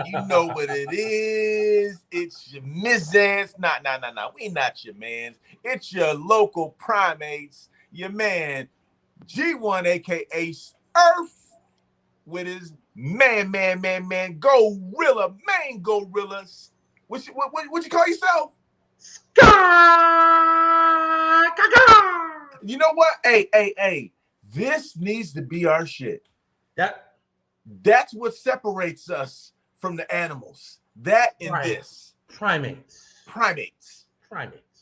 You know what it is. It's your mizans. Nah. We not your mans. It's your local primates. Your man, G1, a.k.a. Earth, with his man, gorilla, main gorillas. What you call yourself? You know what? Hey. This needs to be our shit. That's what separates us from the animals. That and right. this. Primates.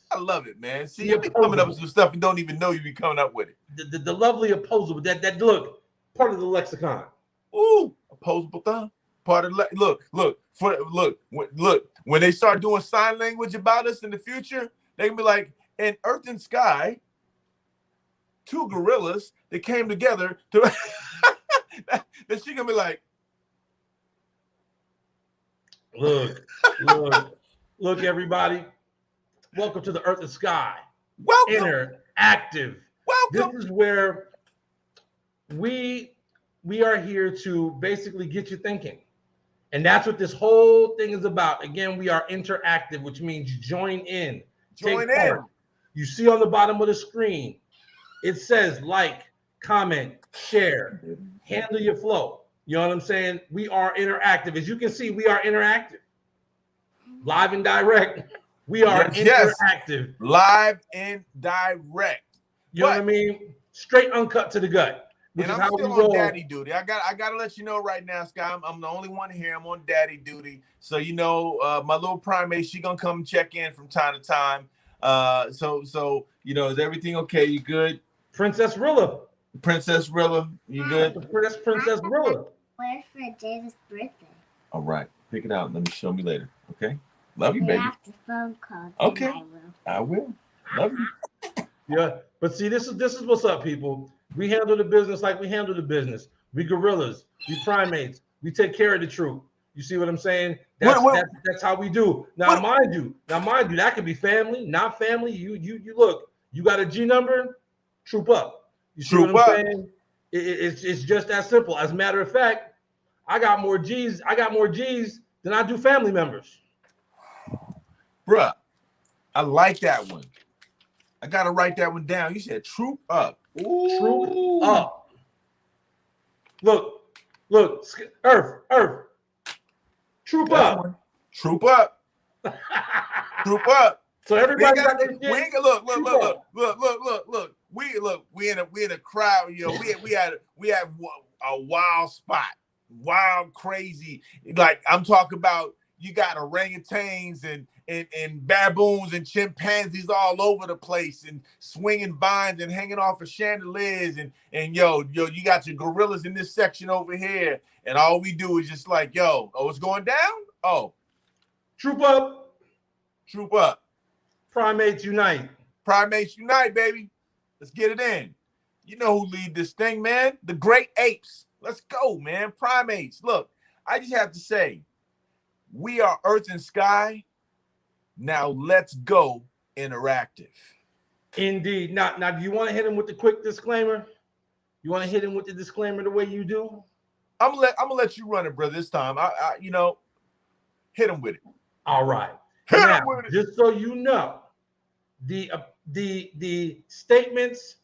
I love it, man. See, you be coming up with some stuff and don't even know you be coming up with it. The lovely opposable. That look, part of the lexicon. Ooh, opposable thumb. Part of look. When they start doing sign language about us in the future, they can be like, in Earth and Sky, two gorillas that came together to. Then she gonna be like, look, everybody. Welcome to the Earth and Sky. Welcome. Interactive. Welcome. This is where we are here to basically get you thinking. And that's what this whole thing is about. Again, we are interactive, which means you join in. Take part. You see on the bottom of the screen, it says like, comment, share, handle your flow. You know what I'm saying? We are interactive. As you can see, we are interactive. Live and direct. We are interactive. Live and direct. You know what I mean? Straight uncut to the gut. And I'm still on daddy duty. I gotta let you know right now, Sky. I'm the only one here. I'm on daddy duty. So you know, my little primate, she gonna come check in from time to time. So you know, is everything okay? You good? Princess Rilla, you good? Princess Rilla. Where's for David's birthday? All right, pick it out. Let me show me later. Okay. Love you, baby. After phone call. Okay. I will. Love you. Yeah, but see, this is what's up, people. We handle the business like we handle the business. We gorillas, we primates, we take care of the truth. You see what I'm saying? That's how we do. Now, mind you, that could be family, not family. You look, you got a G number, troop up. You see what I'm saying? It's just that simple. As a matter of fact, I got more G's than I do family members. Bruh, I like that one. I gotta write that one down. You said troop up. Ooh. Troop up. Look, Earth. Troop up. Troop up. Troop up. So everybody got look. We in a crowd, you know. We had a wild spot. Wild, crazy. Like I'm talking about, you got orangutans and baboons and chimpanzees all over the place and swinging vines and hanging off of chandeliers and yo, you got your gorillas in this section over here, and all we do is just like, yo, it's going down? Oh. Troop up. Primates unite. Baby. Let's get it in. You know who lead this thing, man? The great apes. Let's go, man. Primates. Look, I just have to say, we are Earth and Sky. Now let's go interactive. Indeed. Now, do you want to hit him with the quick disclaimer? You want to hit him with the disclaimer the way you do? I'm gonna let you run it, brother. This time, I hit him with it. All right. Now, just so you know, the statements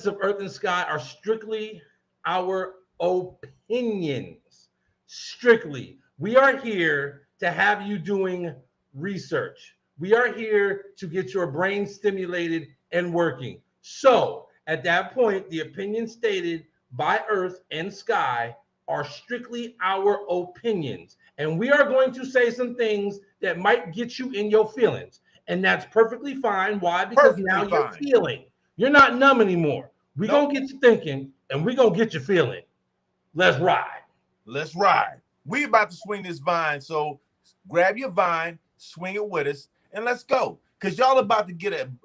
of Earth and Sky are strictly our opinions. Strictly. We are here to have you doing research. We are here to get your brain stimulated and working. So at that point, the opinions stated by Earth and Sky are strictly our opinions. And we are going to say some things that might get you in your feelings. And that's perfectly fine. Why? Because now you're feeling. You're not numb anymore. We're going to get you thinking, and we're going to get you feeling. Let's ride. We about to swing this vine, so grab your vine, swing it with us, and let's go. Because y'all about to get an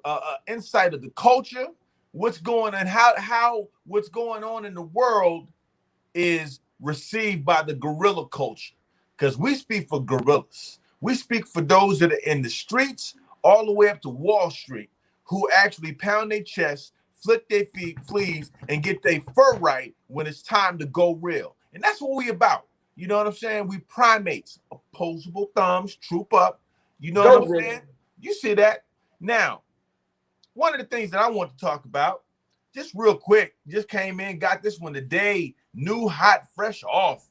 insight of the culture, what's going on, how what's going on in the world is received by the gorilla culture. Because we speak for gorillas. We speak for those that are in the streets all the way up to Wall Street, who actually pound their chests, flick their fleas, and get their fur right when it's time to go real. And that's what we about. You know what I'm saying? We primates, opposable thumbs, troop up. You know Go, what I'm Rick. saying? You see that? Now, one of the things that I want to talk about, just real quick, just came in, got this one today, new, hot, fresh off.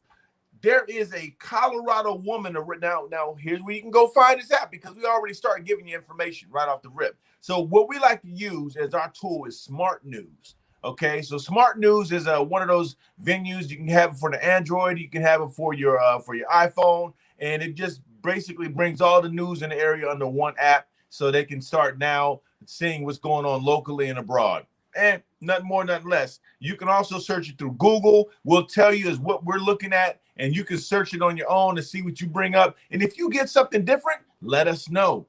There is a Colorado woman now. Here's where you can go find this at, because we already started giving you information right off the rip. So what we like to use as our tool is Smart News. Okay, so Smart News is one of those venues. You can have it for the Android, you can have it for your iPhone, and it just basically brings all the news in the area under one app, so they can start now seeing what's going on locally and abroad. And nothing more, nothing less. You can also search it through Google. We'll tell you is what we're looking at, and you can search it on your own and see what you bring up. And if you get something different, let us know.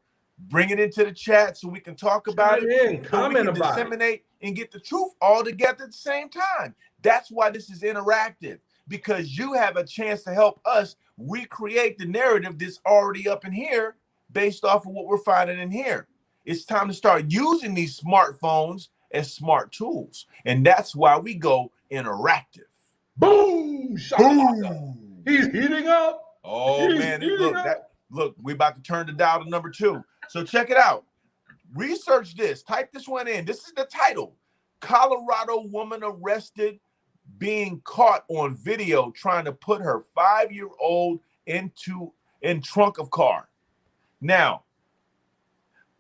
Bring it into the chat so we can talk about it, so we Comment can about it. disseminate and get the truth all together at the same time. That's why this is interactive, because you have a chance to help us recreate the narrative that's already up in here based off of what we're finding in here. It's time to start using these smartphones as smart tools, and that's why we go interactive. Boom! Boom! He's heating up. Oh man, look, we about to turn the dial to number 2. So check it out. Research this. Type this one in. This is the title: Colorado woman arrested being caught on video trying to put her 5-year-old in trunk of car. Now,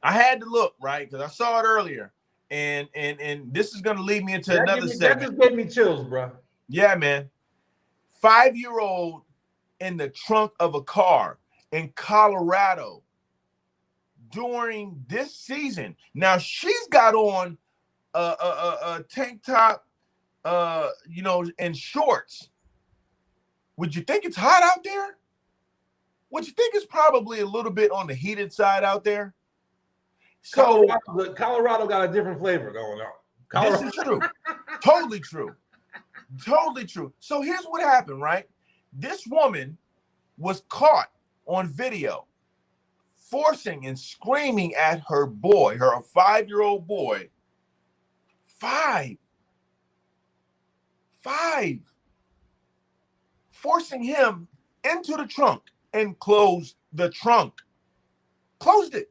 I had to look, right, because I saw it earlier, and this is going to lead me into another segment. That just gave me chills, bro. Yeah, man. 5-year-old in the trunk of a car in Colorado during this season. Now, she's got on a tank top, and shorts. Would you think it's hot out there? Would you think it's probably a little bit on the heated side out there? So Colorado got a different flavor going on. This is true. Totally true. Totally true. So here's what happened, right? This woman was caught on video forcing and screaming at her boy, her 5-year-old boy. Five. Forcing him into the trunk and closed the trunk. Closed it.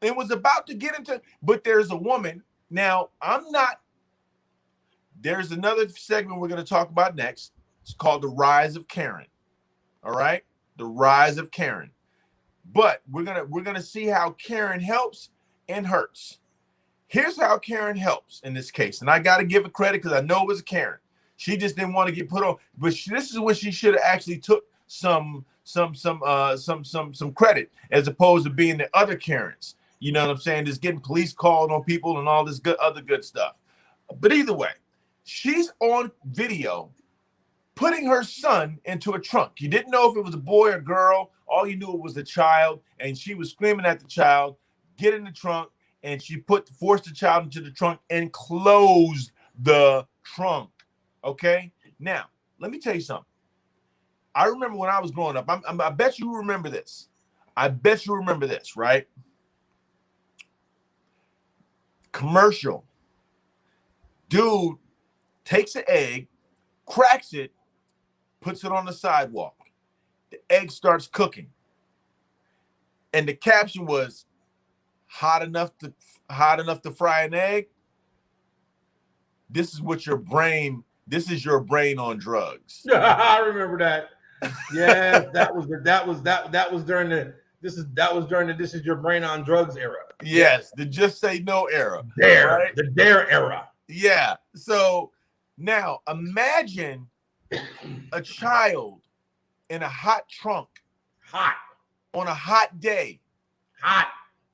It was about to get into, but there's a woman. Now, there's another segment we're going to talk about next. It's called The Rise of Karen. All right? The Rise of Karen. But we're going to see how Karen helps and hurts. Here's how Karen helps in this case. And I got to give it credit because I know it was a Karen. She just didn't want to get put on, but this is when she should have actually took some credit, as opposed to being the other Karens. You know what I'm saying? Just getting police called on people and all this other good stuff. But either way, she's on video putting her son into a trunk. You didn't know if it was a boy or girl. All you knew it was a child, and she was screaming at the child, get in the trunk, and she forced the child into the trunk and closed the trunk. Okay? Now, let me tell you something. I remember when I was growing up, I bet you remember this. Right? Commercial. Dude takes an egg, cracks it, puts it on the sidewalk. The egg starts cooking. And the caption was, hot enough to fry an egg. This is your brain on drugs. I remember that. Yeah, that was during the this is your brain on drugs era. Yes, the just say no era. Right? The dare era. Yeah. So now imagine a child in a hot trunk. Hot. On a hot day. Hot.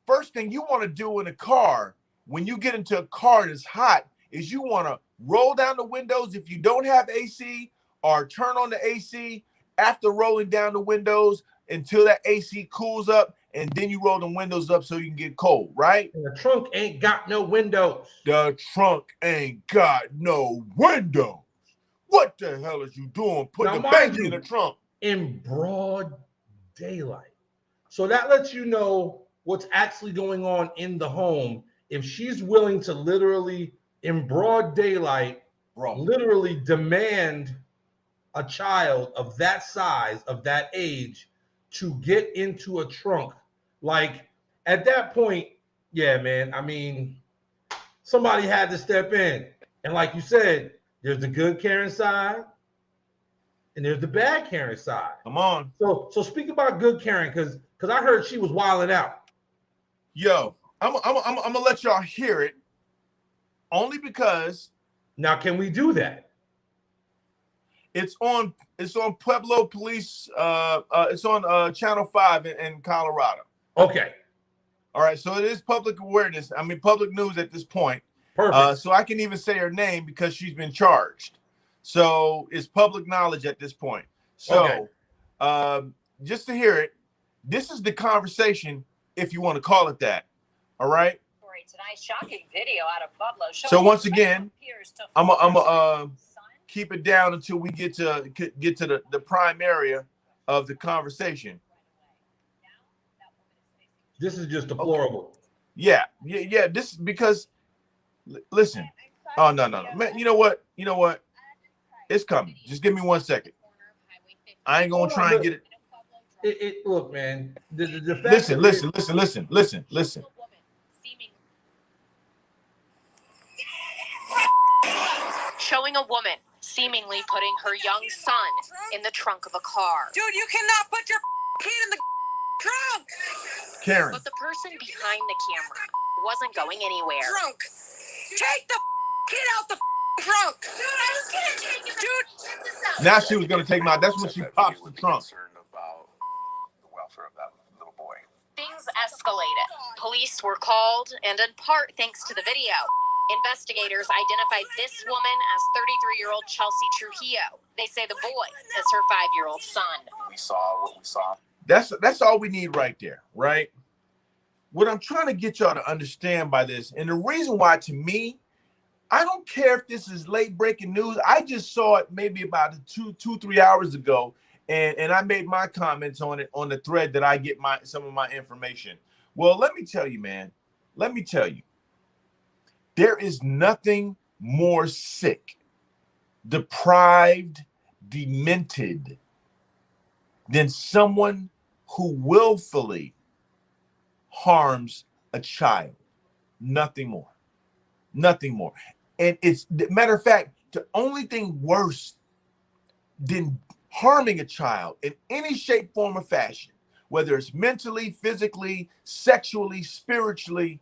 First thing you want to do in a car, when you get into a car that's hot, is you want to roll down the windows if you don't have AC, or turn on the AC after rolling down the windows until that AC cools up, and then you roll the windows up so you can get cold, right? And the trunk ain't got no windows. The trunk ain't got no windows. What the hell is you doing putting the baby in the trunk? In broad daylight. So that lets you know what's actually going on in the home. If she's willing to literally, in broad daylight, literally demand a child of that size, of that age, to get into a trunk? Like, at that point, yeah, man, I mean, somebody had to step in. And like you said, there's the good Karen side and there's the bad Karen side. Come on. So speak about good Karen, because I heard she was wilding out. Yo, I'm gonna let y'all hear it, only because Now, can we do that? it's on Pueblo Police. It's on Channel 5 in Colorado. Okay. All right, so it is public awareness. I mean, public news at this point. Perfect. So I can even say her name because she's been charged. So it's public knowledge at this point. So just to hear it, this is the conversation, if you want to call it that. All right. Tonight, shocking video out of Pueblo. So once again, I'm keep it down until we get to the prime area of the conversation. This is just deplorable. Okay. Yeah. This because listen. Oh no, man. You know what? It's coming. Just give me 1 second. I ain't gonna try and get it. Look, man. The Listen. Showing a woman seemingly putting her young son in the trunk of a car. Dude, you cannot put your kid in the trunk. Karen. But the person behind the camera wasn't going anywhere. Trunk. Take the kid out the trunk. Dude, I was gonna take it. Dude. Now she was gonna take my. That's when she pops the trunk. About the welfare of that little boy. Things escalated. Police were called, and in part thanks to the video, investigators identified this woman as 33-year-old Chelsea Trujillo. They say the boy is her 5-year-old son. We saw what we saw. That's all we need right there, right? What I'm trying to get y'all to understand by this, and the reason why, to me, I don't care if this is late breaking news. I just saw it maybe about 3 hours ago, and I made my comments on it on the thread that I get some of my information. Well, let me tell you, man. Let me tell you. There is nothing more sick, deprived, demented than someone who willfully harms a child. Nothing more. Nothing more. And it's, matter of fact, the only thing worse than harming a child in any shape, form, or fashion, whether it's mentally, physically, sexually, spiritually,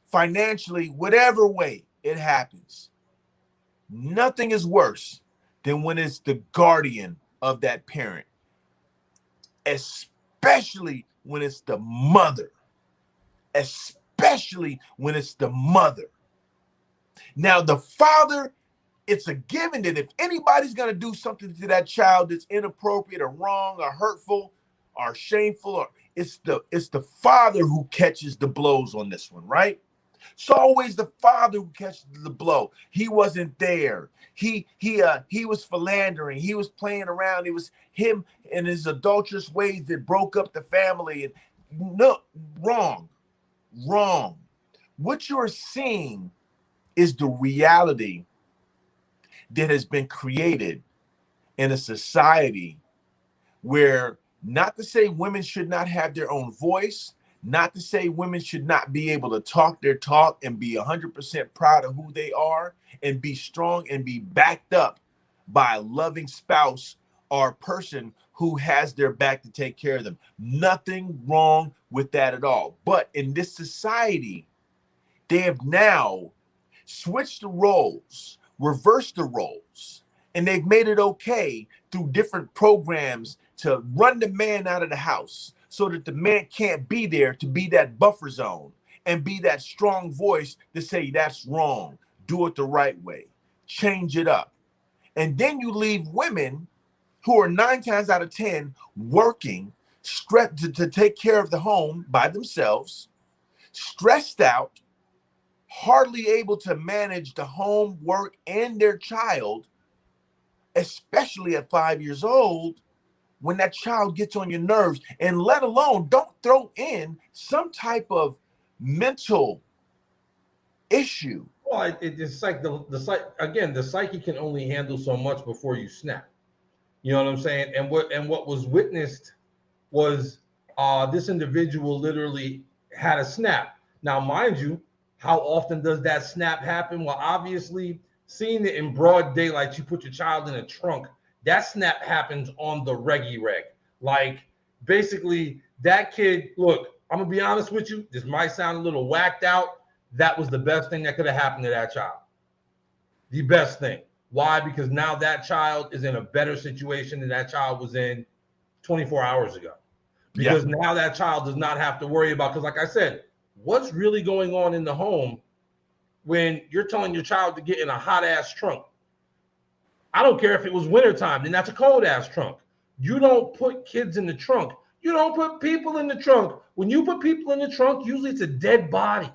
financially, whatever way it happens, nothing is worse than when it's the guardian of that parent, especially when it's the mother. Especially when it's the mother. Now, the father, it's a given that if anybody's going to do something to that child that's inappropriate or wrong or hurtful or shameful, or it's the father who catches the blows on this one, right? It's always the father who catches the blow. He wasn't there. He was philandering. He was playing around. It was him and his adulterous ways that broke up the family. And no, wrong. What you're seeing is the reality that has been created in a society where, not to say women should not have their own voice, not to say women should not be able to talk their talk and be 100% proud of who they are and be strong and be backed up by a loving spouse or a person who has their back to take care of them. Nothing wrong with that at all. But in this society, they have now switched the roles, reversed the roles, and they've made it okay through different programs to run the man out of the house so that the man can't be there to be that buffer zone and be that strong voice to say that's wrong, do it the right way, change it up. And then you leave women who are 9 times out of 10 working to take care of the home by themselves, stressed out, hardly able to manage the home, work, and their child, especially at 5 years old, when that child gets on your nerves, and let alone, don't throw in some type of mental issue. Well, it's like the psyche can only handle so much before you snap. You know what I'm saying? And what was witnessed was this individual literally had a snap. Now, mind you, how often does that snap happen? Well, obviously, seeing it in broad daylight, you put your child in a trunk, that snap happens on the reg. Like, basically, that kid, look, I'm going to be honest with you, this might sound a little whacked out. That was the best thing that could have happened to that child. The best thing. Why? Because now that child is in a better situation than that child was in 24 hours ago. Because now that child does not have to worry about, because like I said, what's really going on in the home when you're telling your child to get in a hot ass trunk? I don't care if it was wintertime, then that's a cold ass trunk. You don't put kids in the trunk. You don't put people in the trunk. When you put people in the trunk, usually it's a dead body.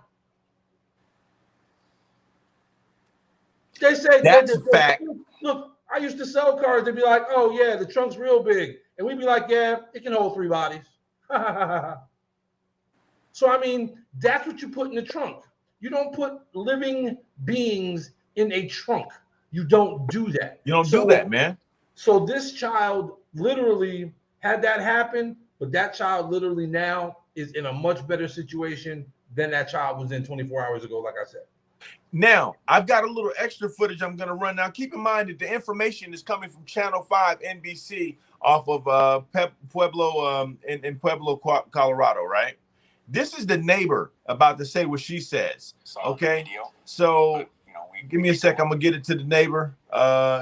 They say That's a fact. Look, I used to sell cars. They'd be like, "Oh yeah, the trunk's real big," and we'd be like, "Yeah, it can hold 3 bodies." So I mean, that's what you put in the trunk. You don't put living beings in a trunk. You don't do that. You don't do that, man. So this child literally had that happen, but that child literally now is in a much better situation than that child was in 24 hours ago, like I said. Now, I've got a little extra footage I'm going to run now. Keep in mind that the information is coming from Channel 5 NBC off of Pueblo in Pueblo, Colorado, right? This is the neighbor about to say what she says, okay? So give me a sec. I'm going to get it to the neighbor.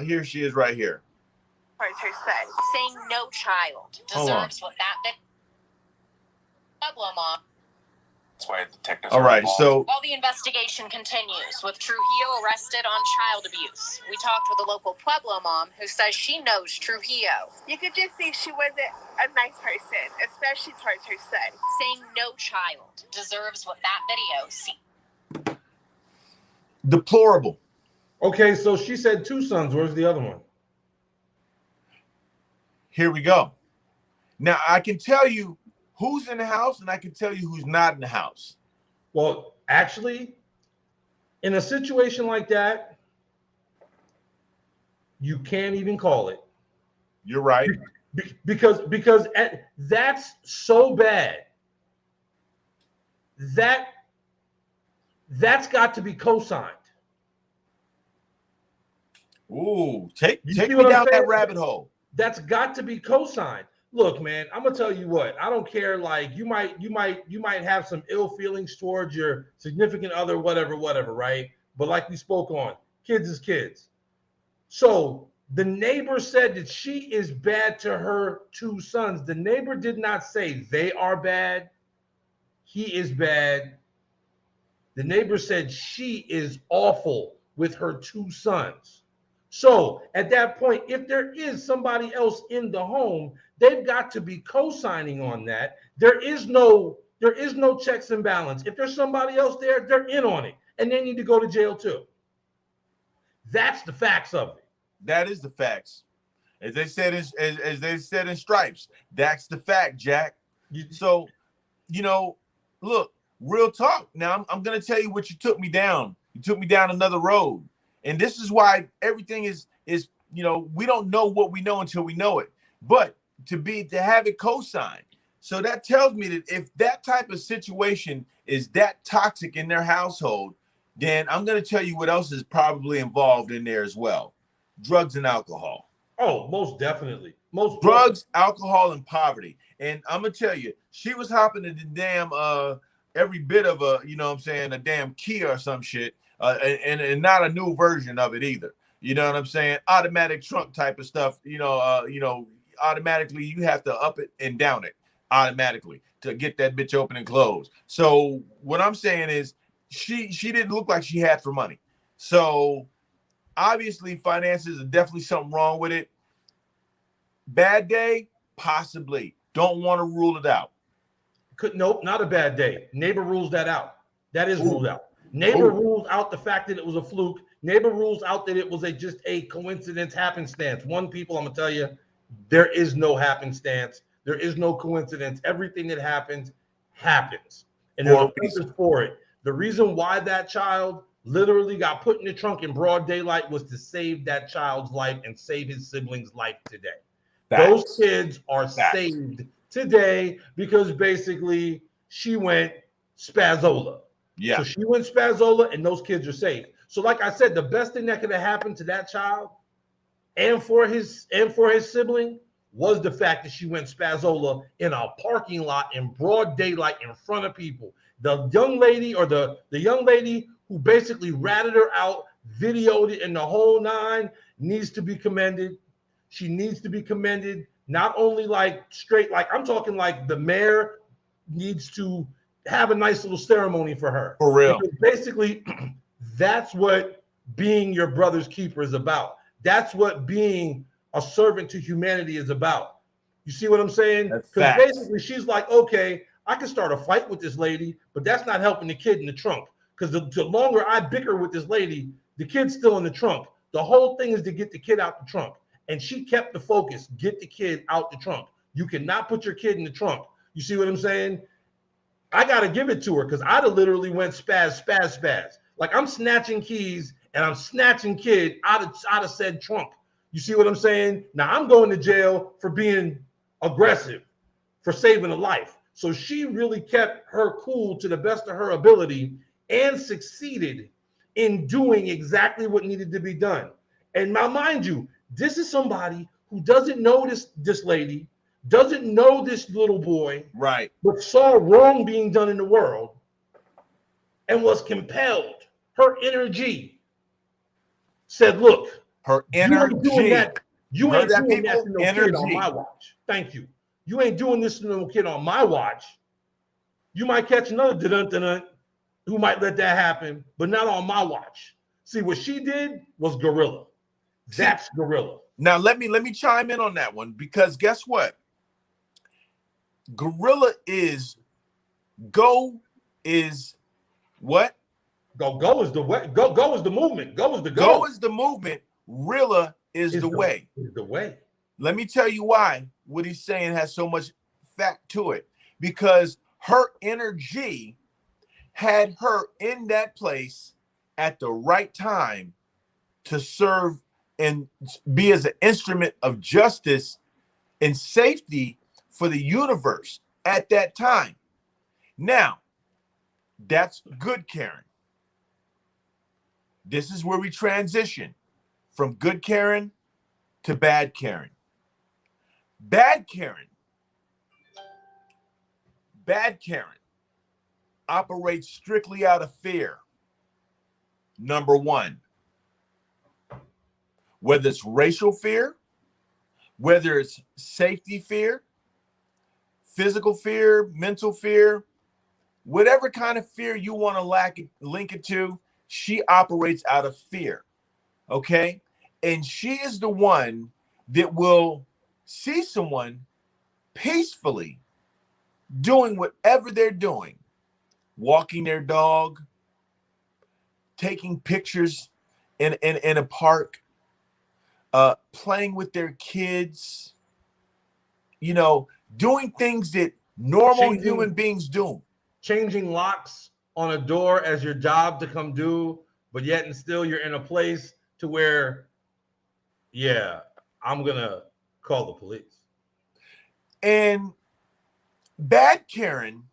Here she is right here. Saying no child deserves what that Pueblo mom. That's why detectives. All right, so while the investigation continues with Trujillo arrested on child abuse, we talked with a local Pueblo mom who says she knows Trujillo. You could just see she wasn't a nice person, especially towards her son. Saying no child deserves what that video sees. Deplorable. Okay, so she said 2 sons. Where's the other one? Here we go. Now, I can tell you who's in the house, and I can tell you who's not in the house. Well, actually, in a situation like that, you can't even call it. You're right. Because that's so bad. That's got to be co-signed. Ooh, take me what down that rabbit hole. That's got to be co-signed. Look, man, I'm gonna tell you what. I don't care. Like you might have some ill feelings towards your significant other, whatever, right? But like we spoke on, kids is kids. So the neighbor said that she is bad to her 2 sons. The neighbor did not say they are bad. He is bad. The neighbor said she is awful with her 2 sons. So at that point, if there is somebody else in the home, they've got to be co-signing on that. There is no checks and balance. If there's somebody else there, they're in on it, and they need to go to jail too. That's the facts of it. That is the facts. As they said in Stripes, that's the fact, Jack. So, look, real talk. Now I'm gonna tell you what you took me down. You took me down another road. And this is why everything is we don't know what we know until we know it. But to have it co-signed. So that tells me that if that type of situation is that toxic in their household, then I'm going to tell you what else is probably involved in there as well. Drugs and alcohol. Oh, most definitely. Most drugs, alcohol, and poverty. And I'm going to tell you, she was hopping in the damn every bit of a damn Kia or some shit. And not a new version of it either. You know what I'm saying? Automatic trunk type of stuff. Automatically you have to up it and down it automatically to get that bitch open and closed. So what I'm saying is she didn't look like she had for money. So obviously finances are definitely something wrong with it. Bad day, possibly. Don't want to rule it out. Nope, not a bad day. Neighbor rules that out. That is ruled out. Neighbor rules out the fact that it was a fluke. Neighbor rules out that it was just a coincidence, happenstance. I'm gonna tell you, there is no happenstance. There is no coincidence. Everything that happens. And there's a purpose for it. The reason why that child literally got put in the trunk in broad daylight was to save that child's life and save his sibling's life today. Those Facts. kids are Facts. saved today because basically she went spazzola. Yeah. So she went spazzola and those kids are safe. So like I said, the best thing that could have happened to that child and for his sibling was the fact that she went spazzola in a parking lot in broad daylight in front of people. The young lady or the young lady who basically ratted her out, videoed it in the whole nine, needs to be commended. She needs to be commended. Not only like straight, like I'm talking like the mayor needs to have a nice little ceremony for her. For real. Because basically, that's what being your brother's keeper is about. That's what being a servant to humanity is about. You see what I'm saying? That's Because facts. basically she's like, okay, I can start a fight with this lady, but that's not helping the kid in the trunk. Because the longer I bicker with this lady, the kid's still in the trunk. The whole thing is to get the kid out the trunk. And she kept the focus, get the kid out the trunk. You cannot put your kid in the trunk. You see what I'm saying? I got to give it to her because I'd have literally went spaz. Like I'm snatching keys and I'm snatching kid out of said trunk. You see what I'm saying? Now I'm going to jail for being aggressive, for saving a life. So she really kept her cool to the best of her ability and succeeded in doing exactly what needed to be done. And now, mind you, this is somebody who doesn't know this lady, doesn't know this little boy, Right. but saw wrong being done in the world and was compelled. Her energy said, look, Her you ain't doing energy. that. You Heard ain't that, doing people? that to no kid on Energy. my watch. Thank you. You ain't doing this to no kid on my watch. You might catch another dun-dun-dun who might let that happen, but not on my watch. See, what she did was gorilla. That's gorilla. Now let me chime in on that one because guess what? Gorilla is go is what? Go is the way. Go is the movement. Go is the Go go. is the movement. Rilla is the way. Is the way. Let me tell you why what he's saying has so much fact to it. Because her energy had her in that place at the right time to serve and be as an instrument of justice and safety for the universe at that time. Now, that's good Karen. This is where we transition from good Karen to bad Karen. Bad Karen operates strictly out of fear. Number one, whether it's racial fear, whether it's safety fear, physical fear, mental fear, whatever kind of fear you want to link it to, she operates out of fear. Okay? And she is the one that will see someone peacefully doing whatever they're doing, walking their dog, taking pictures in a park, playing with their kids, doing things that normal human beings do. Changing locks on a door as your job to come do, but yet and still you're in a place to where, yeah, I'm going to call the police. And bad Karen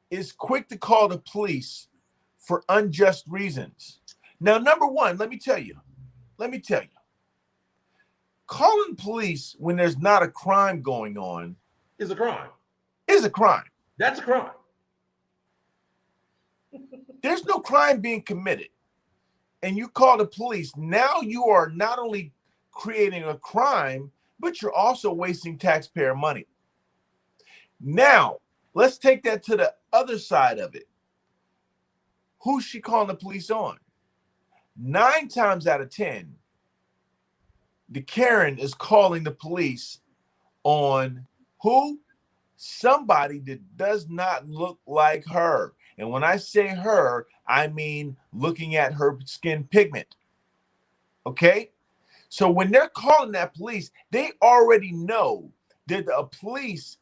is quick to call the police for unjust reasons. Now, number one, let me tell you, calling police when there's not a crime going on is a crime. That's a crime. There's no crime being committed. And you call the police. Now you are not only creating a crime, but you're also wasting taxpayer money. Now, let's take that to the other side of it. Who's she calling the police on? 9 times out of 10, the Karen is calling the police on who? Somebody that does not look like her. And when I say her, I mean looking at her skin pigment. Okay? So when they're calling that police, they already know that the police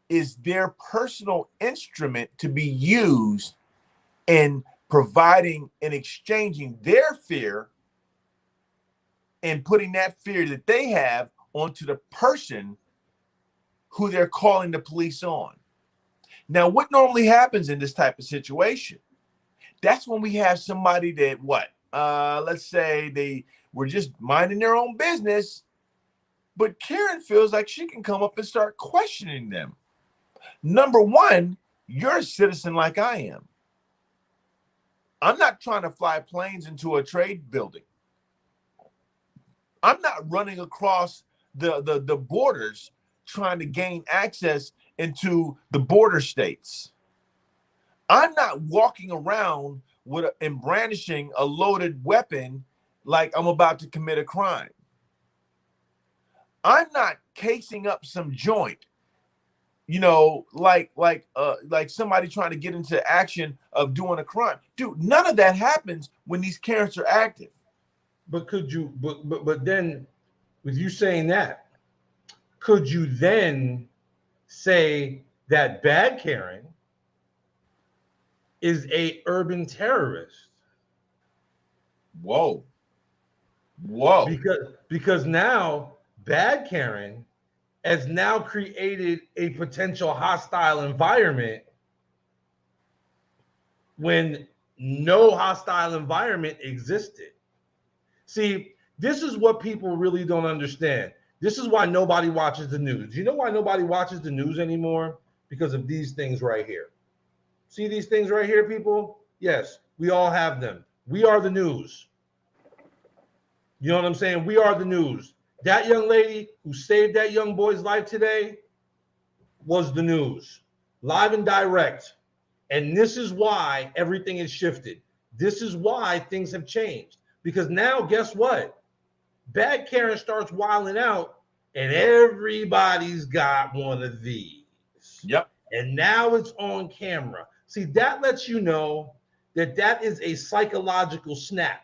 is their personal instrument to be used in providing and exchanging their fear and putting that fear that they have onto the person who they're calling the police on. Now, what normally happens in this type of situation? That's when we have somebody that let's say they were just minding their own business, but Karen feels like she can come up and start questioning them. Number one, you're a citizen like I am. I'm not trying to fly planes into a trade building. I'm not running across the borders trying to gain access into the border states. I'm not walking around and brandishing a loaded weapon like I'm about to commit a crime. I'm not casing up some joint, like somebody trying to get into action of doing a crime. Dude, none of that happens when these Karens are active. But could you? But then, with you saying that, could you then say that bad Karen is a urban terrorist? Whoa. Because now bad Karen has now created a potential hostile environment when no hostile environment existed. See, this is what people really don't understand. This is why nobody watches the news. You know why nobody watches the news anymore? Because of these things right here. See these things right here, people? Yes, we all have them. We are the news. You know what I'm saying? We are the news. That young lady who saved that young boy's life today was the news, live and direct. And this is why everything is shifted. This is why things have changed. Because now, guess what? Bad Karen starts wilding out, and everybody's got one of these. Yep. And now it's on camera. See, that lets you know that is a psychological snap.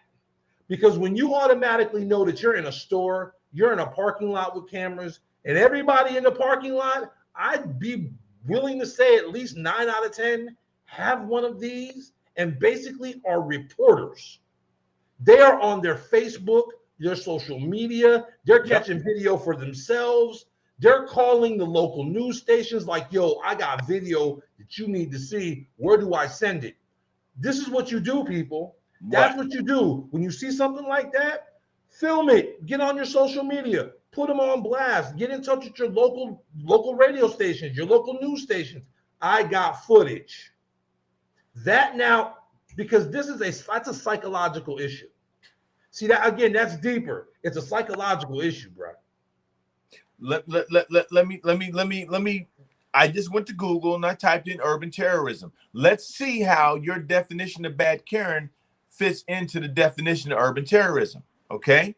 Because when you automatically know that you're in a store, you're in a parking lot with cameras, and everybody in the parking lot, I'd be willing to say at least 9 out of 10 have one of these and basically are reporters. They are on their Facebook, their social media. They're catching video for themselves. They're calling the local news stations like, yo, I got video that you need to see. Where do I send it? This is what you do, people. That's what you do. When you see something like that, film it. Get on your social media. Put them on blast. Get in touch with your local radio stations, your local news stations. I got footage. That now, because that's a psychological issue. See that again, that's deeper. It's a psychological issue, bro. Let me. I just went to Google and I typed in urban terrorism. Let's see how your definition of bad Karen fits into the definition of urban terrorism. Okay.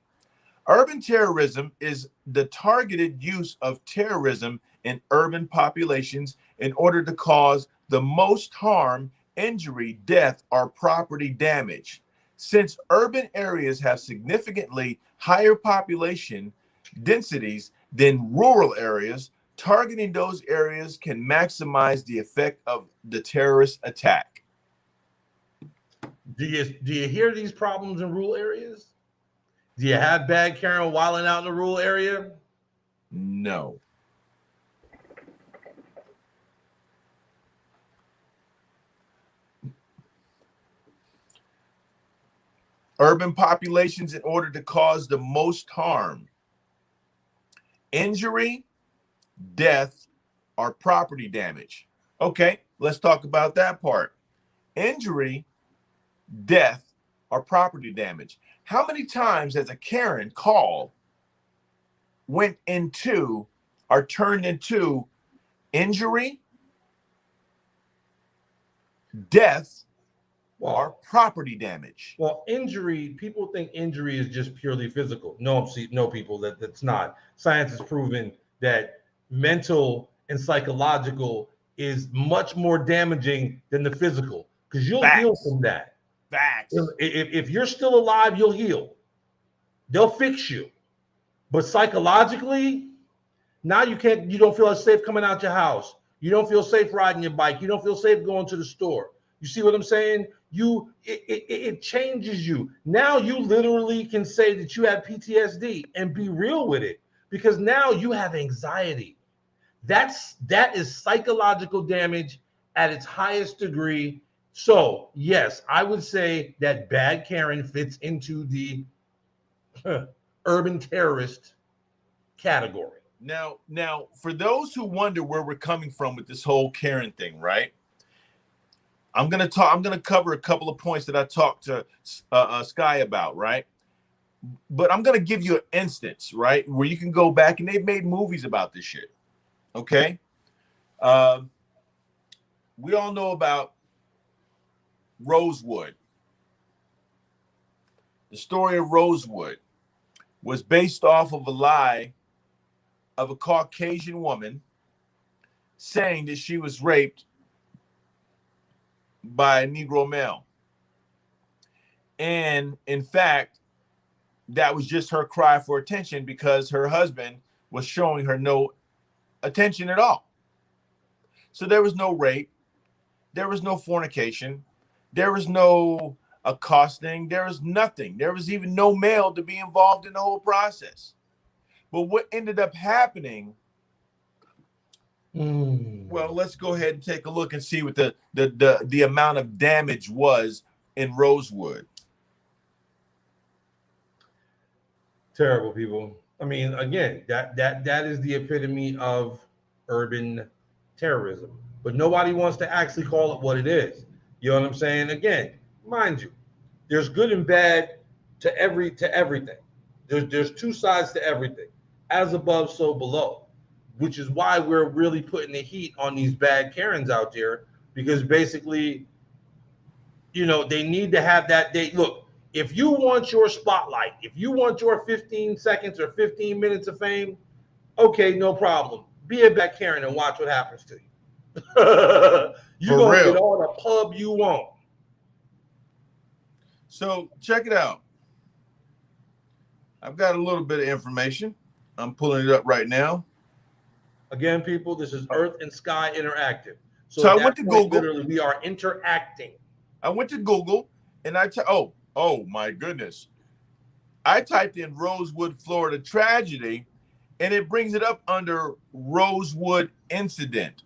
Urban terrorism is the targeted use of terrorism in urban populations in order to cause the most harm, injury, death, or property damage. Since urban areas have significantly higher population densities than rural areas, targeting those areas can maximize the effect of the terrorist attack. Do you hear these problems in rural areas? Do you have bad Karen wilding out in the rural area? No. Urban populations in order to cause the most harm, injury, death, or property damage. Okay, let's talk about that part. Injury, death, or property damage. How many times has a Karen call went into or turned into injury, death, or property damage? Well, injury, people think injury is just purely physical. No, people, that's not. Science has proven that mental and psychological is much more damaging than the physical because you'll heal from that. Facts. If you're still alive, you'll heal. They'll fix you. But psychologically, now you don't feel as safe coming out your house. You don't feel safe riding your bike. You don't feel safe going to the store. You see what I'm saying? It changes you. Now you literally can say that you have PTSD and be real with it because now you have anxiety. That is psychological damage at its highest degree. So yes, I would say that bad Karen fits into the urban terrorist category. Now, for those who wonder where we're coming from with this whole Karen thing, right? I'm gonna cover a couple of points that I talked to Sky about, right? But I'm gonna give you an instance, right, where you can go back, and they've made movies about this shit. Okay, we all know about Rosewood. The story of Rosewood was based off of a lie of a Caucasian woman saying that she was raped by a Negro male. And in fact, that was just her cry for attention because her husband was showing her no attention at all. So there was no rape. There was no fornication. There was no accosting. There was nothing. There was even no male to be involved in the whole process. But what ended up happening, well, let's go ahead and take a look and see what the amount of damage was in Rosewood. Terrible, people. I mean, again, that is the epitome of urban terrorism. But nobody wants to actually call it what it is. You know what I'm saying? Again, mind you, there's good and bad to everything. There's two sides to everything. As above, so below. Which is why we're really putting the heat on these bad Karens out there, because basically, they need to have that. Look, if you want your spotlight, if you want your 15 seconds or 15 minutes of fame, okay, no problem. Be a bad Karen and watch what happens to you. You're going to get all the pub you want. So check it out. I've got a little bit of information. I'm pulling it up right now. Again, people, this is Earth and Sky Interactive. So I went to Google. Literally, we are interacting. I went to Google and oh my goodness. I typed in Rosewood, Florida tragedy, and it brings it up under Rosewood incident.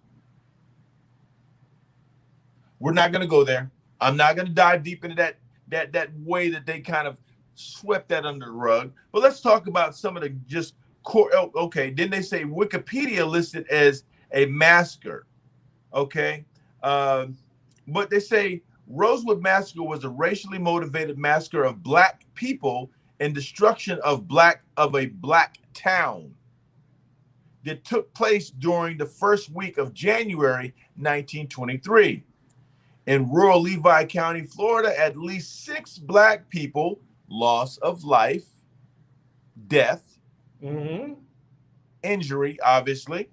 We're not going to go there. I'm not going to dive deep into that way that they kind of swept that under the rug. But let's talk about some of the just core. Okay, then they say Wikipedia listed as a massacre. Okay, but they say Rosewood Massacre was a racially motivated massacre of black people and destruction of a black town that took place during the first week of January 1923. In rural Levy County, Florida, at least 6 black people, loss of life, death, injury, obviously.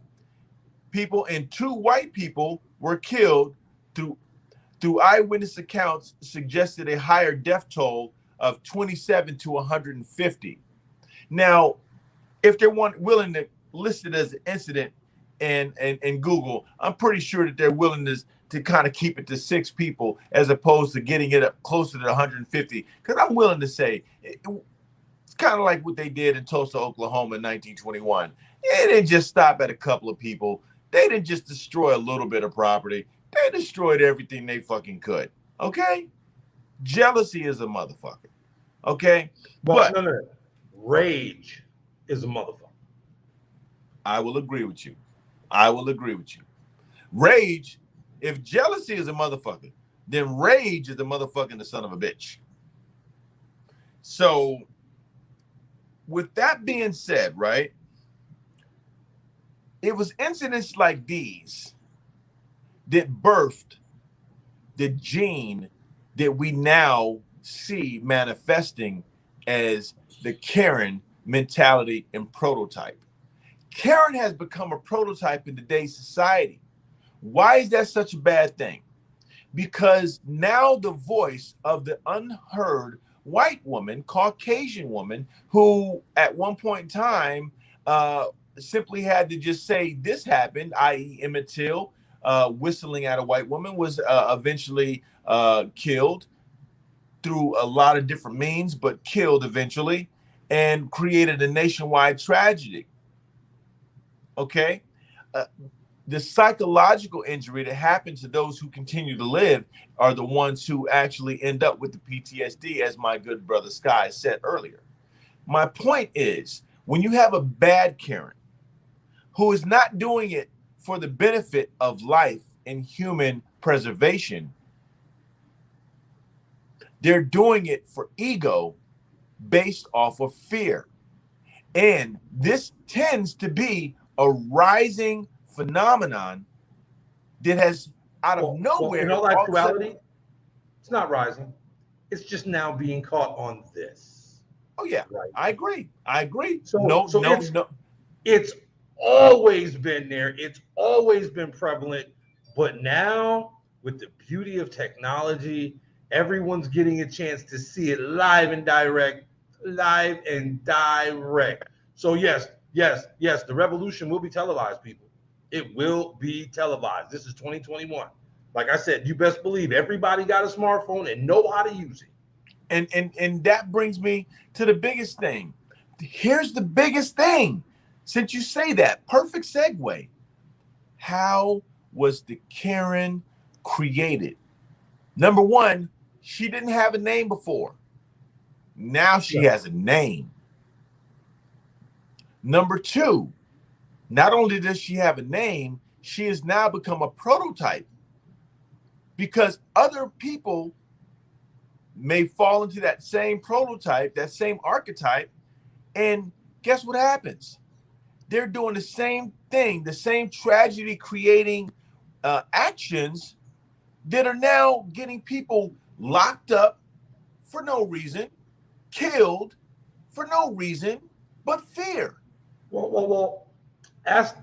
People and 2 white people were killed through eyewitness accounts suggested a higher death toll of 27 to 150. Now, if they're willing to list it as an incident in Google, I'm pretty sure that they're willing to kind of keep it to 6 people as opposed to getting it up closer to 150. Because I'm willing to say it's kind of like what they did in Tulsa, Oklahoma in 1921. They didn't just stop at a couple of people. They didn't just destroy a little bit of property. They destroyed everything they fucking could. Okay? Jealousy is a motherfucker. Okay? But no. Rage is a motherfucker. I will agree with you. Rage, if jealousy is a motherfucker, then rage is the motherfucking the son of a bitch. So, with that being said, right, it was incidents like these that birthed the gene that we now see manifesting as the Karen mentality and prototype. Karen has become a prototype in today's society. Why is that such a bad thing? Because now the voice of the unheard white woman, Caucasian woman, who at one point in time simply had to just say this happened, i.e. Emmett Till, whistling at a white woman, was eventually killed through a lot of different means, but killed eventually, and created a nationwide tragedy. Okay. Uh, the psychological injury that happens to those who continue to live are the ones who actually end up with the PTSD, as my good brother Sky said earlier. My point is, when you have a bad Karen who is not doing it for the benefit of life and human preservation, they're doing it for ego based off of fear. And this tends to be a rising phenomenon that has out of nowhere in all all of a sudden, actuality, it's not rising. It's just now being caught on this. oh yeah, Right. I agree. So No. it's always been there. It's always been prevalent. But now, with the beauty of technology, everyone's getting a chance to see it live and direct. So yes, the revolution will be televised, people. It will be televised. This is 2021. Like I said, you best believe everybody got a smartphone and know how to use it. And that brings me to the biggest thing. Here's the biggest thing. Since you say that, perfect segue. How was the Karen created? Number one, she didn't have a name before. Now she has a name. Number two, not only does she have a name, she has now become a prototype because other people may fall into that same prototype, that same archetype, and guess what happens? They're doing the same thing, the same tragedy creating actions that are now getting people locked up for no reason, killed for no reason but fear. Well. Ask.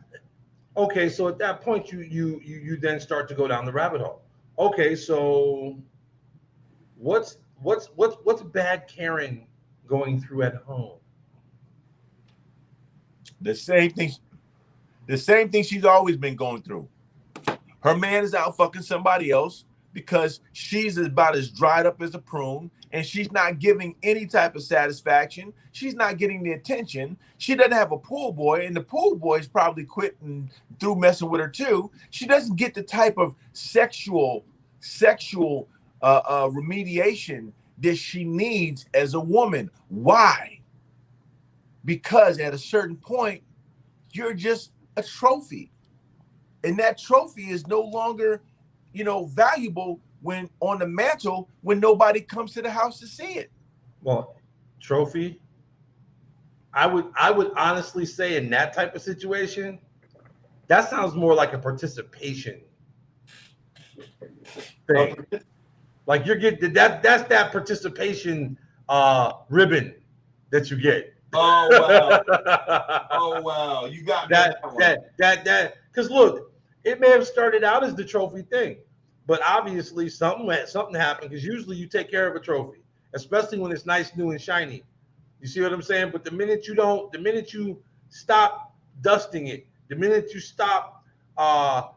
Okay, so at that point, you then start to go down the rabbit hole. Okay, so what's bad Karen going through at home? The same thing she's always been going through. Her man is out fucking somebody else because she's about as dried up as a prune and she's not giving any type of satisfaction. She's not getting the attention. She doesn't have a pool boy, and the pool boy's probably quit and through messing with her too. She doesn't get the type of sexual remediation that she needs as a woman. Why? Because at a certain point, you're just a trophy. And that trophy is no longer, valuable when on the mantle when nobody comes to the house to see it. Well, trophy. I would honestly say in that type of situation, that sounds more like a participation thing. Like you're getting that's that participation ribbon that you get. Oh wow. Oh wow. You got that because look, it may have started out as the trophy thing, but obviously something happened because usually you take care of a trophy, especially when it's nice, new, and shiny. You see what I'm saying? But the minute you stop dusting it, the minute you stop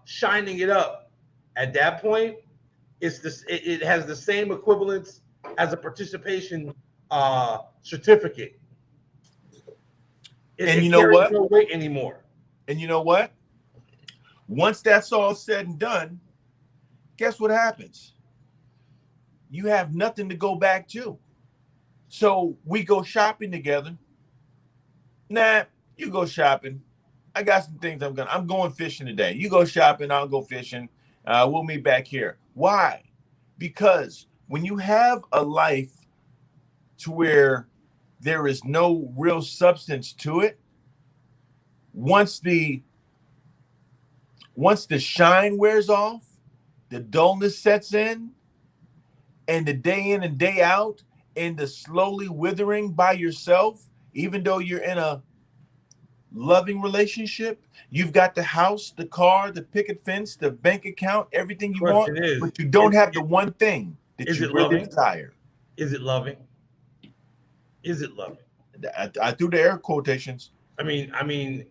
shining it up, at that point, it has the same equivalence as a participation certificate. And you know what? No weight anymore. And you know what? Once that's all said and done, guess what happens? You have nothing to go back to. So we go shopping together. Nah, you go shopping. I got some things I'm going fishing today. You go shopping, I'll go fishing. We'll meet back here. Why? Because when you have a life to where there is no real substance to it, once the shine wears off, the dullness sets in, and the day in and day out, and the slowly withering by yourself, even though you're in a loving relationship, you've got the house, the car, the picket fence, the bank account, everything you want, but you don't have the one thing that you really desire. Is it loving? Is it loving? I threw the air quotations. I mean,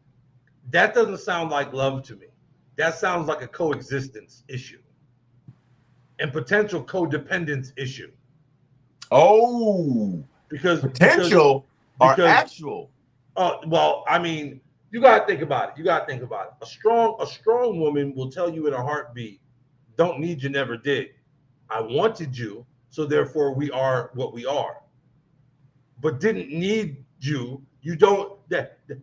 that doesn't sound like love to me. That sounds like a coexistence issue and potential codependence issue. Oh, because potential or actual? Well, I mean, You gotta think about it. You gotta think about it. A strong woman will tell you in a heartbeat, "Don't need you, never did. I wanted you, so therefore we are what we are. But didn't need you. You don't."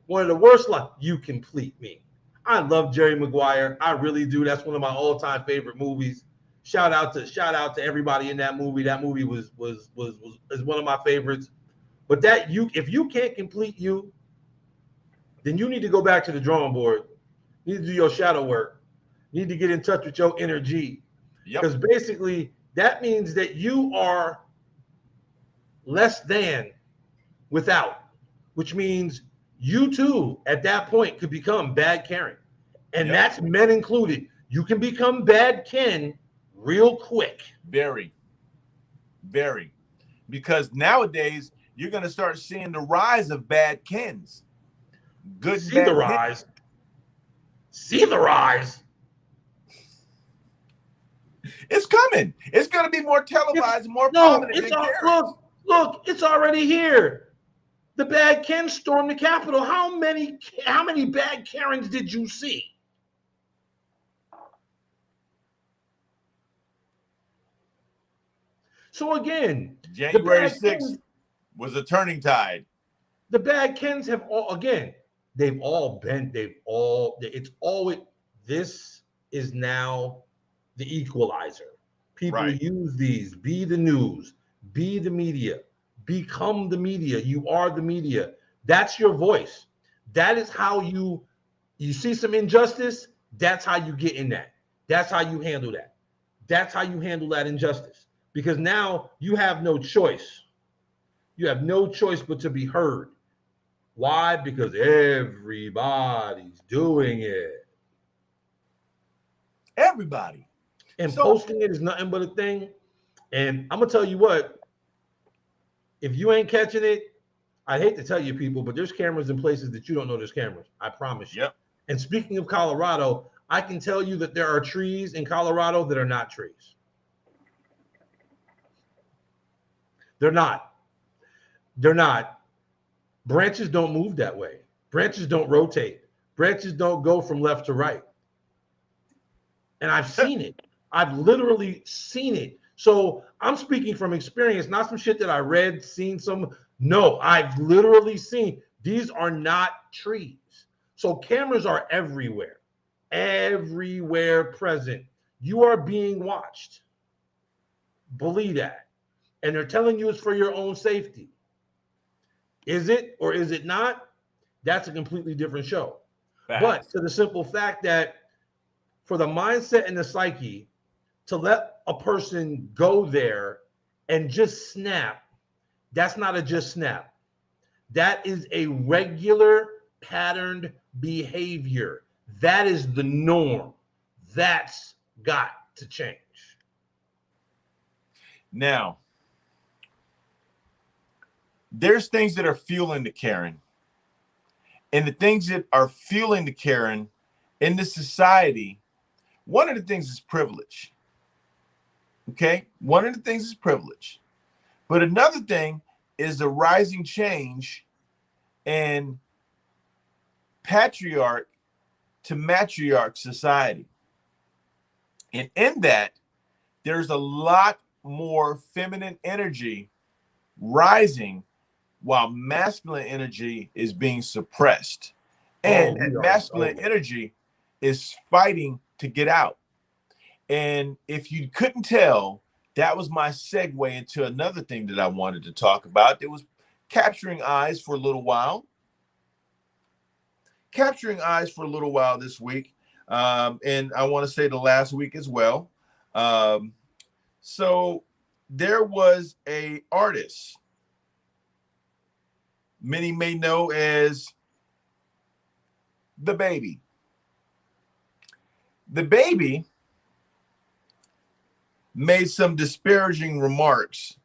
One of the worst lines. "You complete me." I love Jerry Maguire. I really do. That's one of my all-time favorite movies. Shout out to everybody in that movie. That movie is one of my favorites. But if you can't complete you, then you need to go back to the drawing board. You need to do your shadow work. You need to get in touch with your energy. Because basically that means that you are less than without, which means you too at that point could become bad Karen. And that's men included. You can become bad Ken real quick. Very, very. Because nowadays you're going to start seeing the rise of bad Kens. Good See the rise. See the rise. It's coming. It's going to be more televised, more prominent than Karens. Look, it's already here. The bad Ken stormed the Capitol. How many bad Karens did you see? So again, January 6th was a turning tide. The bad Kens have it's always, this is now the equalizer. People use these, be the news, be the media, become the media. You are the media. That's your voice. That is how you see some injustice. That's how you get in that. That's how you handle that. That's how you handle that injustice. Because now you have no choice. You have no choice but to be heard. Why? Because everybody's doing it. Everybody. And posting it is nothing but a thing. And I'm going to tell you what, if you ain't catching it, I hate to tell you people, but there's cameras in places that you don't know there's cameras. I promise you. Yep. And speaking of Colorado, I can tell you that there are trees in Colorado that are not trees. They're not. They're not. Branches don't move that way. Branches don't rotate. Branches don't go from left to right. And I've seen it. I've literally seen it. So I'm speaking from experience, not some shit that I read, seen some. No, I've literally seen. These are not trees. So cameras are everywhere, everywhere present. You are being watched. Believe that. And they're telling you it's for your own safety. Is it or is it not? That's a completely different show. Facts. But to the simple fact that for the mindset and the psyche to let a person go there and just snap, that's not a just snap. That is a regular patterned behavior. That is the norm. That's got to change. Now, there's things that are fueling the Karen. And the things that are fueling the Karen in this society, one of the things is privilege. Okay? One of the things is privilege. But another thing is the rising change in patriarch to matriarch society. And in that, there's a lot more feminine energy rising while masculine energy is being suppressed. And masculine energy is fighting to get out. And if you couldn't tell, that was my segue into another thing that I wanted to talk about. It was capturing eyes for a little while. Capturing eyes for a little while this week. And I want to say the last week as well. So there was a artist many may know as The Baby. The Baby made some disparaging remarks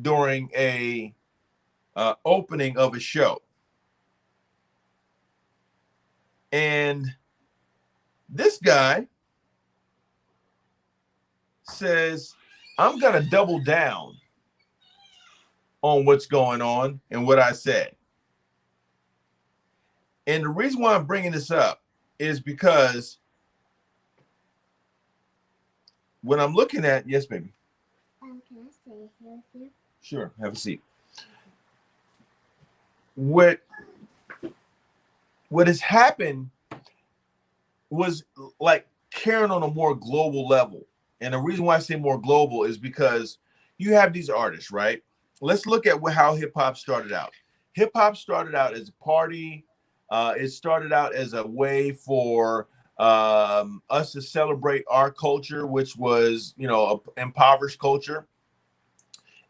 during a opening of a show. And this guy says, I'm going to double down on what's going on and what I said. And the reason why I'm bringing this up is because when I'm looking at, yes, baby. Can I stay here with you? Sure, have a seat. What has happened was like carrying on a more global level. And the reason why I say more global is because you have these artists, right? Let's look at how hip hop started out. Hip hop started out as a party. It started out as a way for us to celebrate our culture, which was, a impoverished culture.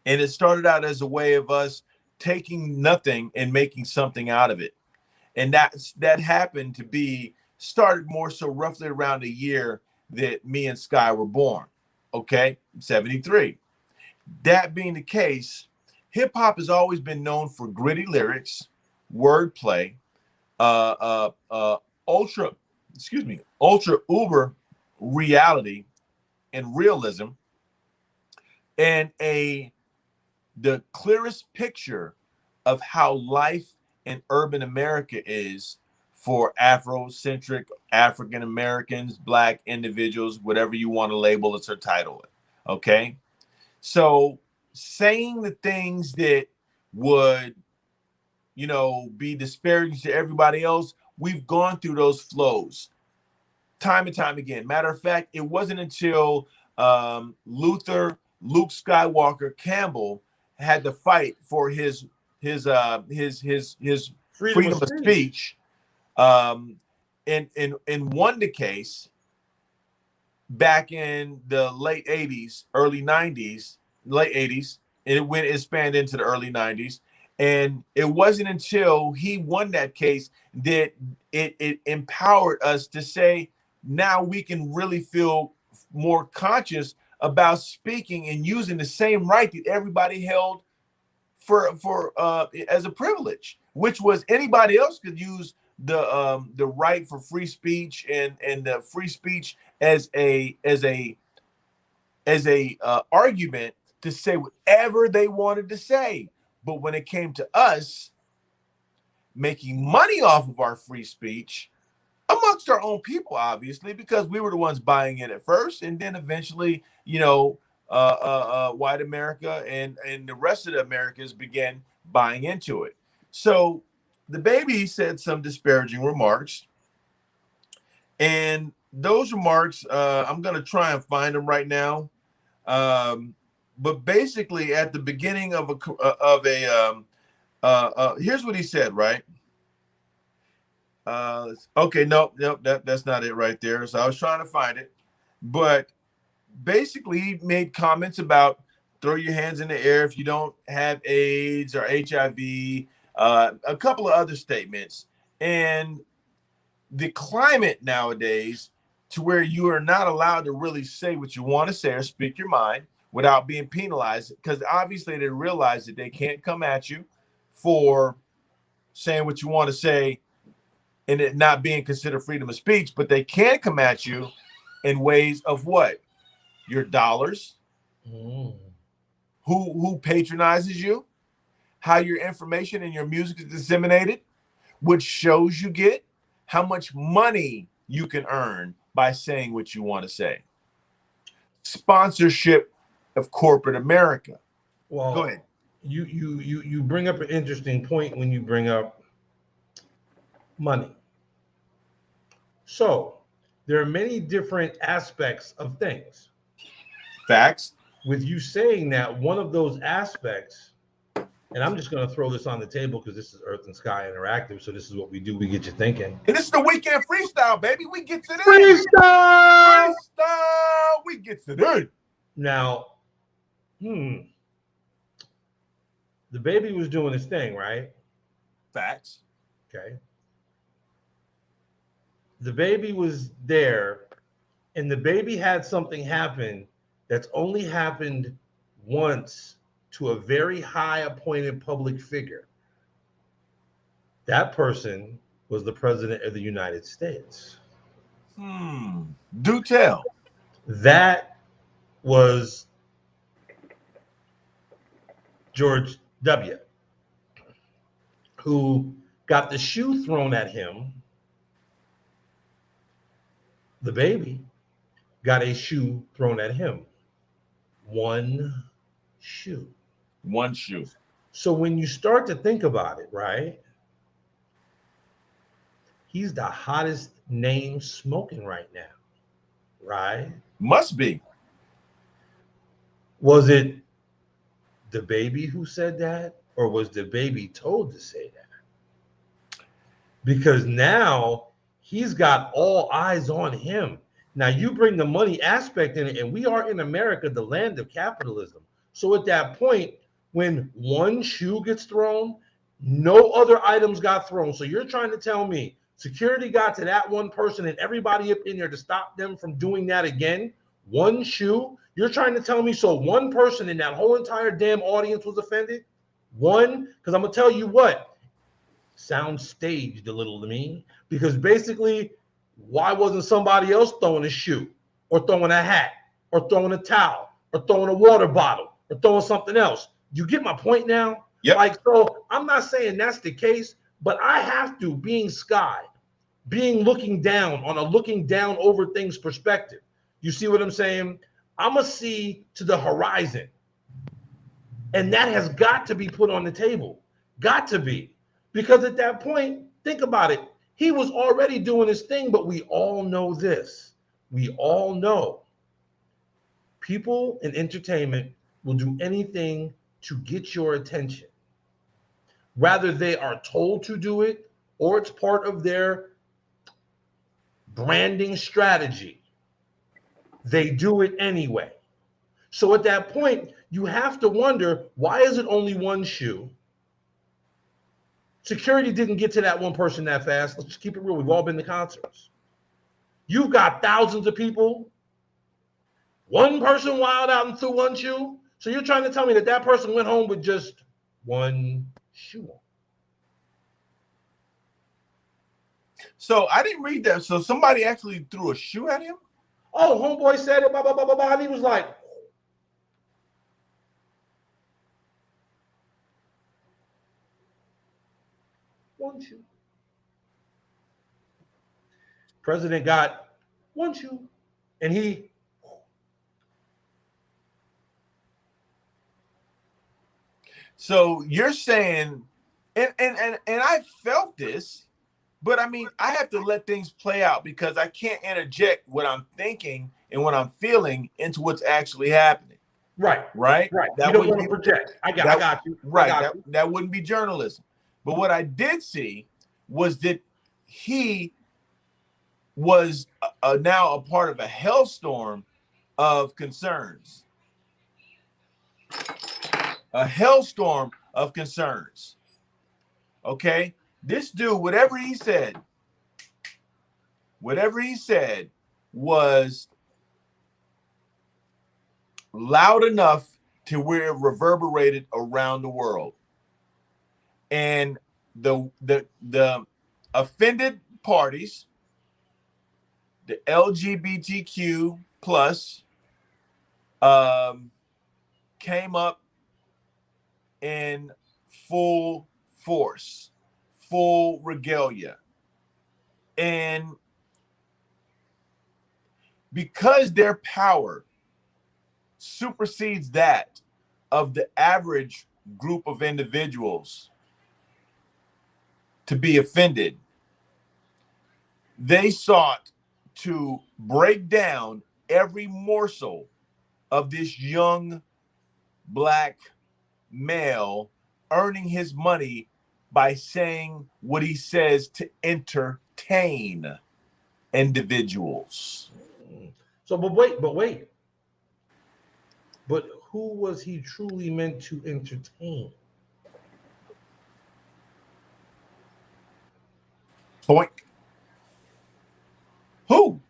And it started out as a way of us taking nothing and making something out of it. And that happened to be started more so roughly around the year that me and Sky were born. Okay, 73. That being the case, hip hop has always been known for gritty lyrics, wordplay, ultra, ultra uber reality and realism, and the clearest picture of how life in urban America is for Afrocentric African Americans, Black individuals, whatever you want to label it or title it. Okay. So saying the things that would, be disparaging to everybody else, we've gone through those flows time and time again. Matter of fact, it wasn't until Luke Skywalker Campbell had to fight for his freedom of speech, and won the case back in the late 80s, early 90s, late 80s, and it spanned into the early 90s. And it wasn't until he won that case that it empowered us to say, now we can really feel more conscious about speaking and using the same right that everybody held for as a privilege, which was anybody else could use the right for free speech and the free speech as a argument to say whatever they wanted to say. But when it came to us making money off of our free speech amongst our own people, obviously, because we were the ones buying it at first, and then eventually, white America and the rest of the Americas began buying into it. So the baby said some disparaging remarks, and those remarks, I'm going to try and find them right now. But basically, at the beginning of here's what he said, right? Okay, nope, that's not it right there. So I was trying to find it, but basically he made comments about throw your hands in the air if you don't have AIDS or HIV, a couple of other statements, and the climate nowadays to where you are not allowed to really say what you want to say or speak your mind without being penalized, because obviously they realize that they can't come at you for saying what you want to say and it not being considered freedom of speech, but they can come at you in ways of what? Your dollars, who patronizes you, how your information and your music is disseminated, which shows you get, how much money you can earn by saying what you want to say. Sponsorship of corporate America. Well, go ahead. You bring up an interesting point when you bring up money. So there are many different aspects of things. Facts. With you saying that, one of those aspects, and I'm just going to throw this on the table because this is Earth and Sky Interactive, so this is what we do. We get you thinking. And this is the Weekend Freestyle, baby. We get to this. Freestyle! We get to this. Now, the baby was doing his thing, right? Facts. Okay. The baby was there, and the baby had something happen that's only happened once to a very high appointed public figure. That person was the president of the United States. Do tell. That was George W., who got the shoe thrown at him. The baby got a shoe thrown at him. One shoe. One shoe. So when you start to think about it, right? He's the hottest name smoking right now, right? Must be. Was it the baby who said that, or was the baby told to say that? Because now he's got all eyes on him. Now you bring the money aspect in it, and we are in America, the land of capitalism. So at that point, when one shoe gets thrown, no other items got thrown. So you're trying to tell me security got to that one person and everybody up in there to stop them from doing that again? One shoe? You're trying to tell me so one person in that whole entire damn audience was offended? One? Because I'm going to tell you what, sounds staged a little to me. Because basically, why wasn't somebody else throwing a shoe or throwing a hat or throwing a towel or throwing a water bottle or throwing something else? You get my point now? Yep. Like, so I'm not saying that's the case, but I have to, being Sky, being looking down on a looking down over things perspective. You see what I'm saying? I'm going to see to the horizon. And that has got to be put on the table. Got to be. Because at that point, think about it. He was already doing his thing, but we all know this. We all know people in entertainment will do anything to get your attention. Whether they are told to do it or it's part of their branding strategy, they do it anyway. So at that point, you have to wonder, why is it only one shoe? Security didn't get to that one person that fast. Let's just keep it real. We've all been to concerts. You've got thousands of people. One person wild out and threw one shoe. So you're trying to tell me that that person went home with just one shoe on. So I didn't read that. So somebody actually threw a shoe at him? Oh, homeboy said it, blah, blah, blah, blah, blah. And he was like, one shoe. President got one shoe. And he, So you're saying, and I felt this, but I mean, I have to let things play out because I can't interject what I'm thinking and what I'm feeling into what's actually happening. right. Right? You don't want to project. I got you. Right. That wouldn't be journalism. But what I did see was that he was now a part of a hellstorm of concerns. A hellstorm of concerns. Okay? This dude, whatever he said was loud enough to where it reverberated around the world. And the offended parties, the LGBTQ plus, came up in full force, full regalia. And because their power supersedes that of the average group of individuals to be offended, they sought to break down every morsel of this young black male earning his money by saying what he says to entertain individuals. So, but wait. But who was he truly meant to entertain? Point. Who?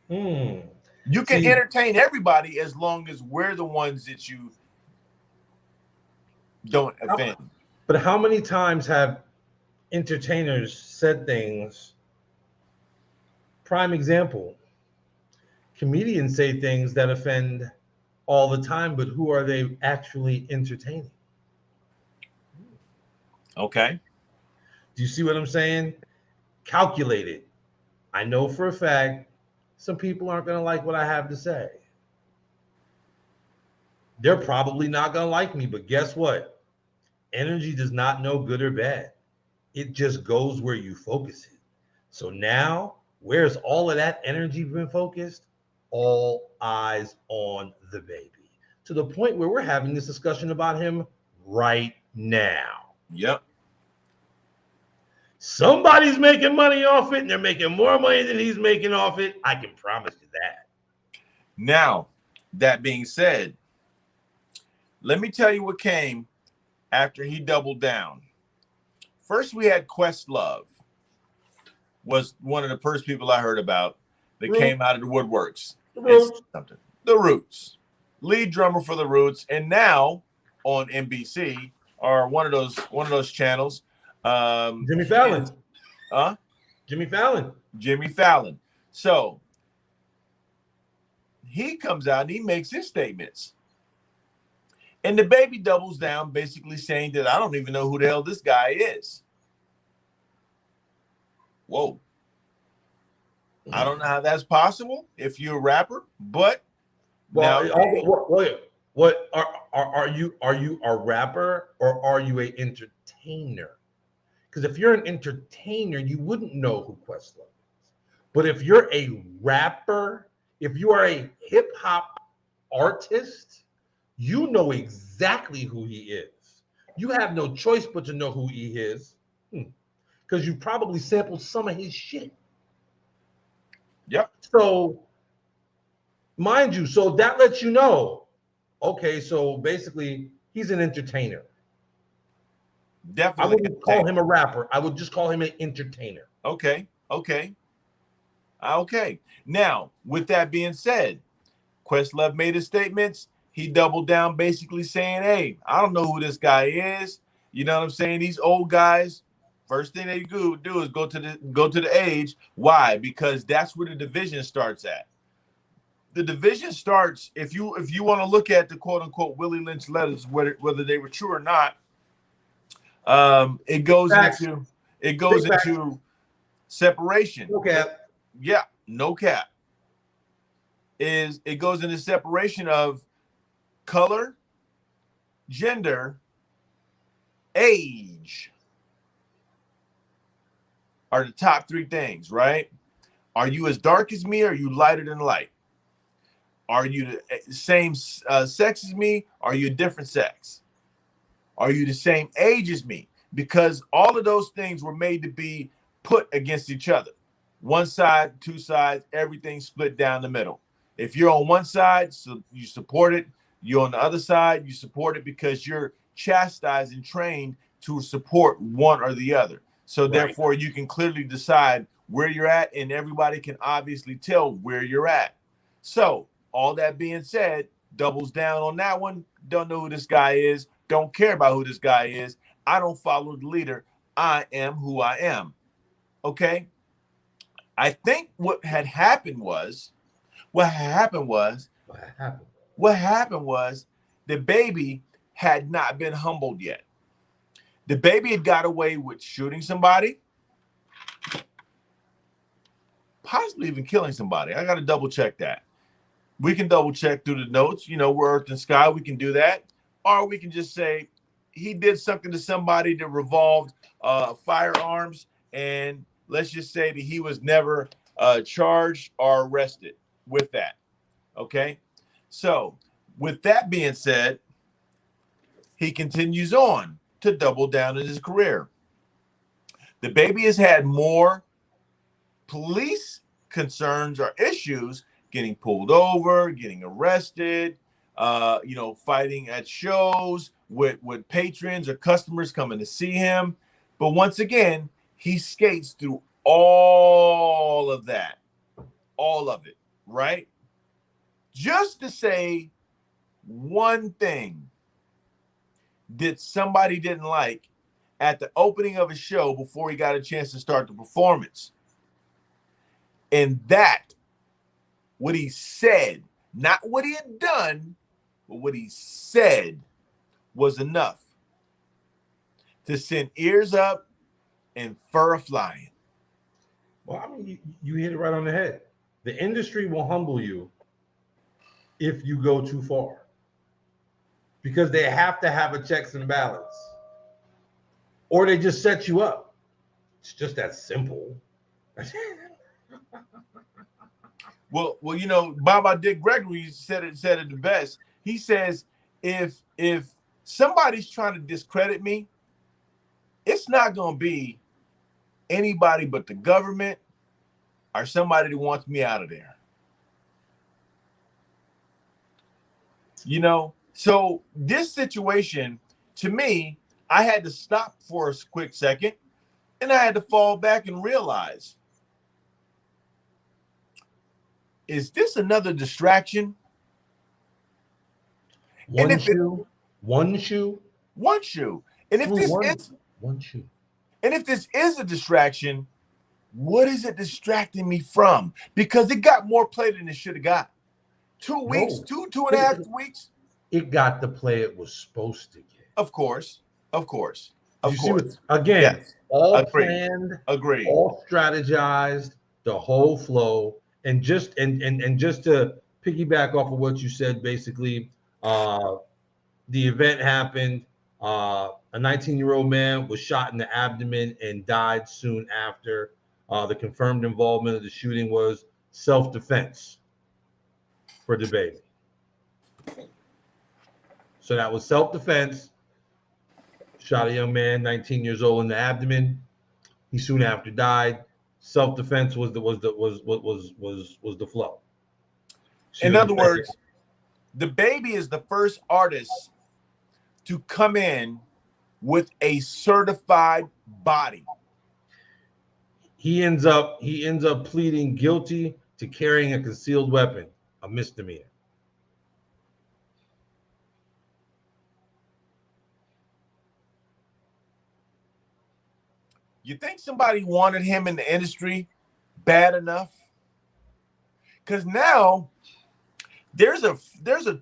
You can entertain everybody as long as we're the ones that you don't offend. But how many times have entertainers said things? Prime example, comedians say things that offend all the time, but who are they actually entertaining? Okay. Do you see what I'm saying? Calculated. I know for a fact some people aren't going to like what I have to say. They're probably not going to like me, but guess what? Energy does not know good or bad. It just goes where you focus it. So now, where's all of that energy been focused? All eyes on the baby. To the point where we're having this discussion about him right now. Yep. Somebody's making money off it, and they're making more money than he's making off it. I can promise you that. Now, that being said, let me tell you what came after he doubled down. First, we had Questlove, was one of the first people I heard about that came out of the woodworks. The Roots, lead drummer for the Roots, and now on NBC or one of those channels. Jimmy Fallon. Jimmy Fallon. Jimmy Fallon. So he comes out and he makes his statements. And the baby doubles down, basically saying that I don't even know who the hell this guy is. Whoa. I don't know how that's possible if you're a rapper, but well, now, what are you a rapper or are you an entertainer? Because if you're an entertainer, you wouldn't know who Questlove is. But if you're a rapper, if you are a hip hop artist, you know exactly who he is. You have no choice but to know who he is, because you probably sampled some of his shit. Yep. So, mind you, so that lets you know, okay, so basically he's an entertainer. Definitely. I wouldn't call him a rapper. I would just call him an entertainer. Okay. Now, with that being said, Questlove made his statements. He doubled down, basically saying, hey, I don't know who this guy is. You know what I'm saying? These old guys, first thing they do is go to the age. Why? Because that's where the division starts at. The division starts, if you want to look at the quote unquote Willie Lynch letters, whether they were true or not, it goes into separation. No cap. Yeah, no cap. It goes into separation of color, gender, age are the top three things, right? Are you as dark as me or are you lighter than light? Are you the same sex as me? Are you a different sex? Are you the same age as me? Because all of those things were made to be put against each other. One side, two sides, everything split down the middle. If you're on one side, so you support it. You're on the other side, you support it because you're chastised and trained to support one or the other. So therefore, you can clearly decide where you're at, and everybody can obviously tell where you're at. So all that being said, doubles down on that one. Don't know who this guy is. Don't care about who this guy is. I don't follow the leader. I am who I am. Okay? I think what happened was the baby had not been humbled yet. The baby had got away with shooting somebody, possibly even killing somebody. I got to double check that. We can double check through the notes. You know, we're Earth and Sky. We can do that. Or we can just say he did something to somebody that revolved firearms. And let's just say that he was never charged or arrested with that. Okay. So with that being said, he continues on to double down in his career. The baby has had more police concerns or issues, getting pulled over, getting arrested, fighting at shows with patrons or customers coming to see him. But once again, he skates through all of that, all of it, right? Just to say one thing that somebody didn't like at the opening of a show before he got a chance to start the performance. And that, what he said, not what he had done, but what he said was enough to send ears up and fur flying. Well, I mean, you hit it right on the head. The industry will humble you if you go too far because they have to have a checks and balance, or they just set you up. It's just that simple. Well, you know, Baba Dick Gregory said it the best. He says, if somebody's trying to discredit me, it's not going to be anybody but the government or somebody that wants me out of there. You know, so this situation, to me, I had to stop for a quick second, and I had to fall back and realize, is this another distraction? One shoe. And if this is one shoe. And if this is a distraction, what is it distracting me from? Because it got more play than it should have got. 2 weeks, No. two and a half weeks. It got the play it was supposed to get. Of course. Again, yes. all Agreed. planned, Agreed. all strategized, the whole flow. And just to piggyback off of what you said, basically, the event happened. A 19-year-old man was shot in the abdomen and died soon after. The confirmed involvement of the shooting was self-defense for the baby. So that was self-defense. Shot a young man, 19 years old, in the abdomen. He soon after died. Self-defense was the flow. In other words, the baby is the first artist to come in with a certified body. He ends up pleading guilty to carrying a concealed weapon, a misdemeanor. You think somebody wanted him in the industry bad enough? Because now there's a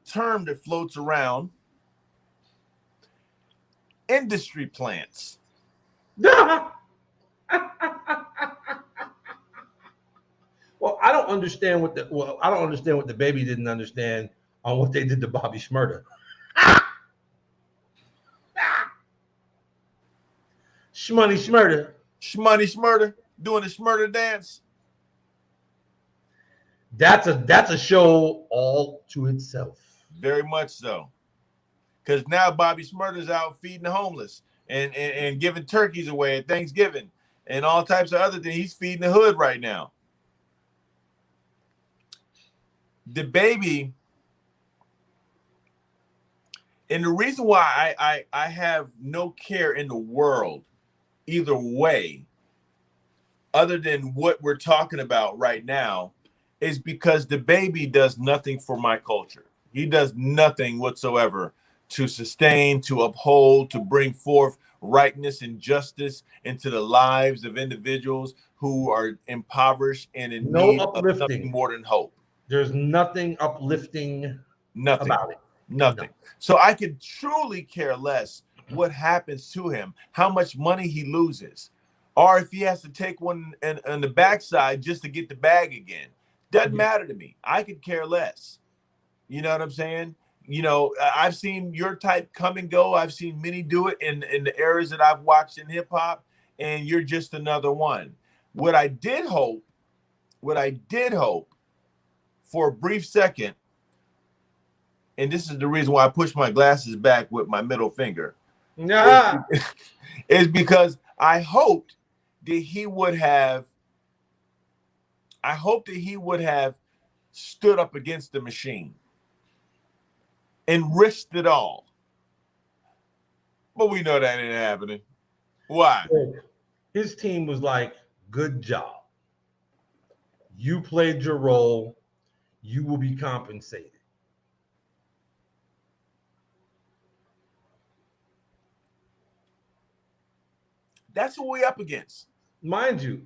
term that floats around: industry plants. Well, I don't understand what the baby didn't understand on what they did to Bobby Shmurda. Shmurda doing the Shmurda dance. That's a show all to itself. Very much so. Because now Bobby Shmurda's out feeding the homeless and giving turkeys away at Thanksgiving and all types of other things. He's feeding the hood right now. The baby, and the reason why I have no care in the world either way, other than what we're talking about right now, is because the baby does nothing for my culture. He does nothing whatsoever to sustain, to uphold, to bring forth rightness and justice into the lives of individuals who are impoverished and in need of nothing more than hope. There's nothing uplifting about it. Nothing. No. So I could truly care less what happens to him, how much money he loses, or if he has to take one on the backside just to get the bag again. Doesn't matter to me. I could care less. You know what I'm saying? You know, I've seen your type come and go. I've seen many do it in the eras that I've watched in hip hop, and you're just another one. What I did hope for a brief second, and this is the reason why I pushed my glasses back with my middle finger, is because I hoped that he would have stood up against the machine and risked it all. But we know that ain't happening. Why? His team was like, good job. You played your role. You will be compensated. That's what we're up against. Mind you,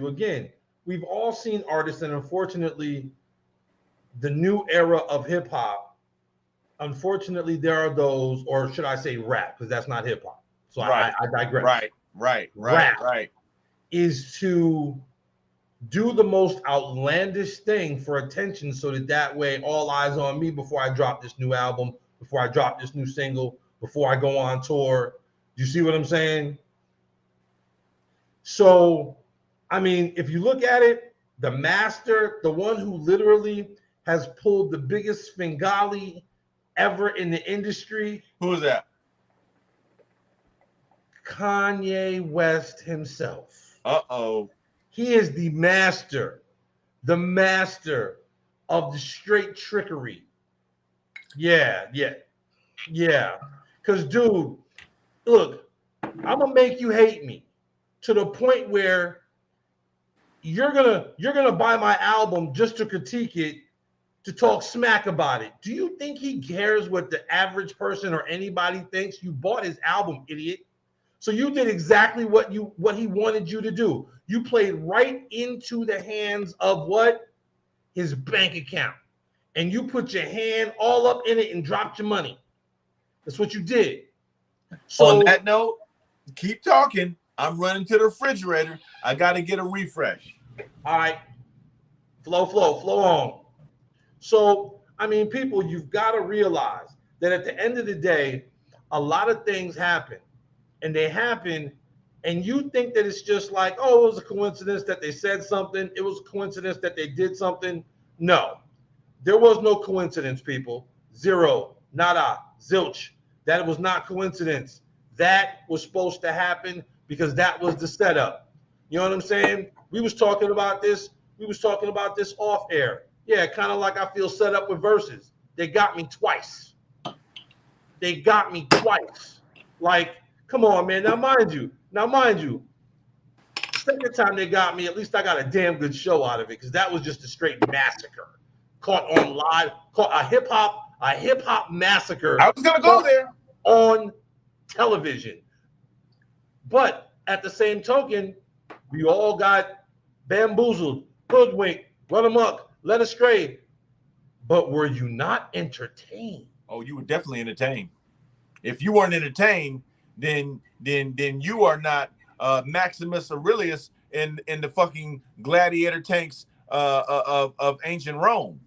again, we've all seen artists, and unfortunately, the new era of hip hop, unfortunately, there are those, or should I say rap, because that's not hip hop. So right. I digress. Right. rap is to do the most outlandish thing for attention so that way all eyes on me before I drop this new album, before I drop this new single, before I go on tour. Do you see what I'm saying? So, I mean, if you look at it, the master, the one who literally has pulled the biggest Svengali ever in the industry, Who is that? Kanye West himself. Uh-oh. He is the master of the straight trickery. Yeah. Because, dude, look, I'm gonna make you hate me to the point where you're gonna buy my album just to critique it, to talk smack about it. Do you think he cares what the average person or anybody thinks? You bought his album, idiot. So you did exactly what he wanted you to do. You played right into the hands of what? His bank account. And you put your hand all up in it and dropped your money. That's what you did. So on that note, keep talking. I'm running to the refrigerator. I got to get a refresh. All right. Flow on. So, I mean, people, you've got to realize that at the end of the day, a lot of things happen. And they happen, and you think that it's just like, oh, it was a coincidence that they said something. It was a coincidence that they did something. No, there was no coincidence, people. Zero, nada, zilch. That was not coincidence. That was supposed to happen because that was the setup. You know what I'm saying? We was talking about this off air. Yeah, kind of like I feel set up with verses. They got me twice. Like, come on, man. Now, mind you, the second time they got me, at least I got a damn good show out of it because that was just a straight massacre. Caught on live, caught a hip hop massacre. I was gonna go there on television. But at the same token, we all got bamboozled, hoodwinked, run amok, led astray. But were you not entertained? Oh, you were definitely entertained. If you weren't entertained, then you are not Maximus Aurelius in the fucking gladiator tanks of ancient Rome.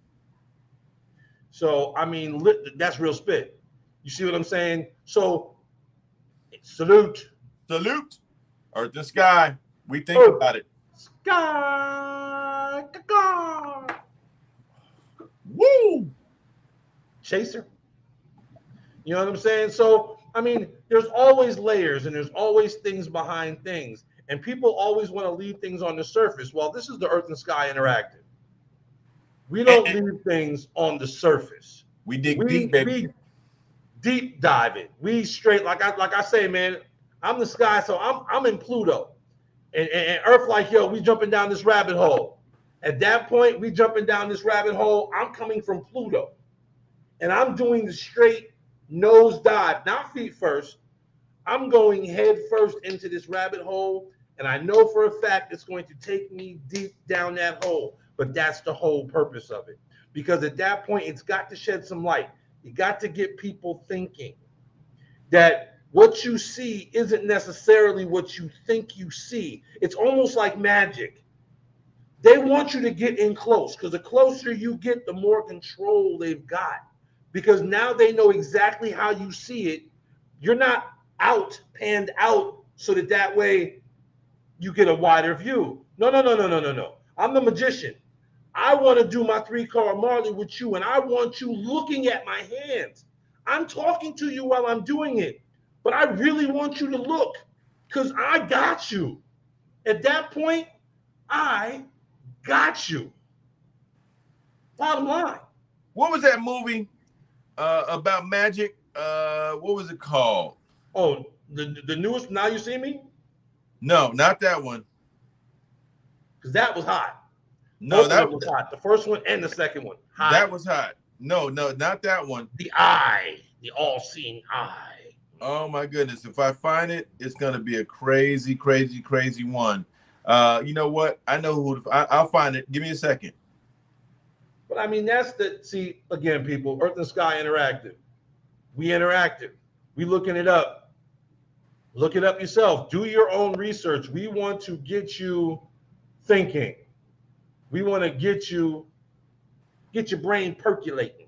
So I mean, that's real spit. You see what I'm saying? So salute, Earth and sky. We think about it. Sky. Woo! Chaser. You know what I'm saying? So, I mean, there's always layers and there's always things behind things. And people always want to leave things on the surface. Well, this is the Earth and Sky Interactive. We don't leave things on the surface. We dig deep, baby. We deep dive it. We straight, like I say, man, I'm the sky, so I'm in Pluto. And Earth like, yo, we jumping down this rabbit hole. At that point, we jumping down this rabbit hole. I'm coming from Pluto. And I'm doing the straight nose dive, not feet first. I'm going head first into this rabbit hole. And I know for a fact it's going to take me deep down that hole. But that's the whole purpose of it. Because at that point, it's got to shed some light. You got to get people thinking that what you see isn't necessarily what you think you see. It's almost like magic. They want you to get in close because the closer you get, the more control they've got. Because now they know exactly how you see it. You're not panned out so that way you get a wider view. No. I'm the magician. I want to do my 3-card Marley with you, and I want you looking at my hands. I'm talking to you while I'm doing it, but I really want you to look because I got you. At that point, I got you. Bottom line. What was that movie about magic? What was it called? Oh, the newest Now You See Me? No, not that one. Because that was hot. No, that was hot. The first one and the second one. Hot. That was hot. No, not that one. The eye, the all-seeing eye. Oh my goodness! If I find it, it's gonna be a crazy one. You know what? I know who. I'll find it. Give me a second. But I mean, see, again, people, Earth and Sky Interactive. We interactive. We looking it up. Look it up yourself. Do your own research. We want to get you thinking. We want to get your brain percolating.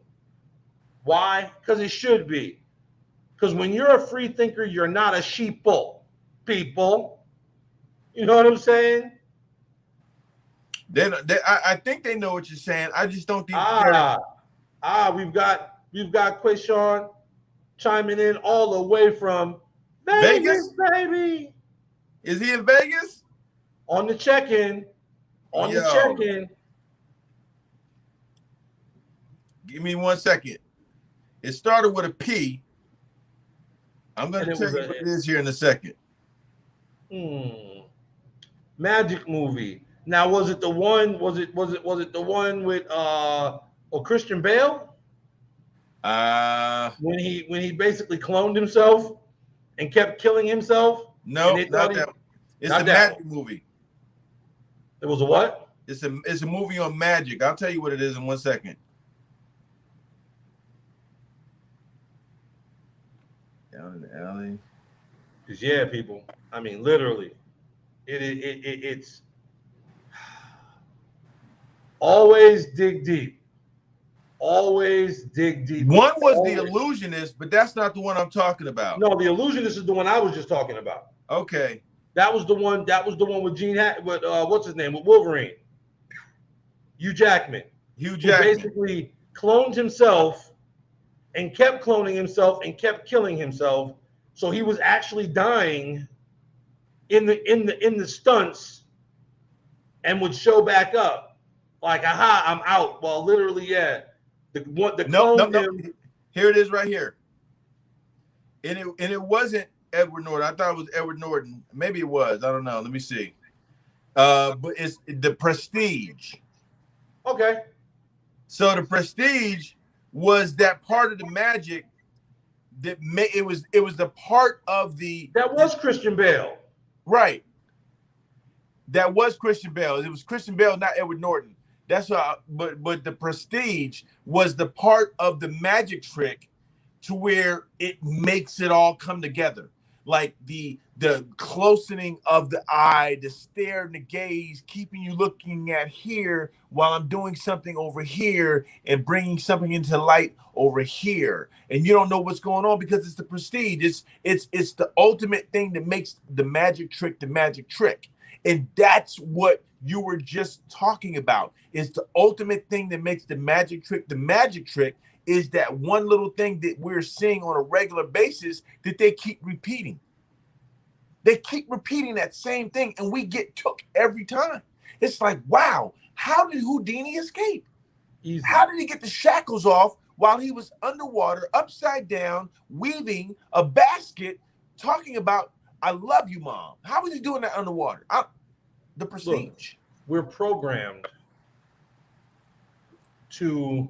Why? Because it should be. Because when you're a free thinker, you're not a sheeple, people. You know what I'm saying? I think they know what you're saying. I just don't think We've got Quayshawn chiming in all the way from Vegas? baby. Is he in Vegas? On the check-in. The check-in. Give me 1 second. It started with a P. I'm going to tell you what it is here in a second. Magic movie. Now, was it the one? Was it the one with Christian Bale? When he basically cloned himself and kept killing himself. No, not that. It's a magic movie. It was a what? It's a movie on magic. I'll tell you what it is in 1 second. Down in the alley. Because yeah, people. I mean, literally, it's always dig deep. Always dig deep. One was The Illusionist, but that's not the one I'm talking about. No, The Illusionist is the one I was just talking about. Okay. That was the one with Gene with what's his name? With Wolverine. Hugh Jackman. Who basically cloned himself and kept cloning himself and kept killing himself. So he was actually dying in the stunts and would show back up. Like, aha, I'm out. Well, literally, yeah. No. Here it is right here. And it wasn't Edward Norton. I thought it was Edward Norton. Maybe it was. I don't know. Let me see. But it's The Prestige. Okay. So The Prestige was that part of the magic that it was the part of that was Christian Bale. Right. That was Christian Bale. It was Christian Bale, not Edward Norton. That's why. But The Prestige was the part of the magic trick to where it makes it all come together. Like the closening of the eye, the stare and the gaze, keeping you looking at here while I'm doing something over here and bringing something into light over here. And you don't know what's going on because it's the prestige. It's the ultimate thing that makes the magic trick the magic trick. And that's what you were just talking about. Is the ultimate thing that makes the magic trick the magic trick is that one little thing that we're seeing on a regular basis that they keep repeating. They keep repeating that same thing, and we get took every time. It's like, wow, how did Houdini escape? Easy. How did he get the shackles off while he was underwater, upside down, weaving a basket, talking about, I love you, Mom? How was he doing that underwater? The Prestige. Look, we're programmed to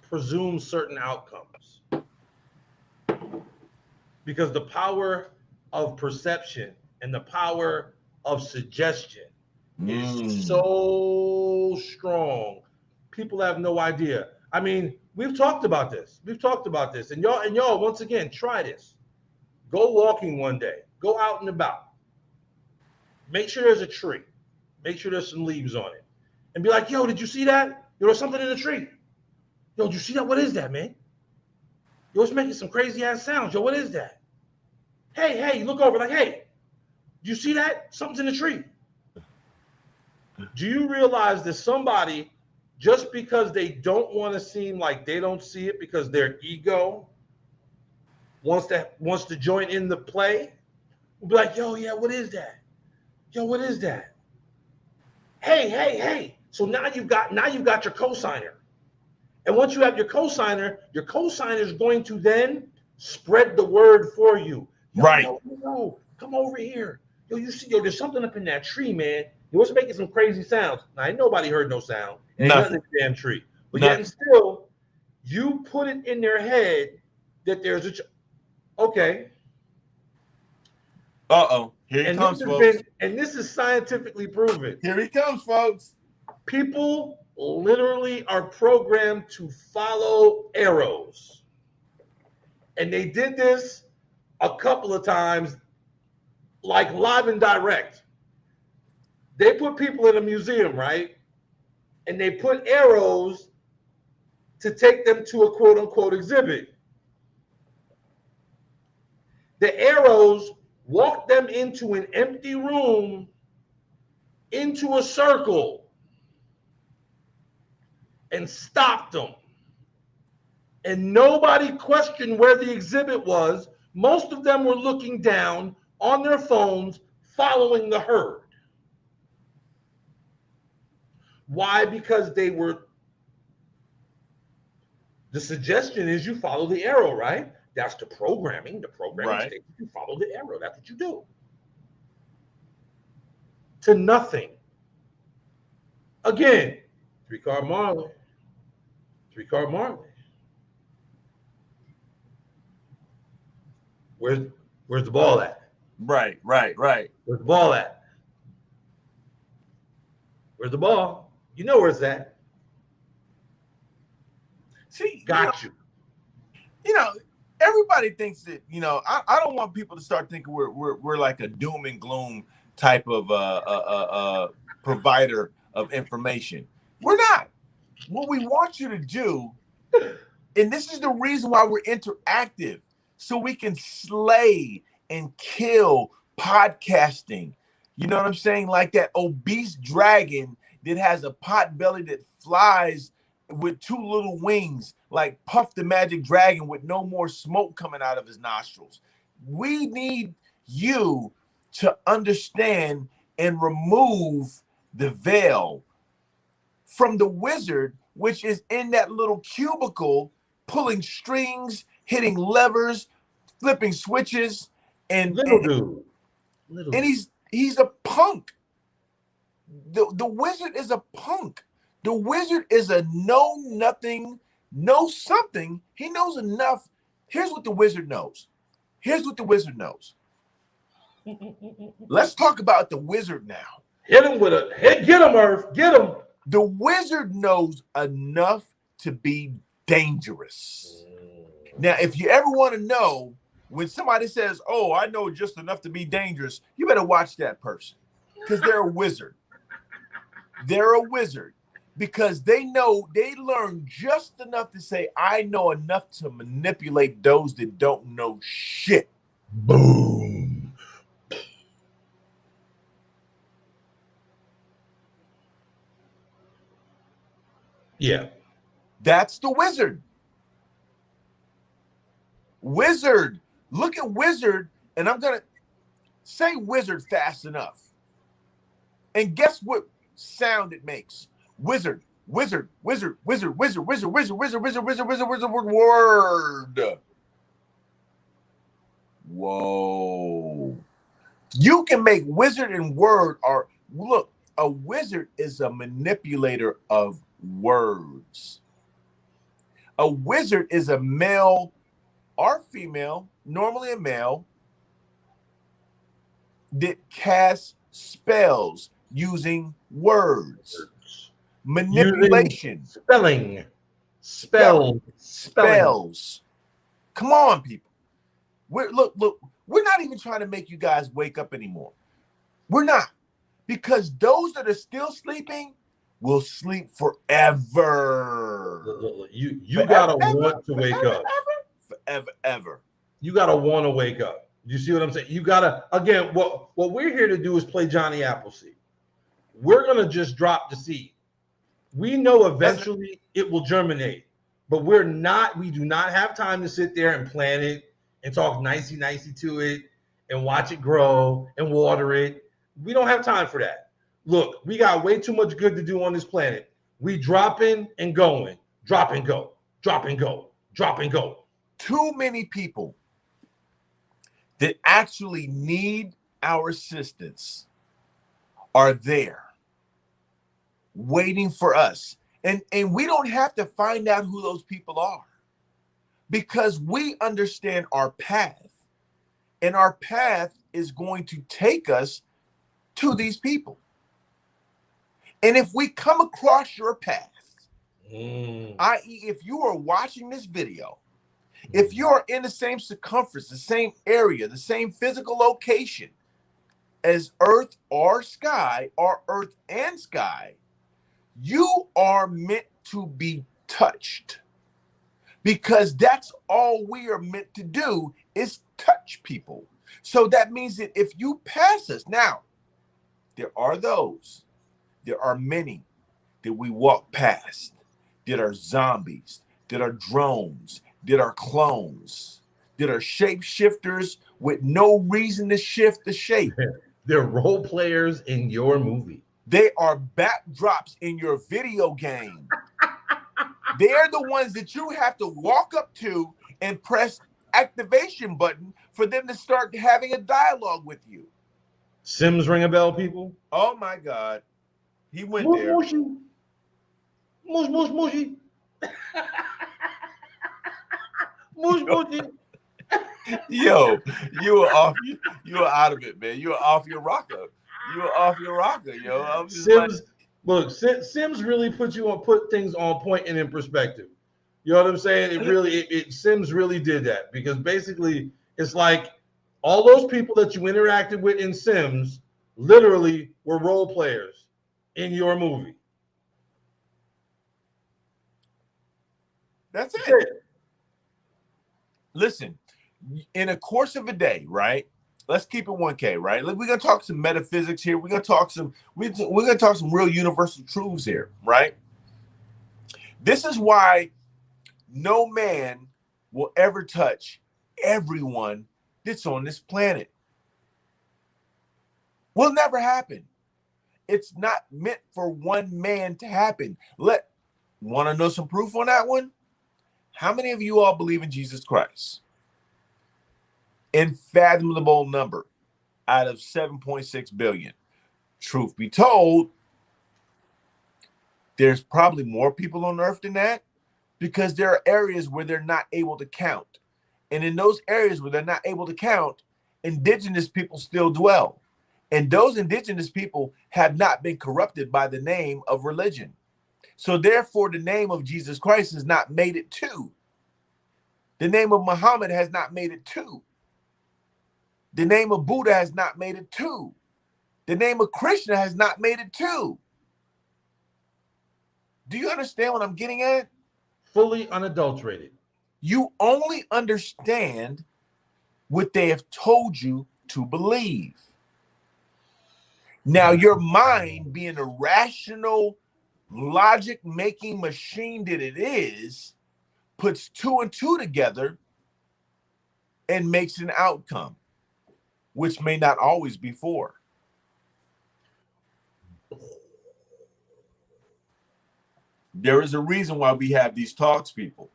presume certain outcomes because the power of perception and the power of suggestion is so strong. People have no idea. I mean, we've talked about this. And y'all, once again, try this. Go walking one day. Go out and about. Make sure there's a tree. Make sure there's some leaves on it. And be like, yo, did you see that? Yo, there's something in the tree. Yo, did you see that? What is that, man? Yo, it's making some crazy ass sounds. Yo, what is that? Hey, look over, like, hey, do you see that? Something's in the tree. Do you realize that somebody, just because they don't want to seem like they don't see it because their ego wants to join in the play, will be like, yo, yeah, what is that? Yo, what is that? Hey. So now you've got your cosigner. And once you have your cosigner is going to then spread the word for you. Yo, right. Yo, come over here. Yo, you see, there's something up in that tree, man. It was making some crazy sounds. Now, ain't nobody heard no sound. Ain't nothing in the damn tree. But yet still, you put it in their head that there's okay. Uh-oh. Here he comes, folks. And this is scientifically proven. Here he comes, folks. People literally are programmed to follow arrows. And they did this a couple of times like live and direct. They put people in a museum, right? And they put arrows to take them to a quote unquote exhibit. The arrows walk them into an empty room, into a circle, and stopped them. And nobody questioned where the exhibit was. Most of them were looking down on their phones, following the herd. Why? Because they were. The suggestion is you follow the arrow, right? That's the programming. The programming Right. states you follow the arrow. That's what you do. To nothing. Again, three-card Marley. Three-card Marley. Where's the ball at? Right. Where's the ball at? Where's the ball? You know where it's at. See, Got you. You know, everybody thinks that, I don't want people to start thinking we're like a doom and gloom type of provider of information. We're not. What we want you to do, and this is the reason why we're interactive, so we can slay and kill podcasting. You know what I'm saying? Like that obese dragon that has a pot belly that flies with two little wings, like Puff the Magic Dragon with no more smoke coming out of his nostrils. We need you to understand and remove the veil from the wizard, which is in that little cubicle, pulling strings, hitting levers, flipping switches, and Little he's a punk. The wizard is a punk. The wizard is a know nothing, know something. He knows enough. Here's what the wizard knows. Let's talk about the wizard now. Hit him with a hit. Get him, Earth. Get him. The wizard knows enough to be dangerous. Now, if you ever want to know when somebody says, "Oh, I know just enough to be dangerous," you better watch that person, because they're a wizard. They're a wizard because they learn just enough to say, "I know enough to manipulate those that don't know shit." Boom. Yeah. That's the wizard. Wizard. Look at wizard, and I'm going to say wizard fast enough. And guess what sound it makes? Wizard, wizard, wizard, wizard, wizard, wizard, wizard, wizard, wizard, wizard, wizard, wizard, word. Whoa. You can make wizard and word are, look, a wizard is a manipulator of words. A wizard is a male or female, normally a male, that casts spells using words. Manipulation. Using spells. Come on, people. Look, we're not even trying to make you guys wake up anymore. We're not. Because those that are still sleeping will sleep forever. You Forever, gotta ever, want to wake forever, up. Forever. You gotta want to wake up. You see what I'm saying? You gotta, again, what we're here to do is play Johnny Appleseed. We're gonna just drop the seed. We know eventually it will germinate, but we do not have time to sit there and plant it and talk nicey to it and watch it grow and water it. We don't have time for that. Look, we got way too much good to do on this planet. We dropping and going, drop and go, drop and go, drop and go. Too many people that actually need our assistance are there waiting for us. And we don't have to find out who those people are, because we understand our path. And our path is going to take us to these people. And if we come across your path, i.e., if you are watching this video, if you are in the same circumference, the same area, the same physical location, as earth or sky, or earth and sky, you are meant to be touched. Because that's all we are meant to do is touch people. So that means that if you pass us, now, there are many that we walk past, that are zombies, that are drones, that are clones, that are shapeshifters with no reason to shift the shape. They're role players in your movie. They are backdrops in your video game. They're the ones that you have to walk up to and press activation button for them to start having a dialogue with you. Sims ring a bell, people? Oh my God. He went Mush there. mushy. Mush mush mushy. Mush mushy. Yo, you were out of it, man. You were off your rocker. You were off your rocker, yo. I'm just like, Sims, look, Sims really put things on point and in perspective. You know what I'm saying? Sims really did that, because basically it's like all those people that you interacted with in Sims literally were role players in your movie. that's it. Listen, in a course of a day, right? Let's keep it 1K, right? We're gonna talk some metaphysics here. We're gonna talk some real universal truths here, right? This is why no man will ever touch everyone that's on this planet. Will never happen. It's not meant for one man to happen. Want to know some proof on that one? How many of you all believe in Jesus Christ? Unfathomable number out of 7.6 billion. Truth be told, there's probably more people on earth than that, because there are areas where they're not able to count. And in those areas where they're not able to count, indigenous people still dwell. And those indigenous people have not been corrupted by the name of religion. So therefore, the name of Jesus Christ has not made it to. The name of Muhammad has not made it to. The name of Buddha has not made it to. The name of Krishna has not made it to. Do you understand what I'm getting at? Fully unadulterated. You only understand what they have told you to believe. Now, your mind, being a rational, logic-making machine that it is, puts 2 and 2 together and makes an outcome, which may not always be 4. There is a reason why we have these talks, people.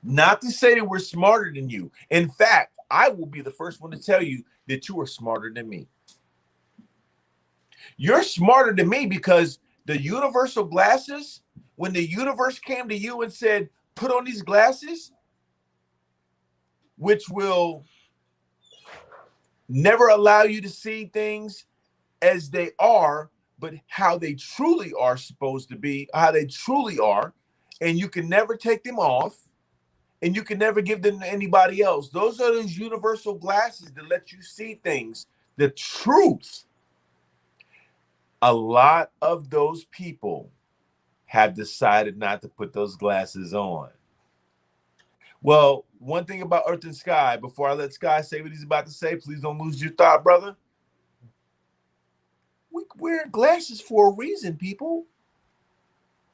Not to say that we're smarter than you. In fact, I will be the first one to tell you that you are smarter than me. You're smarter than me because the universal glasses, when the universe came to you and said, put on these glasses, which will never allow you to see things as they are, but how they truly are supposed to be, how they truly are, and you can never take them off, and you can never give them to anybody else. Those are those universal glasses that let you see things, the truth. A lot of those people have decided not to put those glasses on. Well, one thing about Earth and Sky, before I let Sky say what he's about to say, please don't lose your thought, brother. We wear glasses for a reason, people.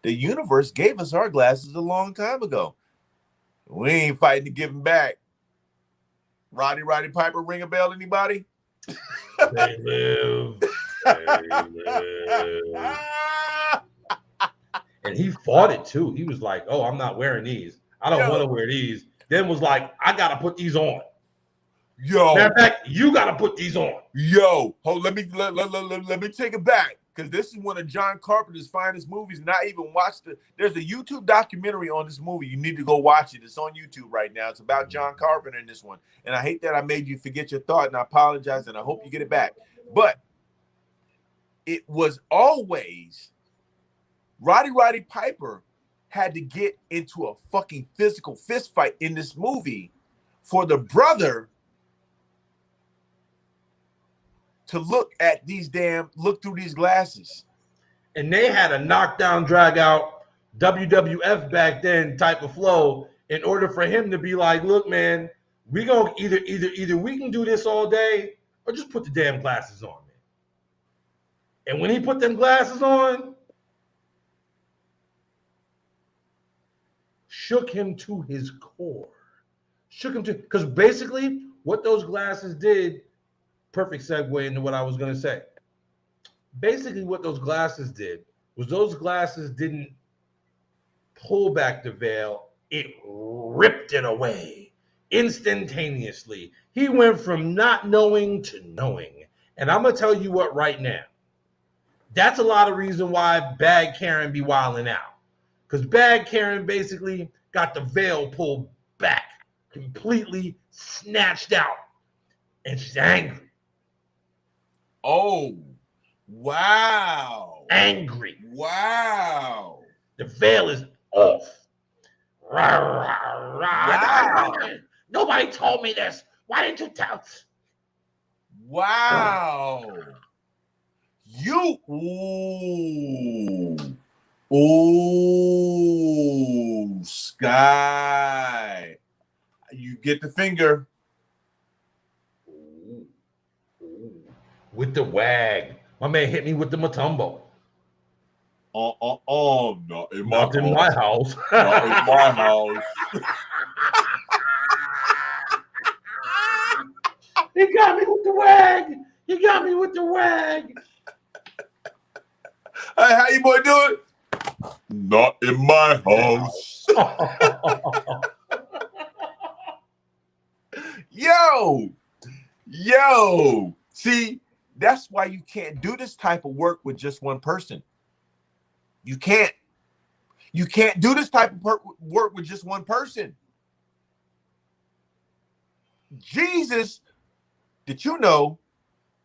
The universe gave us our glasses a long time ago. We ain't fighting to give them back. Roddy Piper, ring a bell, anybody? They live. They live. And he fought it too. He was like, "Oh, I'm not wearing these. I don't want to wear these." Then was like, "I gotta put these on." Matter of fact, you gotta put these on. Let me take it back, because this is one of John Carpenter's finest movies, and I even watched there's a YouTube documentary on this movie. You need to go watch it. It's on YouTube right now. It's about John Carpenter in this one. And I hate that I made you forget your thought, and I apologize, and I hope you get it back. But it was always Roddy Piper had to get into a fucking physical fist fight in this movie for the brother to look through these glasses. And they had a knockdown, drag out WWF back then type of flow in order for him to be like, look, man, we gonna either we can do this all day or just put the damn glasses on, man. And when he put them glasses on, shook him to his core. Because basically what those glasses did, perfect segue into what I was going to say. Basically what those glasses did was those glasses didn't pull back the veil. It ripped it away instantaneously. He went from not knowing to knowing. And I'm going to tell you what right now. That's a lot of reason why Bad Karen be wilding out. Because Bad Karen basically got the veil pulled back, completely snatched out. And she's angry. Oh, wow. Angry. Wow. The veil is off. Wow. Nobody told me this. Why didn't you tell? Wow. Ooh, Sky. You get the finger. With the wag. My man hit me with the Matumbo. Not in my Not in my house. Not in my house. He got me with the wag. He got me with the wag. Hey, how you boy doing? Not in my house. Yo. See, that's why you can't do this type of work with just one person. You can't do this type of work with just one person. Jesus, that you know,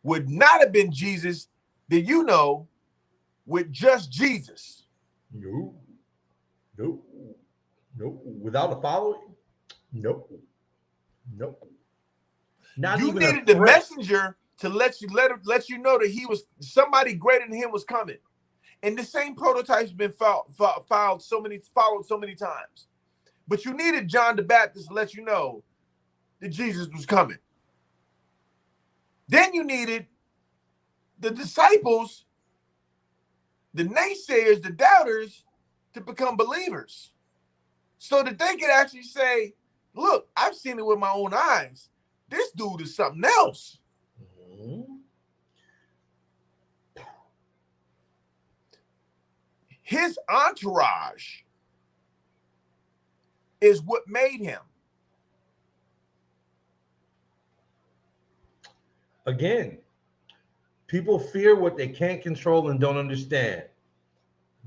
would not have been Jesus that you know with just Jesus. No. Without a following? No. Not you even needed the messenger to let you know that he was somebody greater than him was coming. And the same prototype's been followed so many times. But you needed John the Baptist to let you know that Jesus was coming. Then you needed the disciples, the naysayers, the doubters, to become believers. So that they could actually say, look, I've seen it with my own eyes. This dude is something else. Mm-hmm. His entourage is what made him. Again, people fear what they can't control and don't understand.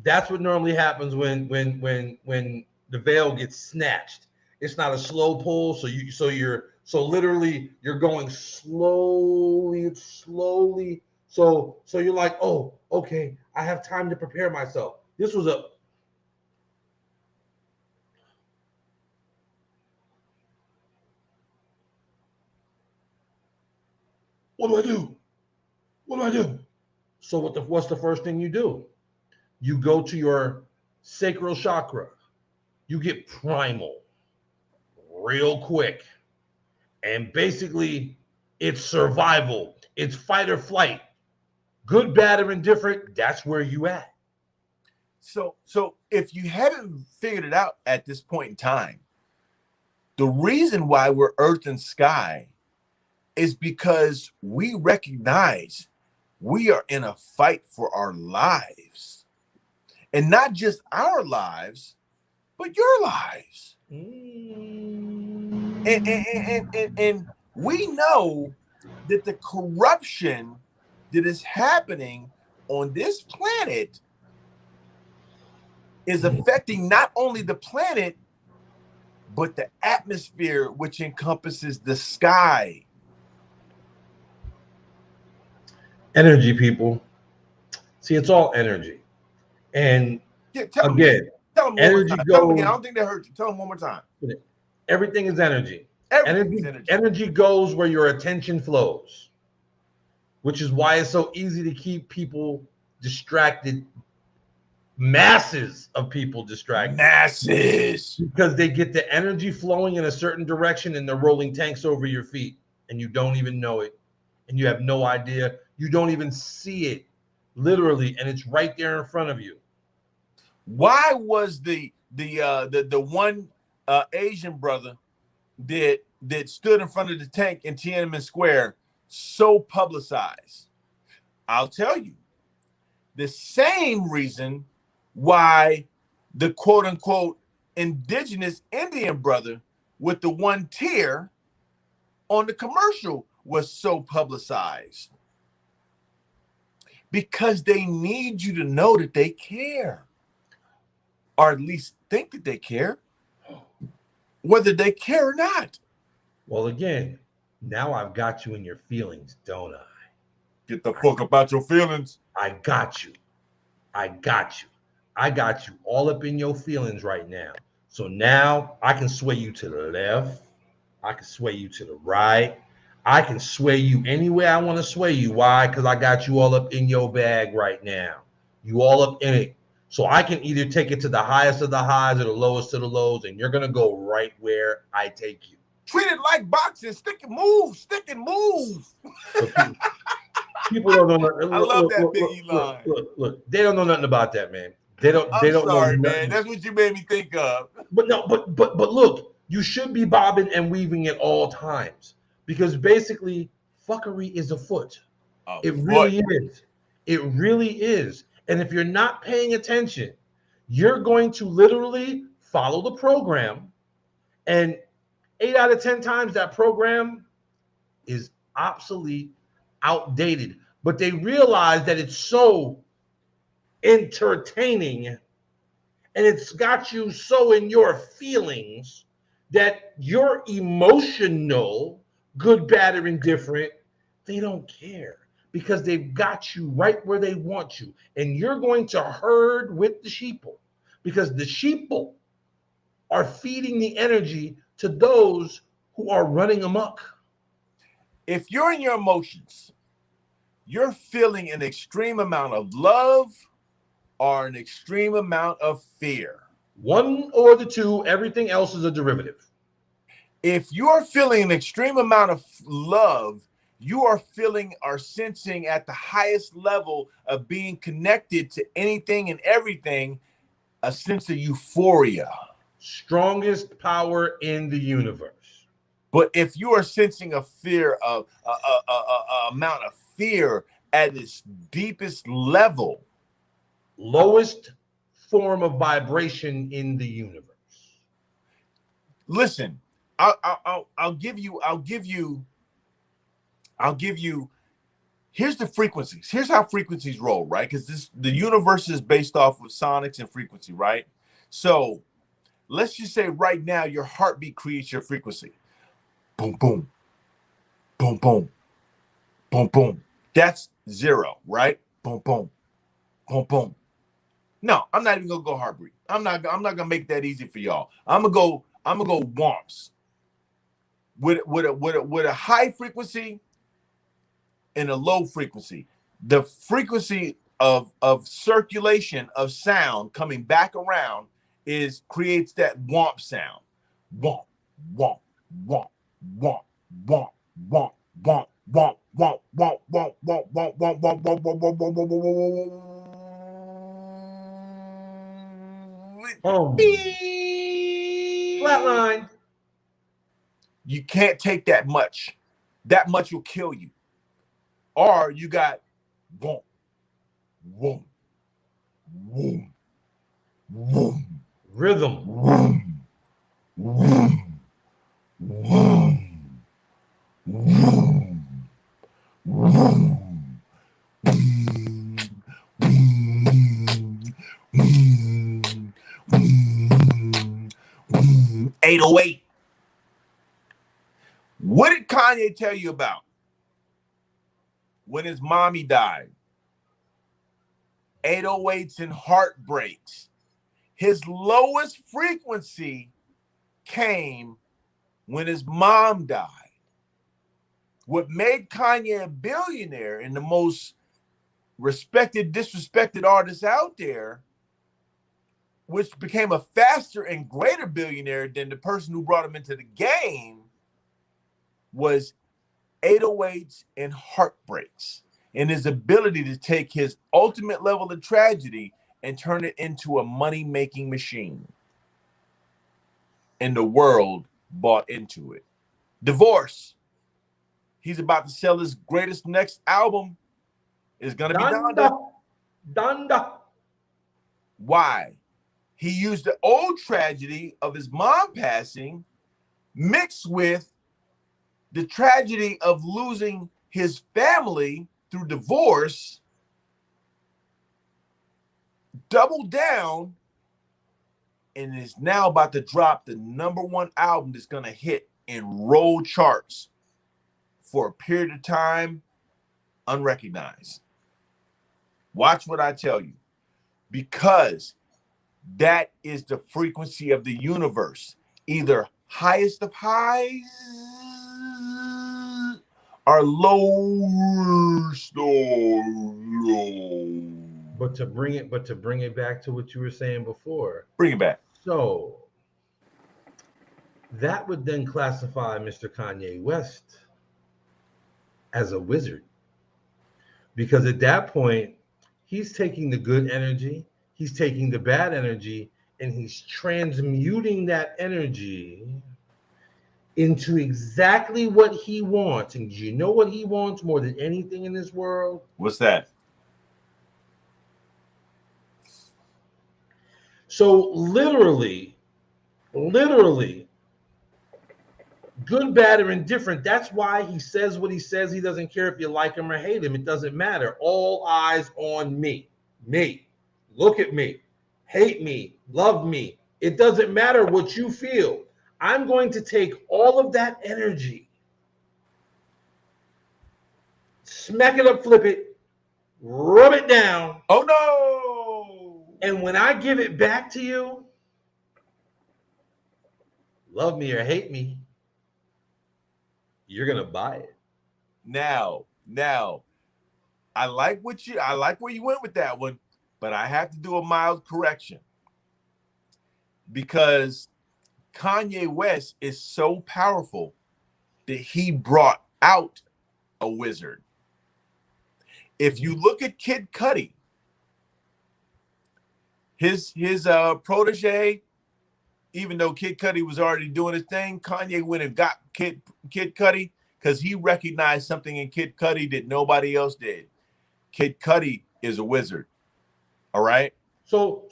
That's what normally happens when the veil gets snatched. It's not a slow pull, so you're literally you're going slowly. So you're like, oh, okay, I have time to prepare myself. This was a what do I do? So what's the first thing you do? You go to your sacral chakra. You get primal real quick. And basically, it's survival. It's fight or flight. Good, bad, or indifferent, that's where you at. So if you haven't figured it out at this point in time, the reason why we're earth and sky is because we recognize we are in a fight for our lives. And not just our lives, but your lives. And we know that the corruption that is happening on this planet is affecting not only the planet, but the atmosphere, which encompasses the sky. Energy, people. See, it's all energy. And Tell again, energy goes. Tell them again. I don't think they heard you. Tell them one more time. Everything is energy. Everything is energy. Energy goes where your attention flows. which is why it's so easy to keep people distracted, masses of people distracted. Masses. Because they get the energy flowing in a certain direction and they're rolling tanks over your feet and you don't even know it. And you have no idea. You don't even see it, literally, and it's right there in front of you. Why was the one Asian brother that stood in front of the tank in Tiananmen Square so publicized? I'll tell you. The same reason why the quote unquote indigenous Indian brother with the one tear on the commercial was so publicized. Because they need you to know that they care, or at least think that they care, whether they care or not. Well, again, now I've got you in your feelings, don't I? Get the fuck about your feelings. I got you. I got you. I got you all up in your feelings right now. So now I can sway you to the left. I can sway you to the right. I can sway you any way I want to sway you. Why? Because I got you all up in your bag right now. You all up in it. So I can either take it to the highest of the highs or the lowest of the lows, and you're going to go right where I take you. Treat it like boxing. Stick and move. Stick and move. People don't know nothing. I love that Biggie line. Look. They don't know nothing about that, man. They don't. I'm They don't sorry, know man. nothing. That's what you made me think of. But no, but look, you should be bobbing and weaving at all times because basically fuckery is afoot. It really is. It really is. And if you're not paying attention, you're going to literally follow the program, and 8 out of 10 times that program is obsolete, outdated. But they realize that it's so entertaining and it's got you so in your feelings that you're emotional, good, bad, or indifferent. They don't care because they've got you right where they want you. And you're going to herd with the sheeple because the sheeple are feeding the energy to those who are running amok. If you're in your emotions, you're feeling an extreme amount of love or an extreme amount of fear. One or the two, everything else is a derivative. If you're feeling an extreme amount of love, you are feeling or sensing at the highest level of being connected to anything and everything, a sense of euphoria. Strongest power in the universe. But if you are sensing a fear of amount of fear at its deepest level, lowest form of vibration in the universe. Listen, I'll give you. Here's the frequencies. Here's how frequencies roll, right? Because the universe is based off of sonics and frequency, right? So let's just say right now your heartbeat creates your frequency. Boom, boom, boom, boom, boom, boom. That's 0, right? Boom, boom, boom, boom. No, I'm not even gonna go heartbeat. I'm not gonna make that easy for y'all. I'm gonna go womps. With a high frequency and a low frequency. The frequency of circulation of sound coming back around creates that womp sound. Womp, womp, womp, womp, womp, womp, womp, womp, womp, womp, womp, womp, womp, womp, womp, womp, womp, womp, womp, womp. Flatline. You can't take that much. That much will kill you. Or you got boom, boom, boom, boom, rhythm, boom, boom, boom, boom, boom, 808. What did Kanye tell you about when his mommy died? 808s and heartbreaks. His lowest frequency came when his mom died. What made Kanye a billionaire and the most respected, disrespected artist out there, which became a faster and greater billionaire than the person who brought him into the game, was 808s and heartbreaks, and his ability to take his ultimate level of tragedy and turn it into a money-making machine. And the world bought into it. Divorce. He's about to sell his greatest next album. It's going to be Donda. Donda. Why? He used the old tragedy of his mom passing mixed with the tragedy of losing his family through divorce, doubled down, and is now about to drop the #1 album that's going to hit and roll charts for a period of time unrecognized. Watch what I tell you, because that is the frequency of the universe, either highest of highs or lowest of low. But to bring it back to what you were saying before. Bring it back. So that would then classify Mr. Kanye West as a wizard. Because at that point, he's taking the good energy, he's taking the bad energy, and he's transmuting that energy into exactly what he wants. And do you know what he wants more than anything in this world? What's that? So literally, good, bad, or indifferent. That's why he says what he says. He doesn't care if you like him or hate him. It doesn't matter. All eyes on me. Me. Look at me. Hate me. Love me. It doesn't matter what you feel. I'm going to take all of that energy, smack it up, flip it, rub it down. Oh, no. And when I give it back to you, love me or hate me, you're going to buy it. Now, I like where you went with that one, but I have to do a mild correction, because Kanye West is so powerful that he brought out a wizard. If you look at Kid Cudi, his protege, even though Kid Cudi was already doing his thing, Kanye went and got Kid Cudi because he recognized something in Kid Cudi that nobody else did. Kid Cudi is a wizard. All right. So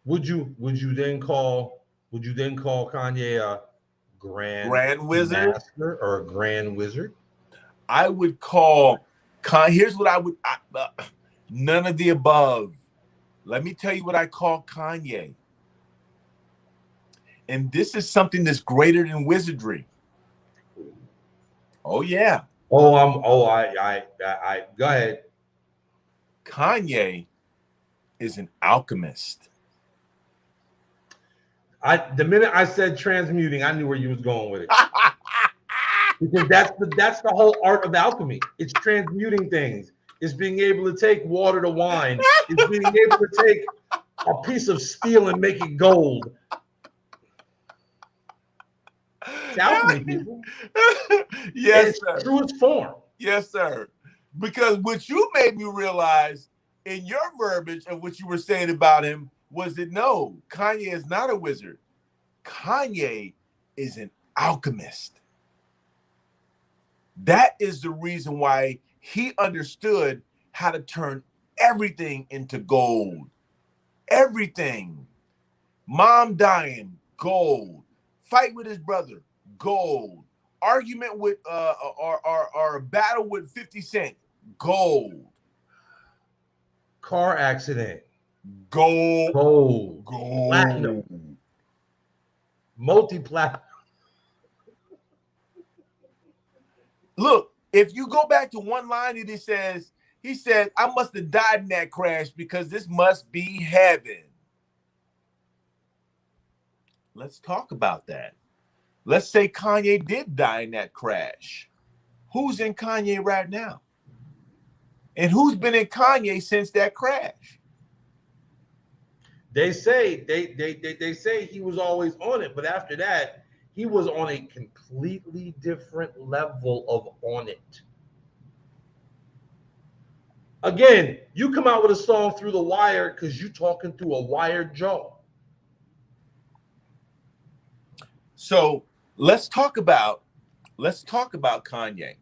would you then call Kanye a grand wizard master or a grand wizard? I would call here's what I would none of the above. Let me tell you what I call Kanye. And this is something that's greater than wizardry. Oh yeah. I go ahead. Kanye is an alchemist. The minute I said transmuting, I knew where you was going with it. Because that's the whole art of alchemy. It's transmuting things. It's being able to take water to wine. It's being able to take a piece of steel and make it gold. It's alchemy, people. Yes, sir. Truest form. Yes, sir. Because what you made me realize in your verbiage of what you were saying about him was that no, Kanye is not a wizard. Kanye is an alchemist. That is the reason why he understood how to turn everything into gold. Everything. Mom dying, gold. Fight with his brother, gold. Argument with or a battle with 50 Cent, gold. Car accident, Gold. gold. Gold. Platinum. Multi-platinum. Look, if you go back to one line that he said, I must have died in that crash because this must be heaven. Let's talk about that. Let's say Kanye did die in that crash. who's in Kanye right now? And who's been in Kanye since that crash? They say they say he was always on it, but after that, he was on a completely different level of on it. Again, you come out with a song through the wire because you talking through a wired jaw. So let's talk about Kanye,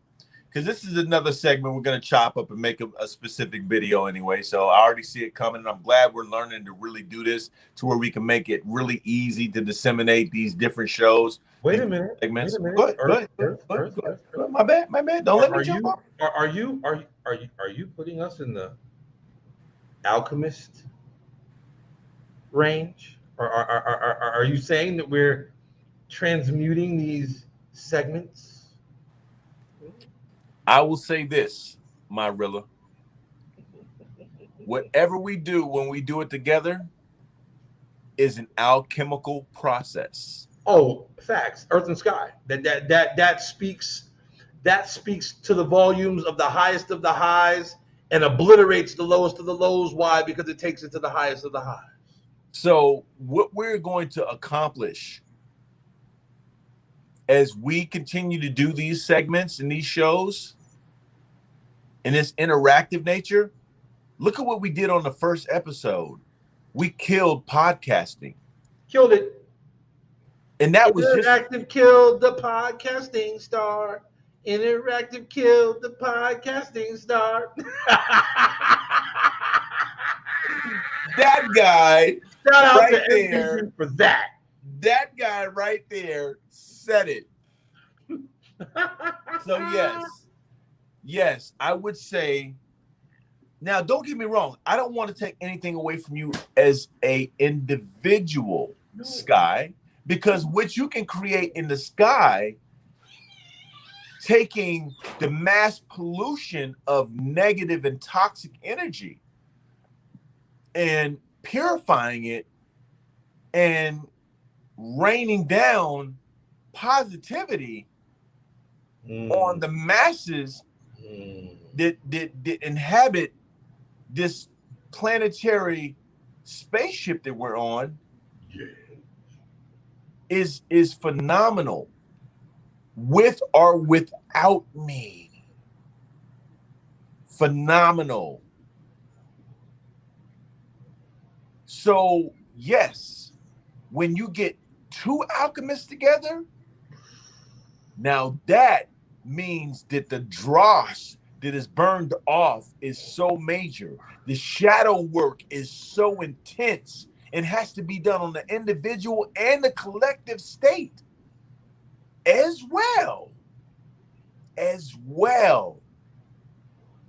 because this is another segment we're going to chop up and make a specific video anyway. So I already see it coming, and I'm glad we're learning to really do this to where we can make it really easy to disseminate these different shows. Wait a minute. Segments. Wait a minute. Go ahead. Go ahead. My bad. Don't let me jump up. Are you putting us in the alchemist range? Or are you saying that we're transmuting these segments? I will say this, my Rilla. Whatever we do when we do it together is an alchemical process. Oh, facts. Earth and sky. That speaks to the volumes of the highest of the highs and obliterates the lowest of the lows. Why? Because it takes it to the highest of the highs. So what we're going to accomplish as we continue to do these segments and these shows in this interactive nature, look at what we did on the first episode. We killed podcasting. Killed it. And that was just Interactive killed the podcasting star. Interactive killed the podcasting star. that guy. Shout out right to there MTV for that. That guy right there said it. So yes, I would say. Now, don't get me wrong. I don't want to take anything away from you as a individual, Sky, because what you can create in the sky, taking the mass pollution of negative and toxic energy and purifying it and raining down positivity on the masses that inhabit this planetary spaceship that we're on is phenomenal, with or without me. Phenomenal. So yes, when you get two alchemists together, now that means that the dross that is burned off is so major. The shadow work is so intense and has to be done on the individual and the collective state as well.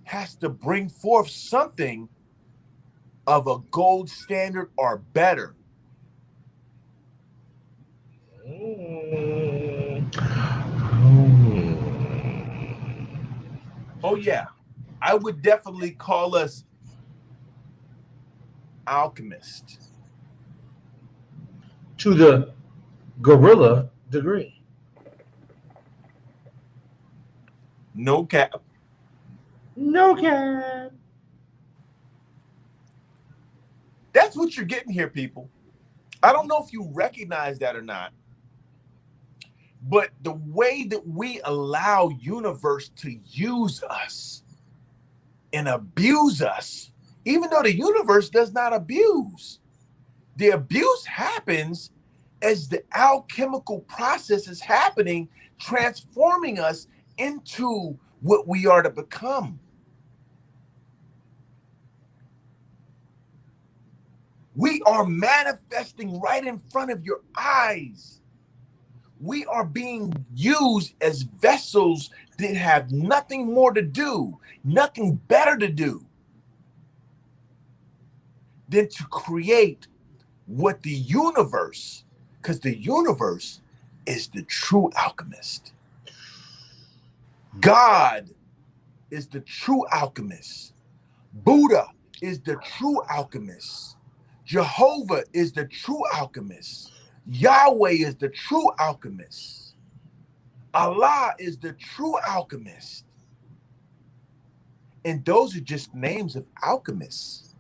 Has to bring forth something of a gold standard or better. Oh yeah, I would definitely call us alchemists. To the gorilla degree. No cap. No cap. That's what you're getting here, people. I don't know if you recognize that or not, but the way that we allow universe to use us and abuse us, even though the universe does not abuse, the abuse happens as the alchemical process is happening, transforming us into what we are to become. We are manifesting right in front of your eyes. We are being used as vessels that have nothing more to do, nothing better to do than to create what the universe, because the universe is the true alchemist. God is the true alchemist. Buddha is the true alchemist. Jehovah is the true alchemist. Yahweh is the true alchemist. Allah is the true alchemist. And those are just names of alchemists.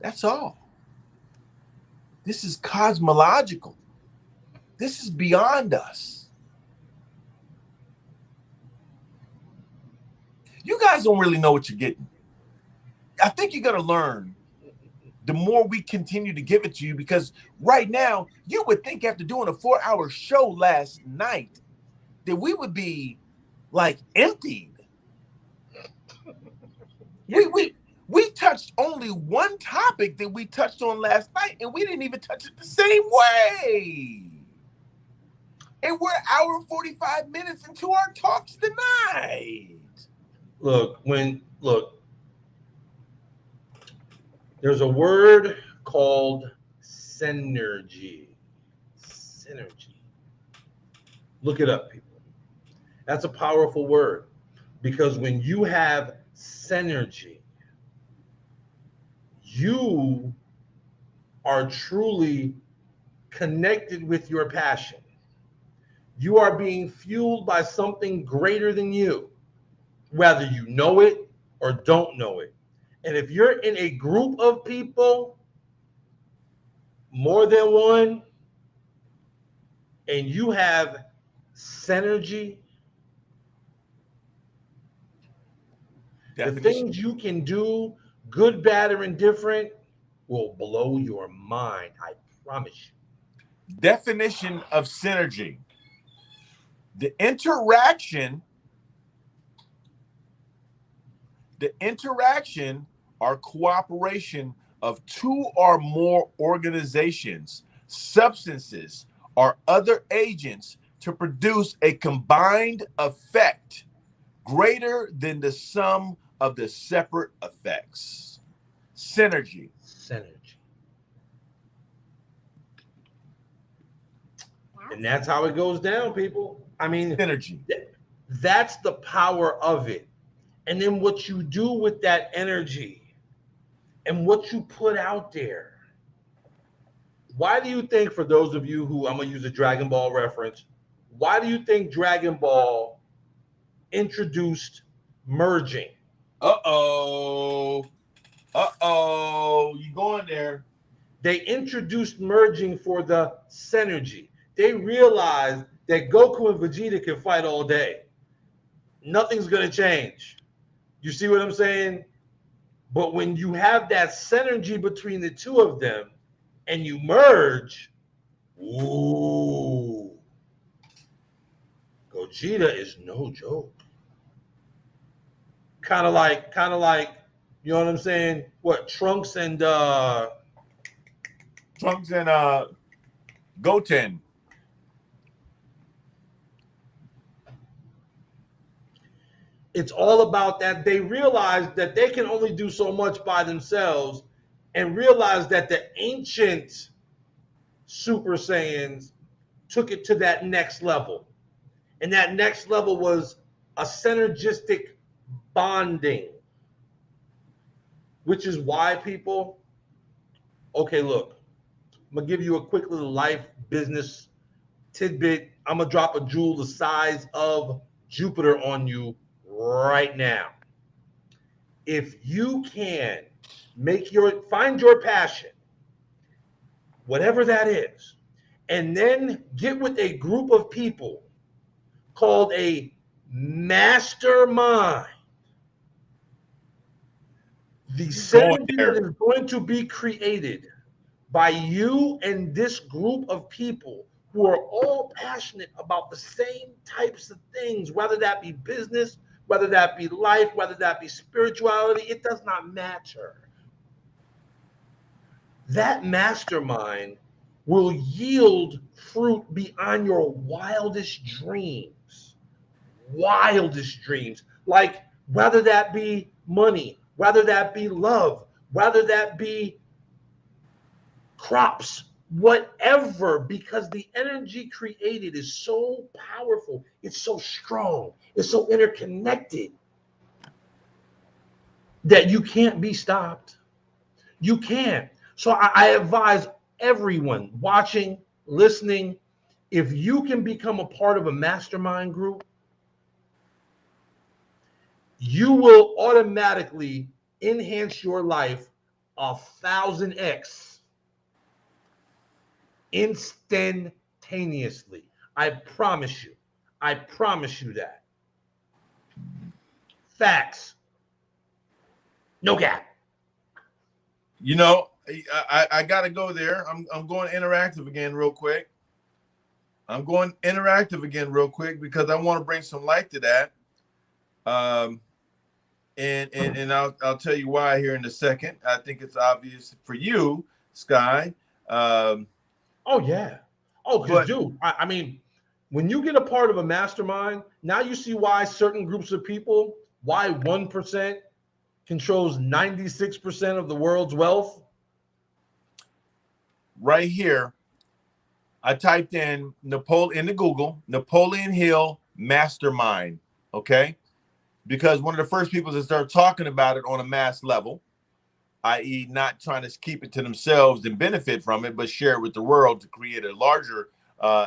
That's all. This is cosmological. This is beyond us. You guys don't really know what you're getting. I think you're going to learn the more we continue to give it to you, because right now, you would think after doing a 4-hour show last night that we would be like emptied. We touched only one topic that we touched on last night, and we didn't even touch it the same way. And we're an hour and 45 minutes into our talks tonight. Look, there's a word called synergy. Synergy. Look it up, people. That's a powerful word, because when you have synergy, you are truly connected with your passion. You are being fueled by something greater than you, whether you know it or don't know it. And if you're in a group of people, more than one, and you have synergy, the things you can do, good, bad, or indifferent, will blow your mind. I promise you. Definition of synergy: the interaction or cooperation of two or more organizations, substances, or other agents to produce a combined effect greater than the sum of the separate effects. Synergy. And that's how it goes down, people. I mean, synergy. That's the power of it. And then what you do with that energy and what you put out there. Why do you think, for those of you who, I'm going to use a Dragon Ball reference, why do you think Dragon Ball introduced merging? You going there? They introduced merging for the synergy. They realized that Goku and Vegeta can fight all day. Nothing's going to change. You see what I'm saying? But when you have that synergy between the two of them and you merge, ooh, Gogeta is no joke. Kind of like, you know what I'm saying? What, Trunks and Goten. It's all about that. They realized that they can only do so much by themselves, and realized that the ancient Super Saiyans took it to that next level. And that next level was a synergistic bonding, which is why people, okay, look, I'm going to give you a quick little life business tidbit. I'm going to drop a jewel the size of Jupiter on you right now. If you can find your passion, whatever that is, and then get with a group of people called a mastermind, the synergy that is going to be created by you and this group of people who are all passionate about the same types of things, whether that be business, whether that be life, whether that be spirituality, it does not matter. That mastermind will yield fruit beyond your wildest dreams. Wildest dreams. Like whether that be money, whether that be love, whether that be crops, whatever, because the energy created is so powerful, it's so strong, it's so interconnected that you can't be stopped. You can't. So I advise everyone watching, listening, if you can become a part of a mastermind group, you will automatically enhance your life 1,000x instantaneously. I promise you. I promise you that. Facts. No gap. You know, I got to go there. I'm going interactive again real quick. Because I want to bring some light to that. And I'll tell you why here in a second. I think it's obvious for you, Sky. Oh yeah. Oh, because dude, I mean, when you get a part of a mastermind, now you see why certain groups of people, why 1% controls 96% of the world's wealth. Right here, I typed in into Google, Napoleon Hill mastermind. Okay. Because one of the first people to start talking about it on a mass level, i.e., not trying to keep it to themselves and benefit from it, but share it with the world to create a larger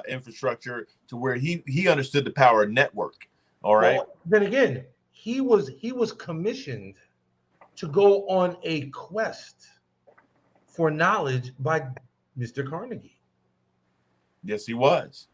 infrastructure to where he understood the power of network. All right. Well, then again, he was commissioned to go on a quest for knowledge by Mr. Carnegie. Yes, he was.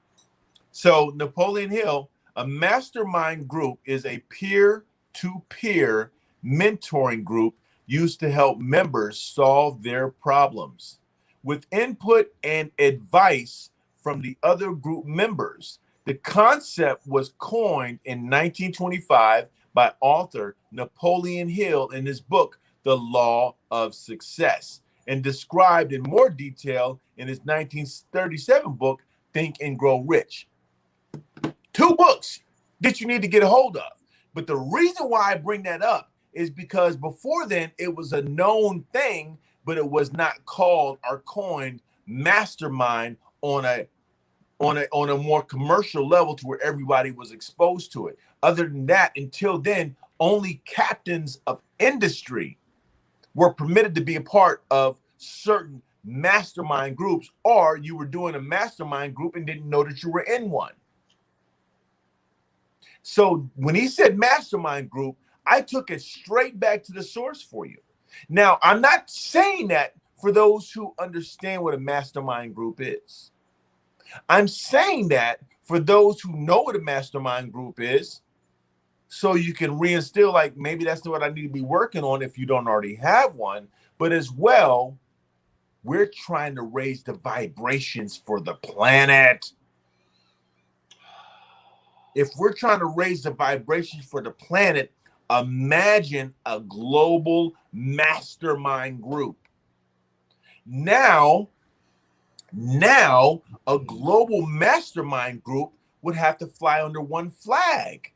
So Napoleon Hill, a mastermind group, is a peer-to-peer mentoring group used to help members solve their problems with input and advice from the other group members. The concept was coined in 1925 by author Napoleon Hill in his book, The Law of Success, and described in more detail in his 1937 book, Think and Grow Rich. 2 books that you need to get a hold of. But the reason why I bring that up is because before then it was a known thing, but it was not called or coined mastermind on a more commercial level to where everybody was exposed to it. Other than that, until then, only captains of industry were permitted to be a part of certain mastermind groups, or you were doing a mastermind group and didn't know that you were in one. So when he said mastermind group, I took it straight back to the source for you. Now, I'm not saying that for those who understand what a mastermind group is. I'm saying that for those who know what a mastermind group is, so you can reinstill, like, maybe that's what I need to be working on if you don't already have one. But as well, we're trying to raise the vibrations for the planet. If we're trying to raise the vibrations for the planet, imagine a global mastermind group. Now, a global mastermind group would have to fly under one flag.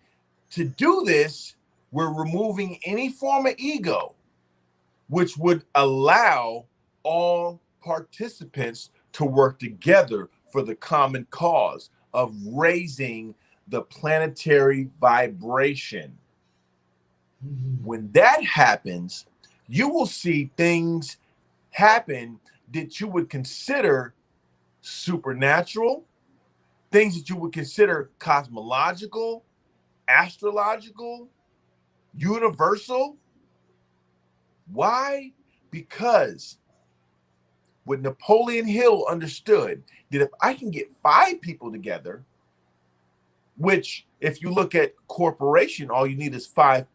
To do this, we're removing any form of ego, which would allow all participants to work together for the common cause of raising the planetary vibration. When that happens, you will see things happen that you would consider supernatural, things that you would consider cosmological, astrological, universal. Why? Because what Napoleon Hill understood, that if I can get 5 people together, which if you look at corporation, all you need is five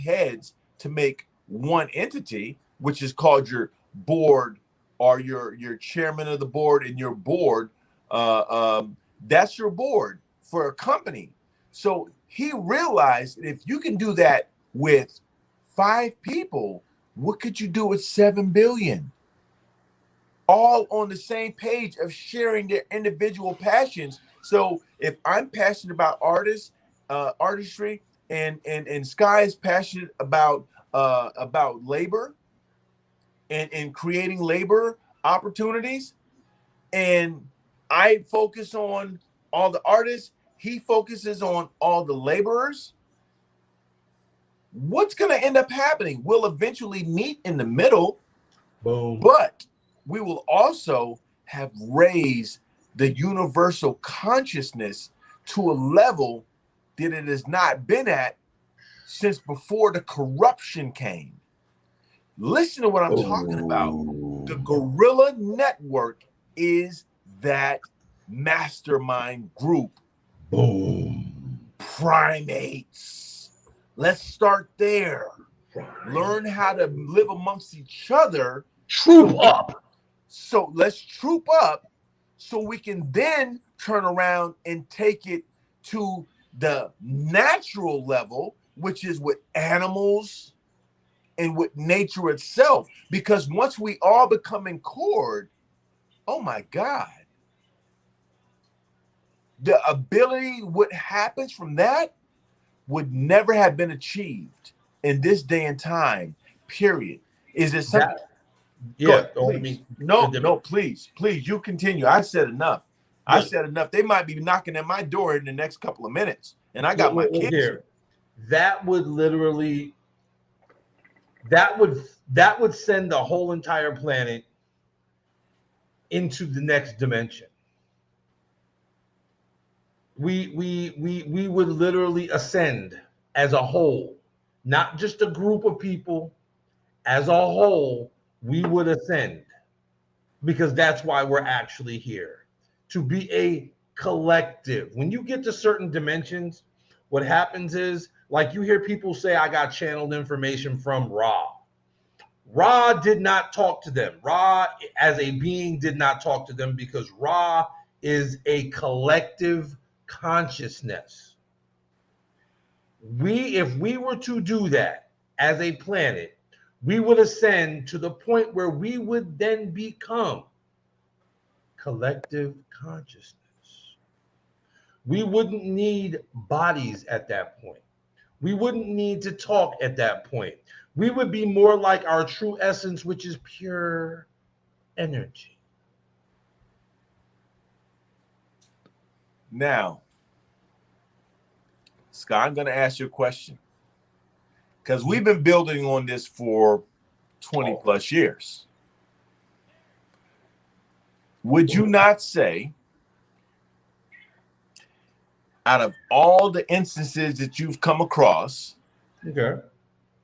heads to make one entity, which is called your board, or your chairman of the board and your board. That's your board for a company. So he realized that if you can do that with 5 people, what could you do with 7 billion? All on the same page of sharing their individual passions. So if I'm passionate about artistry, and Sky is passionate about labor and creating labor opportunities, and I focus on all the artists, he focuses on all the laborers, what's going to end up happening? We'll eventually meet in the middle. Boom. But we will also have raised the universal consciousness to a level that it has not been at since before the corruption came. Listen to what I'm talking about. The Gorilla Network is that mastermind group. Boom. Primates. Let's start there. Learn how to live amongst each other. Troop up. So let's troop up so we can then turn around and take it to the natural level, which is with animals and with nature itself. Because once we all become in accord, oh my God, the ability, what happens from that would never have been achieved in this day and time, period. Is it something? Yeah. Please. No, please, you continue. I said enough. I said enough. They might be knocking at my door in the next couple of minutes, and I got my kids here. That would literally, that would send the whole entire planet into the next dimension. We would literally ascend as a whole, not just a group of people. As a whole, we would ascend, because that's why we're actually here, to be a collective. When you get to certain dimensions, what happens is, like, you hear people say, I got channeled information from Ra. Ra did not talk to them. Ra, as a being, did not talk to them, because Ra is a collective consciousness. If we were to do that as a planet, we would ascend to the point where we would then become collective consciousness. We wouldn't need bodies at that point. We wouldn't need to talk at that point. We would be more like our true essence, which is pure energy. Now, Scott, I'm going to ask you a question, because we've been building on this for 20 plus years. Would you not say, out of all the instances that you've come across, Okay,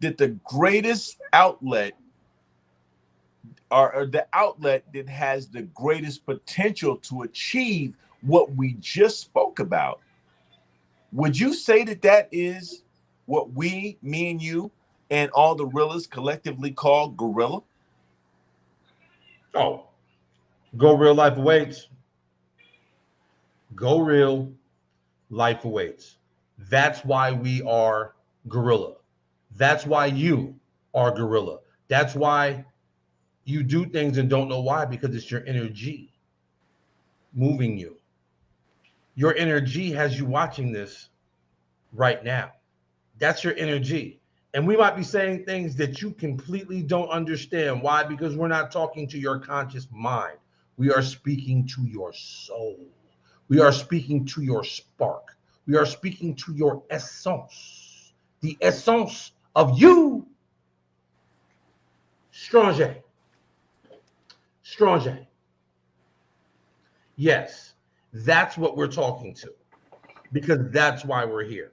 that the greatest outlet, or the outlet that has the greatest potential to achieve what we just spoke about, would you say that that is what we, me and you, and all the gorillas collectively call gorilla? Oh, go real, life awaits. Go real, life awaits. That's why we are gorilla. That's why you are gorilla. That's why you do things and don't know why, because it's your energy moving you. Your energy has you watching this right now. That's your energy. And we might be saying things that you completely don't understand. Why? Because we're not talking to your conscious mind. We are speaking to your soul. We are speaking to your spark. We are speaking to your essence. The essence of you. Stranger. Stranger. Yes, that's what we're talking to, because that's why we're here.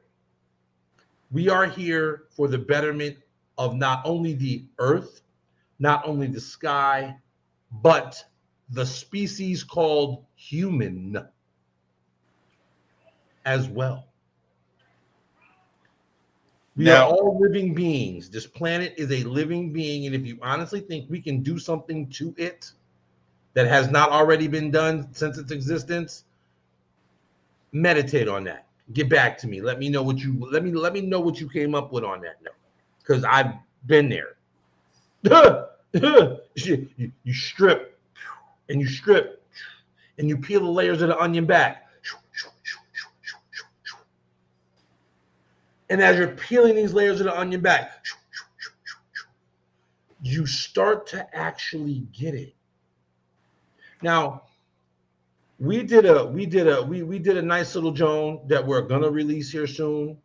We are here for the betterment of not only the earth, not only the sky, but the species called human as well. We are all living beings. This planet is a living being. And if you honestly think we can do something to it that has not already been done since its existence, meditate on that. Get back to me. Let me know what you know what you came up with on that note, because I've been there. You strip and you strip and you peel the layers of the onion back. And as you're peeling these layers of the onion back, you start to actually get it. Now, we did a nice little Joan that we're gonna release here soon.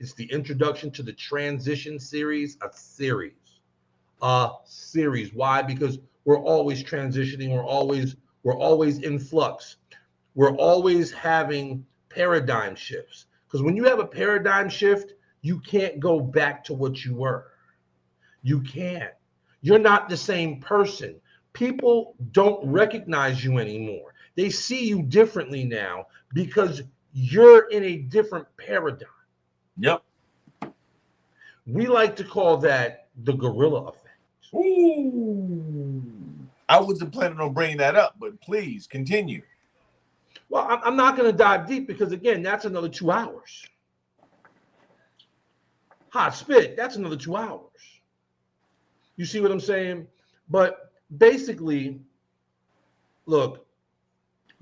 It's the introduction to the transition series, a series. Why? Because we're always transitioning. We're always in flux. We're always having paradigm shifts. Because when you have a paradigm shift, you can't go back to what you were. You can't. You're not the same person. People don't recognize you anymore. They see you differently now because you're in a different paradigm. Yep. We like to call that the gorilla effect. Ooh. I wasn't planning on bringing that up, but please continue. Well, I'm not going to dive deep because, again, that's another 2 hours. Hot spit, that's another 2 hours. You see what I'm saying? But basically, look,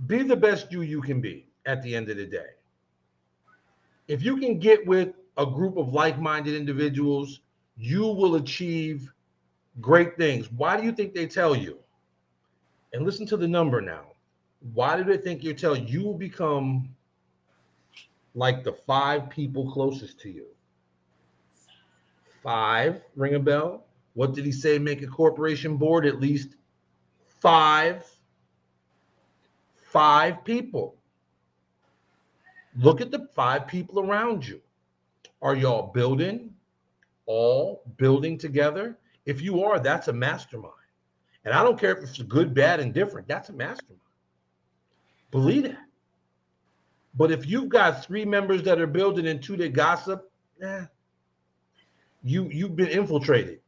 be the best you can be at the end of the day. If you can get with a group of like-minded individuals, you will achieve great things. Why do you think they tell you? And listen to the number now. Why do they think you tell you will become like the 5 people closest to you? 5, ring a bell. What did he say? Make a corporation board at least 5 people. Look at the 5 people around you. Are y'all building? All building together? If you are, that's a mastermind. And I don't care if it's good, bad, and different. That's a mastermind. Believe that. But if you've got 3 members that are building and 2 that gossip, you've been infiltrated.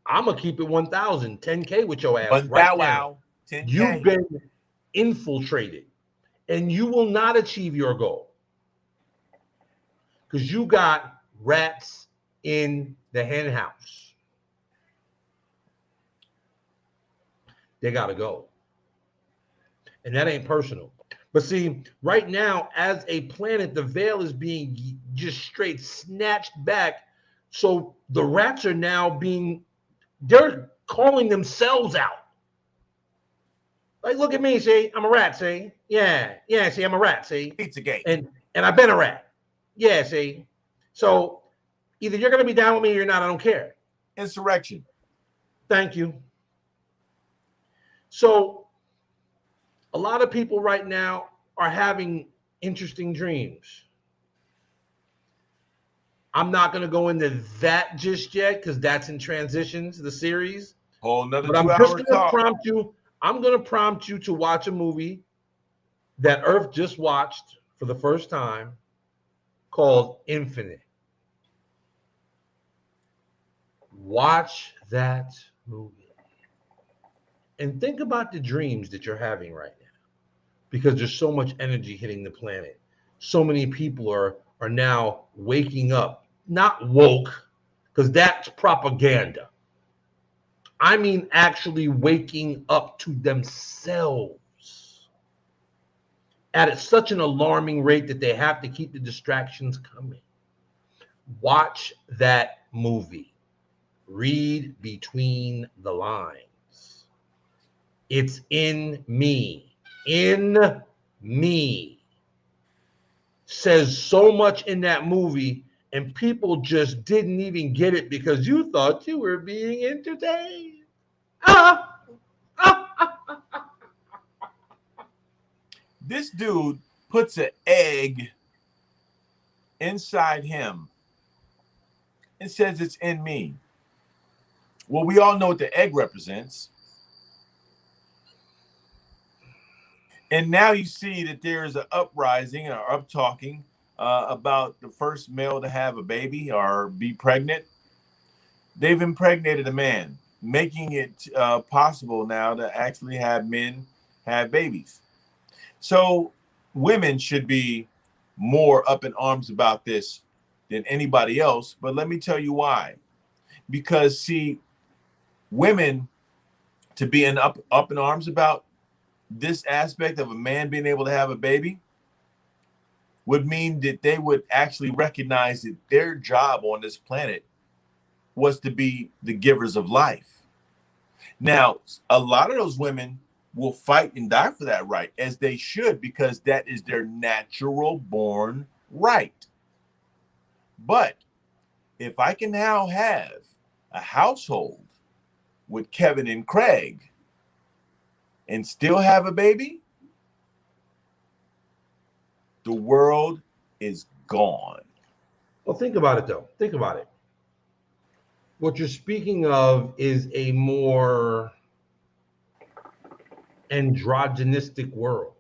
I'm gonna keep it 1,000, 10K with your ass right now. 10K. You've been infiltrated, and you will not achieve your goal because you got rats in the hen house. They gotta go, and that ain't personal. But see, right now, as a planet, the veil is being just straight snatched back. So the rats are now they're calling themselves out. Like, look at me, see, I'm a rat, see? Yeah, see, I'm a rat, see? Pizzagate. And I've been a rat. Yeah, see? So either you're going to be down with me or you're not, I don't care. Insurrection. Thank you. So a lot of people right now are having interesting dreams. I'm not going to go into that just yet because that's in transitions, the series. Whole another But I'm 2 just hours going to talk. prompt you. I'm going to prompt you to watch a movie that Earth just watched for the first time called Infinite. Watch that movie and think about the dreams that you're having right now because there's so much energy hitting the planet. So many people are now waking up, not woke, because that's propaganda. I mean actually waking up to themselves at such an alarming rate that they have to keep the distractions coming. Watch that movie. Read between the lines. It's in me. In me. Says so much in that movie, and people just didn't even get it because you thought you were being entertained. This dude puts an egg inside him and says it's in me. Well, we all know what the egg represents. And now you see that there's an uprising or up-talking about the first male to have a baby or be pregnant. They've impregnated a man, making it possible now to actually have men have babies. So women should be more up in arms about this than anybody else. But let me tell you why. Because, see, women to be up in arms about this aspect of a man being able to have a baby would mean that they would actually recognize that their job on this planet was to be the givers of life. Now, a lot of those women will fight and die for that right, as they should, because that is their natural born right. But if I can now have a household with Kevin and Craig and still have a baby, the world is gone. Well, think about it, though. Think about it. What you're speaking of is a more androgynistic world.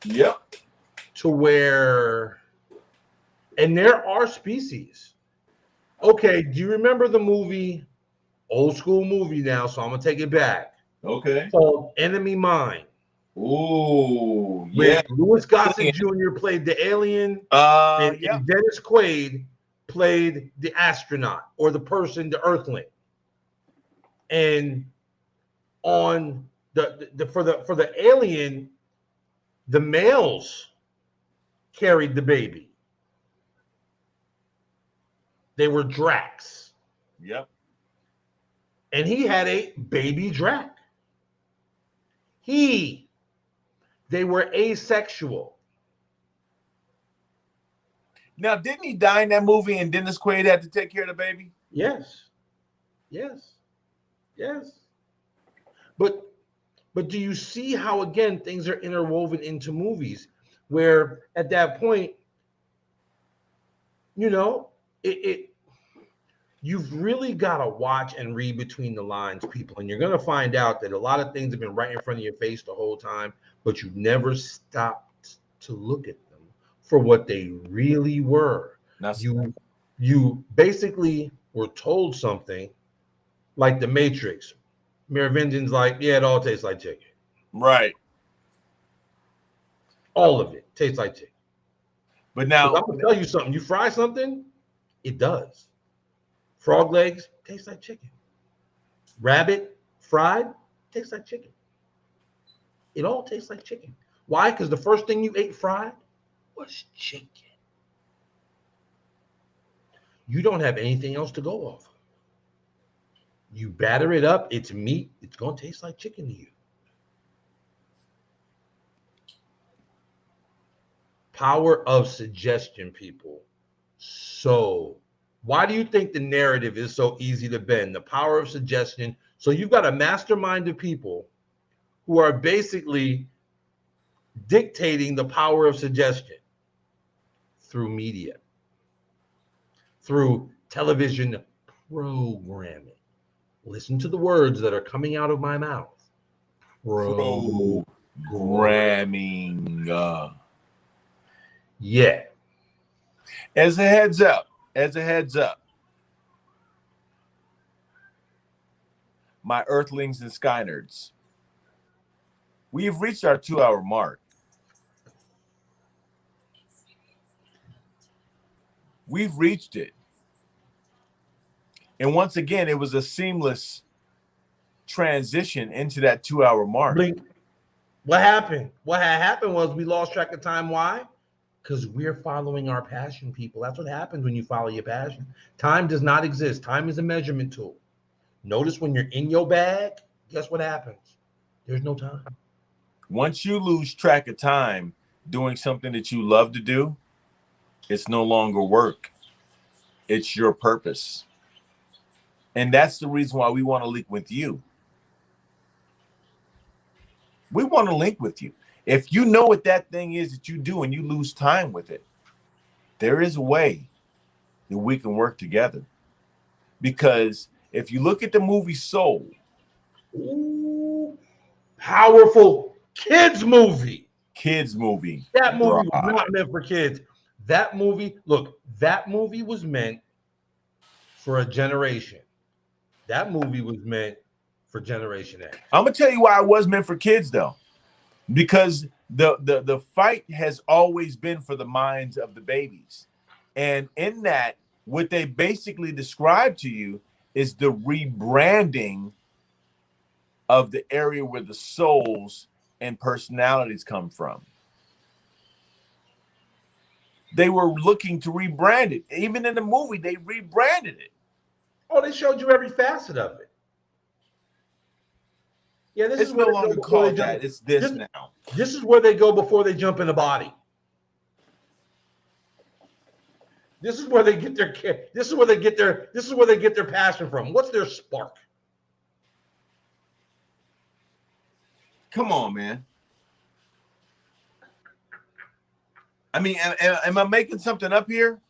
Yep. To where, and there are species. Okay, do you remember the movie, old school movie now, so I'm going to take it back, Okay. called Enemy Mine? Ooh, With yeah. Louis Gossett Jr. played the alien, Yep. and Dennis Quaid played the astronaut or the person, the Earthling. And on for the alien, the males carried the baby. They were Dracs. Yep. And he had a baby Drac. They were asexual. Now, didn't he die in that movie and Dennis Quaid had to take care of the baby? Yes. But do you see how, again, things are interwoven into movies where at that point, you know, you've really got to watch and read between the lines, people. And you're going to find out that a lot of things have been right in front of your face the whole time, but you never stopped to look at them for what they really were. You basically were told something like the Matrix. Merovingian's like, yeah, it all tastes like chicken. Right. All of it tastes like chicken. But now, I'm going to tell you something. You fry something, it does. Frog legs taste like chicken. Rabbit fried tastes like chicken. It all tastes like chicken. Why? Because the first thing you ate fried was chicken. You don't have anything else to go off of. You batter it up, it's meat, it's going to taste like chicken to you. Power of suggestion, people. So, why do you think the narrative is so easy to bend? The power of suggestion. So, you've got a mastermind of people who are basically dictating the power of suggestion through media, through television programming. Listen to the words that are coming out of my mouth. programming. Yeah. As a heads up, my Earthlings and Sky Nerds, we've reached our 2-hour mark. We've reached it. And once again, it was a seamless transition into that 2-hour mark. Blink. What happened? What had happened was we lost track of time. Why? Because we're following our passion, people. That's what happens when you follow your passion. Time does not exist. Time is a measurement tool. Notice when you're in your bag, guess what happens? There's no time. Once you lose track of time doing something that you love to do, it's no longer work. It's your purpose. And that's the reason why we want to link with you. We want to link with you. If you know what that thing is that you do and you lose time with it, there is a way that we can work together. Because if you look at the movie Soul, ooh, powerful kids movie. That movie was not meant for kids. That movie was meant for a generation. That movie was meant for Generation X. I'm gonna tell you why it was meant for kids, though, because the fight has always been for the minds of the babies, and in that, what they basically describe to you is the rebranding of the area where the souls and personalities come from. They were looking to rebrand it. Even in the movie, they rebranded it. Oh, they showed you every facet of it. Yeah, this It's is no longer called that. It's this now. This is where they go before they jump in the body. This is where they get their passion from. What's their spark? Come on, man. I mean, am I making something up here?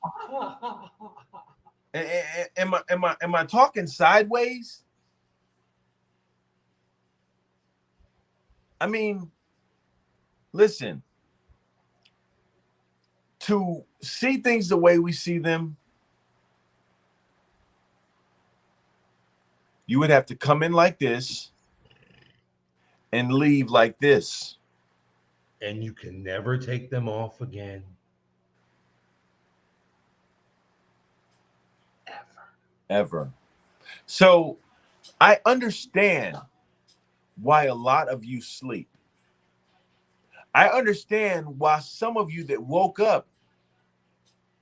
Am I talking sideways? I mean, listen, to see things the way we see them, you would have to come in like this and leave like this. And you can never take them off again. Ever. So I understand why a lot of you sleep. I understand why some of you that woke up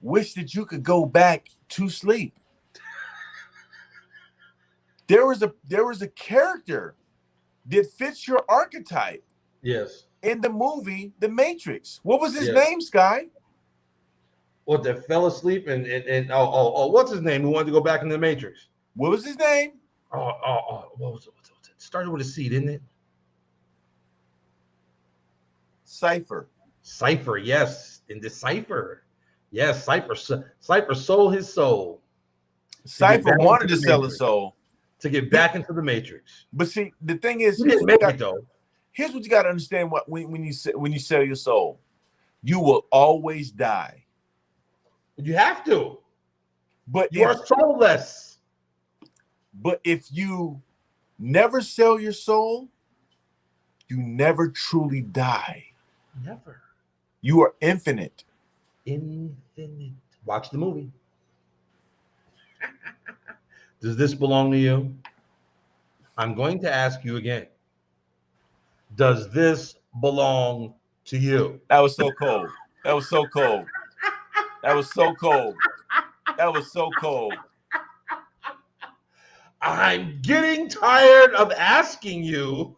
wish that you could go back to sleep. There was a character that fits your archetype Yes. in the movie The Matrix. What was his Yes. name, Sky? What, that fell asleep and what's his name? Who wanted to go back in the Matrix? What was his name? What was it? It started with a C, didn't it? Cypher. Cypher, yes. In the Cypher. Yes, Cypher sold his soul. Cypher wanted to into the sell Matrix. his soul. To get back into the Matrix. But see, the thing is, He didn't make it though. here's what you got to understand: when you sell your soul, you will always die. You have to. But You are soulless. But if you never sell your soul, you never truly die. Never. You are infinite. Infinite. Watch the movie. Does this belong to you? I'm going to ask you again. Does this belong to you? That was so cold. That was so cold. That was so cold. That was so cold. I'm getting tired of asking you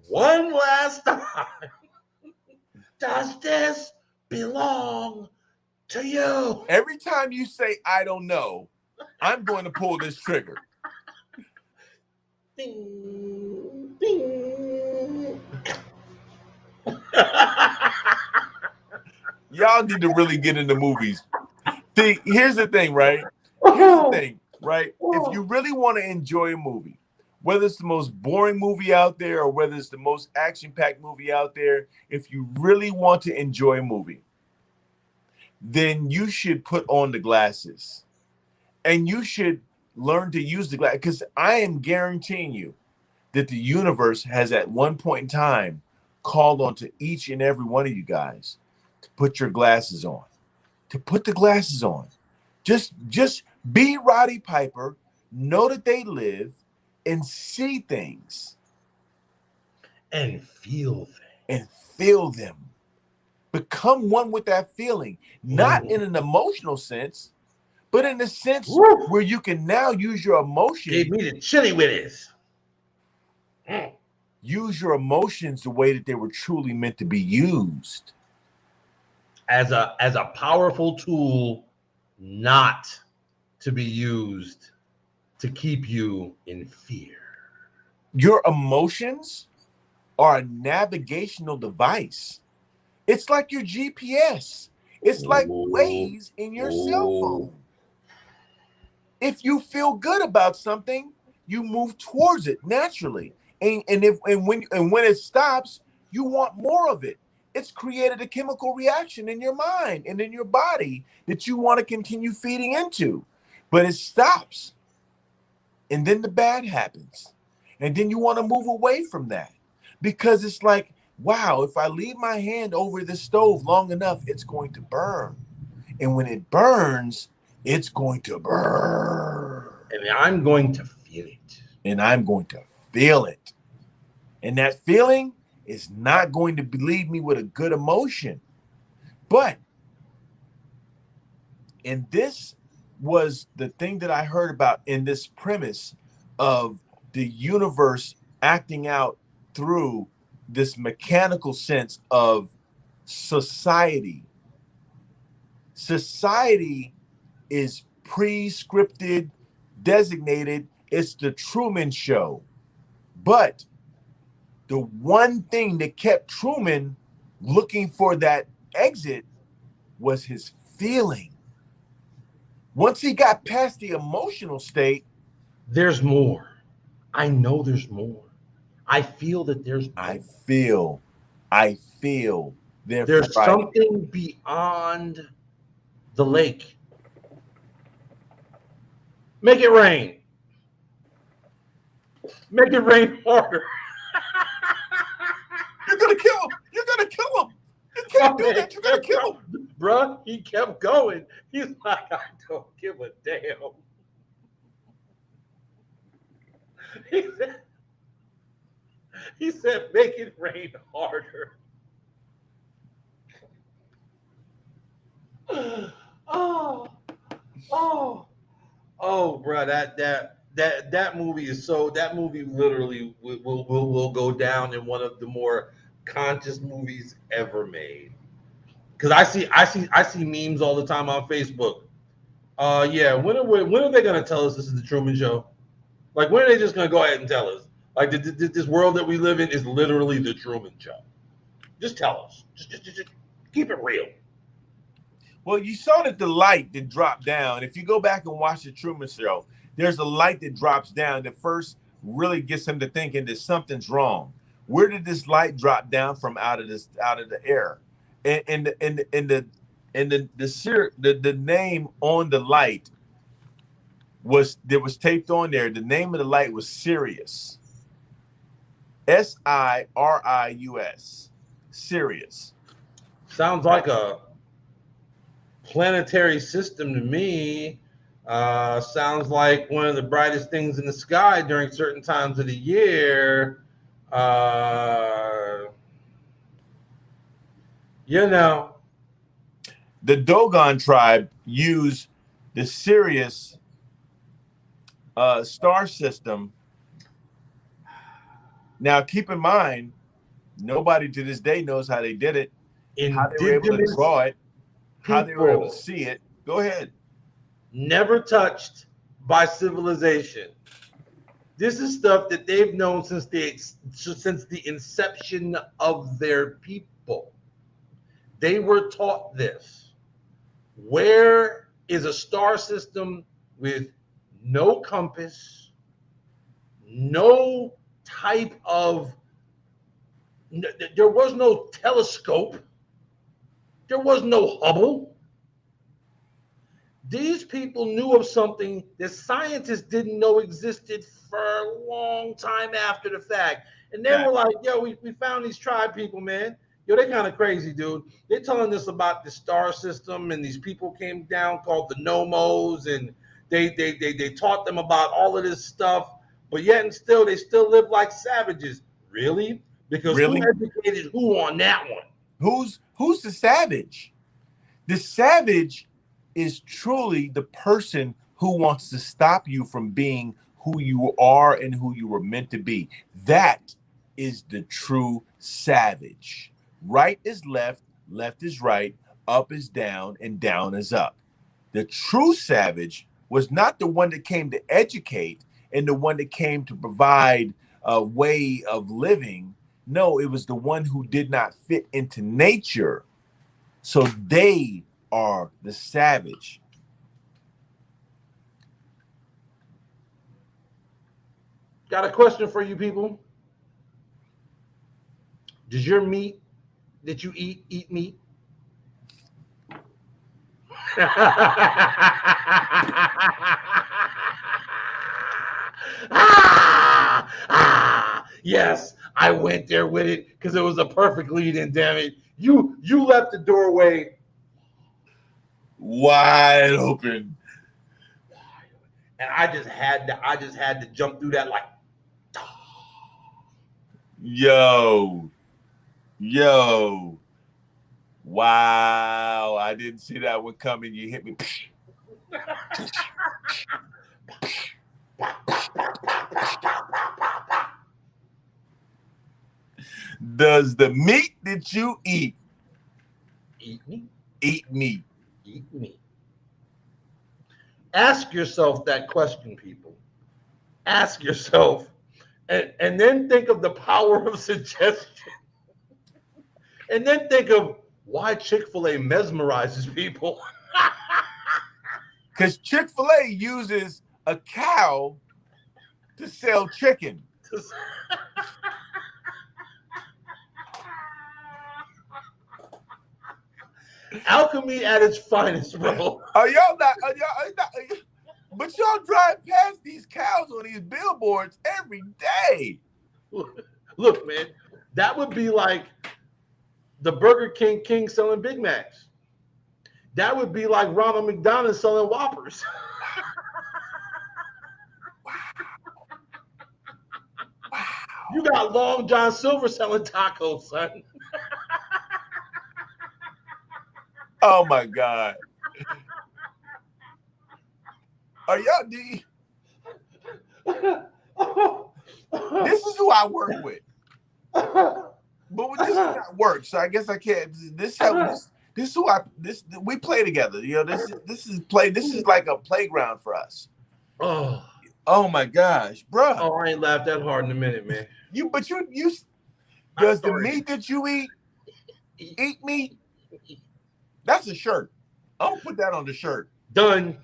one last time. Does this belong to you? Every time you say, I don't know, I'm going to pull this trigger. Ding, ding. Y'all need to really get into movies. See, here's the thing, right? Here's the thing, right? If you really want to enjoy a movie, whether it's the most boring movie out there or whether it's the most action-packed movie out there, if you really want to enjoy a movie, then you should put on the glasses. And you should learn to use the glass, because I am guaranteeing you that the universe has at one point in time called on to each and every one of you guys to put your glasses on, to put the glasses on. Just be Roddy Piper, know that they live, and see things. And feel things. And feel them. Become one with that feeling, not in an emotional sense, but in the sense where you can now use your emotions. Gave me the chili willies. Use your emotions the way that they were truly meant to be used. As a powerful tool, not to be used to keep you in fear. Your emotions are a navigational device. It's like your GPS. It's like Waze in your cell phone. If you feel good about something, you move towards it naturally. And when it stops, you want more of it. It's created a chemical reaction in your mind and in your body that you want to continue feeding into. But it stops. And then the bad happens. And then you want to move away from that. Because it's like, wow, if I leave my hand over the stove long enough, it's going to burn. And when it burns, it's going to burn. And I'm going to feel it. And I'm going to feel it. And that feeling is not going to leave me with a good emotion. But, and this was the thing that I heard about in this premise of the universe acting out through this mechanical sense of society. Society is pre-scripted, designated. It's the Truman Show. But the one thing that kept Truman looking for that exit was his feeling. Once he got past the emotional state, There's more. I know there's more. I feel that there's more. I feel. Therefore, There's something beyond the lake. Make it rain. Make it rain harder. You're gonna kill him. You're gonna kill him. You can't do that. You're gonna kill him. Bruh, he kept going. He's like, I don't give a damn. He said, make it rain harder. Oh, bro, that movie is so. That movie literally will go down in one of the more conscious movies ever made. Because I see memes all the time on Facebook. Yeah, when are they gonna tell us this is the Truman Show? Like, when are they just gonna go ahead and tell us? Like, this world that we live in is literally the Truman Show. Just tell us. Just keep it real. Well, you saw that the light that dropped down. If you go back and watch the Truman Show, there's a light that drops down that first really gets him to thinking that something's wrong. Where did this light drop down from out of the air? And the name on the light was taped on there. The name of the light was Sirius. Sirius. Sirius. Sounds like a planetary system to me. Sounds like one of the brightest things in the sky during certain times of the year. You know, the Dogon tribe used the Sirius star system. Now, keep in mind, nobody to this day knows how they did it, how they were able to draw it, how they were able to see it. Go ahead. Never touched by civilization. This is stuff that they've known since the inception of their people. They were taught this. Where is a star system with no compass, no type of, there was no telescope, there was no Hubble. These people knew of something that scientists didn't know existed for a long time after the fact. And they were like, yo, we found these tribe people, man. Yo, they kind of crazy, dude. They're telling us about the star system, and these people came down called the Nomos, and they taught them about all of this stuff, but yet and still they still live like savages. Really? Because who educated who on that one? Who's the savage? The savage is truly the person who wants to stop you from being who you are and who you were meant to be. That is the true savage. Right is left, left is right, up is down, and down is up. The true savage was not the one that came to educate and the one that came to provide a way of living. No, it was the one who did not fit into nature. So they are the savage. Got a question for you people. Does your meat that you eat meat? Yes, I went there with it because it was a perfect lead in, damn it. You left the doorway wide open. And I just had to jump through that like Yo. Wow, I didn't see that one coming. You hit me. Does the meat that you eat me? Eat me. Eat me. Ask yourself that question, people. Ask yourself, and then think of the power of suggestion. And then think of why Chick-fil-A mesmerizes people. Because Chick-fil-A uses a cow to sell chicken. Alchemy at its finest, bro. Are y'all not? But y'all drive past these cows on these billboards every day. Look, man, that would be like the Burger King selling Big Macs. That would be like Ronald McDonald selling Whoppers. You got Long John Silver selling tacos, son. Oh my God. Are y'all? This is who I work with. But this is not work, so I guess I can't. This is who we play together. You know, this is like a playground for us. Oh my gosh, bruh. Oh, I ain't laughed that hard in a minute, man. But you does the meat that you eat meat? That's a shirt. I'm gonna put that on the shirt. Done.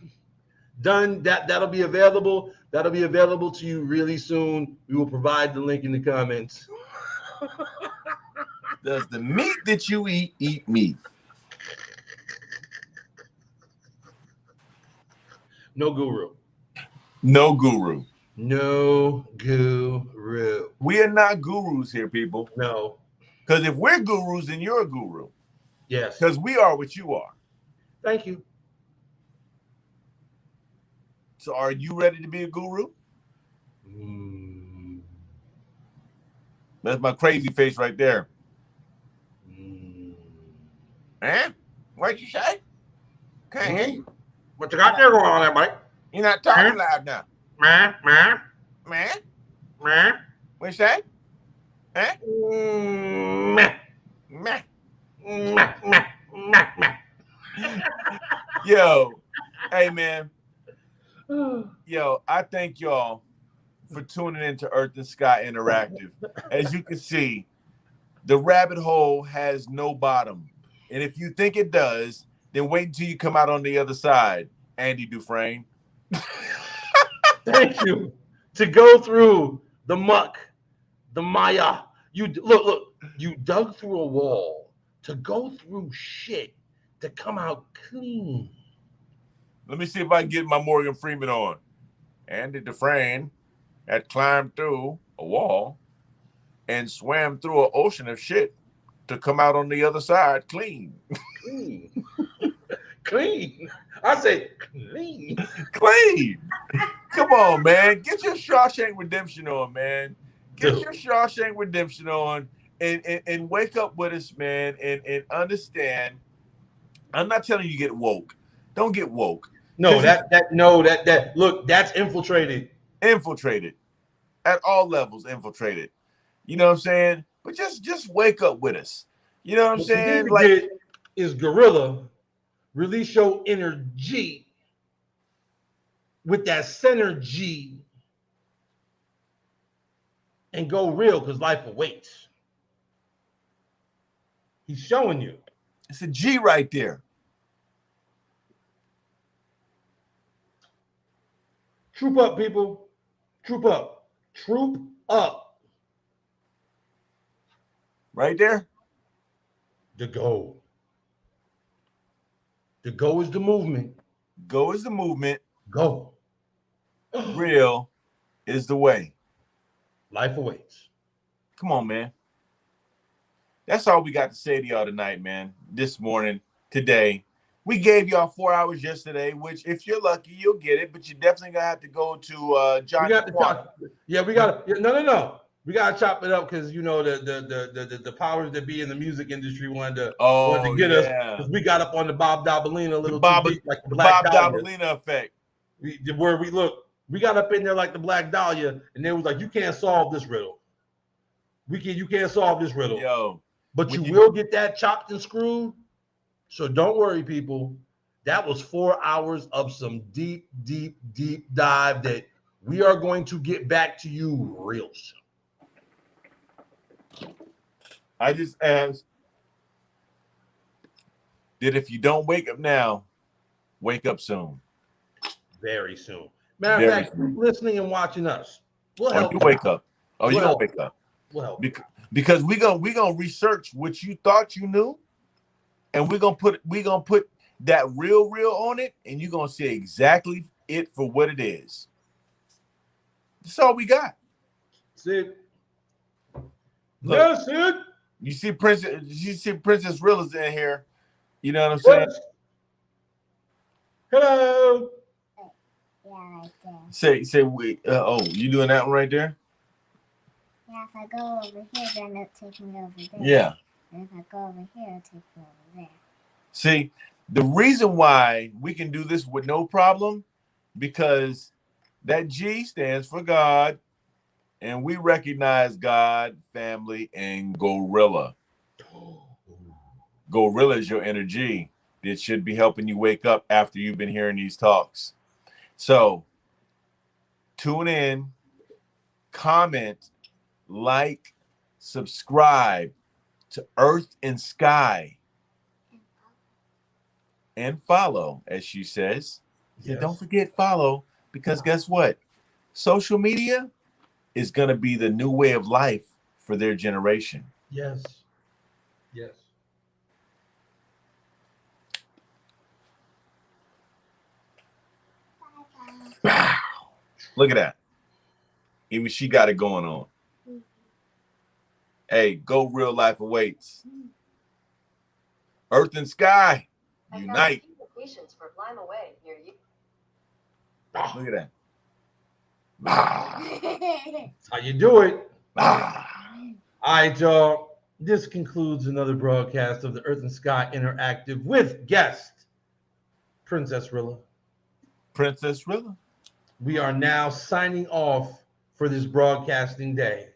That'll be available. That'll be available to you really soon. We will provide the link in the comments. Does the meat that you eat meat? No guru. No guru. No guru. We are not gurus here, people. No. Because if we're gurus, then you're a guru. Yes. Because we are what you are. Thank you. So are you ready to be a guru? That's my crazy face right there. Man, what'd you say? Can't hear you. What you got there going on there, buddy? You're not talking loud now. Man. What you say? Huh? Yo, hey man. Yo, I thank y'all for tuning into Earth and Sky Interactive. As you can see, the rabbit hole has no bottom. And if you think it does, then wait until you come out on the other side, Andy Dufresne. Thank you. To go through the muck, the mire. You look, you dug through a wall to go through shit to come out clean. Let me see if I can get my Morgan Freeman on. Andy Dufresne had climbed through a wall and swam through an ocean of shit to come out on the other side clean. Clean. I say clean. Clean. Come on, man. Get your Shawshank Redemption on, man. Get your Shawshank Redemption on and wake up with us, man, and understand. I'm not telling you get woke. Don't get woke. No, that look, that's infiltrated. Infiltrated. At all levels, infiltrated. You know what I'm saying? But just wake up with us. You know what I'm saying? What you need to get is Gorilla, release your energy with that center G and go real because life awaits. He's showing you. It's a G right there. Troop up, people. Troop up. Troop up. Right there? The go. The go is the movement. Go is the movement. Go. Real is the way. Life awaits. Come on, man. That's all we got to say to y'all tonight, man. This morning, today. We gave y'all 4 hours yesterday, which if you're lucky, you'll get it, but you're definitely gonna have to go to Johnny Quantum. Yeah, we got to no. We gotta chop it up because you know the powers that be in the music industry wanted to get us because we got up on the Bob Dabalina a little too deep, like the Bob Dabalina effect. We got up in there like the Black Dahlia, and they was like, you can't solve this riddle. You can't solve this riddle. Yo, but you will get that chopped and screwed. So don't worry, people. That was 4 hours of some deep dive that we are going to get back to you real soon. I just asked that if you don't wake up now, wake up soon. Very soon. Matter of Very fact, soon. listening and watching us. We'll Oh, help you you wake out. up. Oh, We'll you gonna help wake up. We'll help. Because we gonna research what you thought you knew, and we're gonna put that real on it, and you're gonna see exactly it for what it is. That's all we got. Sid. Look, No, Sid. you see Princess Rilla's in here. You know what I'm saying? What? Hello. Yeah, right there. Say wait. Oh, you doing that one right there? Yeah, if I go over here, then it'll take me over there. Yeah. And if I go over here, it'll take me over there. See, the reason why we can do this with no problem, because that G stands for God, and we recognize God, family, and gorilla. Gorilla is your inner G that should be helping you wake up after you've been hearing these talks. So tune in, comment, like, subscribe to Earth and Sky, and follow, as she says. Yeah, Yes. don't forget follow, because guess what? Social media is going to be the new way of life for their generation. Yes. Yes. Bye-bye. Look at that. Even she got it going on. Hey, go real life awaits. Earth and Sky, unite. Look at that. That's how you do it. All right, this concludes another broadcast of the Earth and Sky Interactive with guest Princess Rilla. Princess Rilla. We are now signing off for this broadcasting day.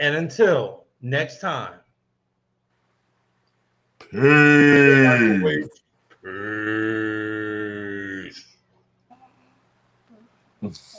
And until next time. Peace. Peace.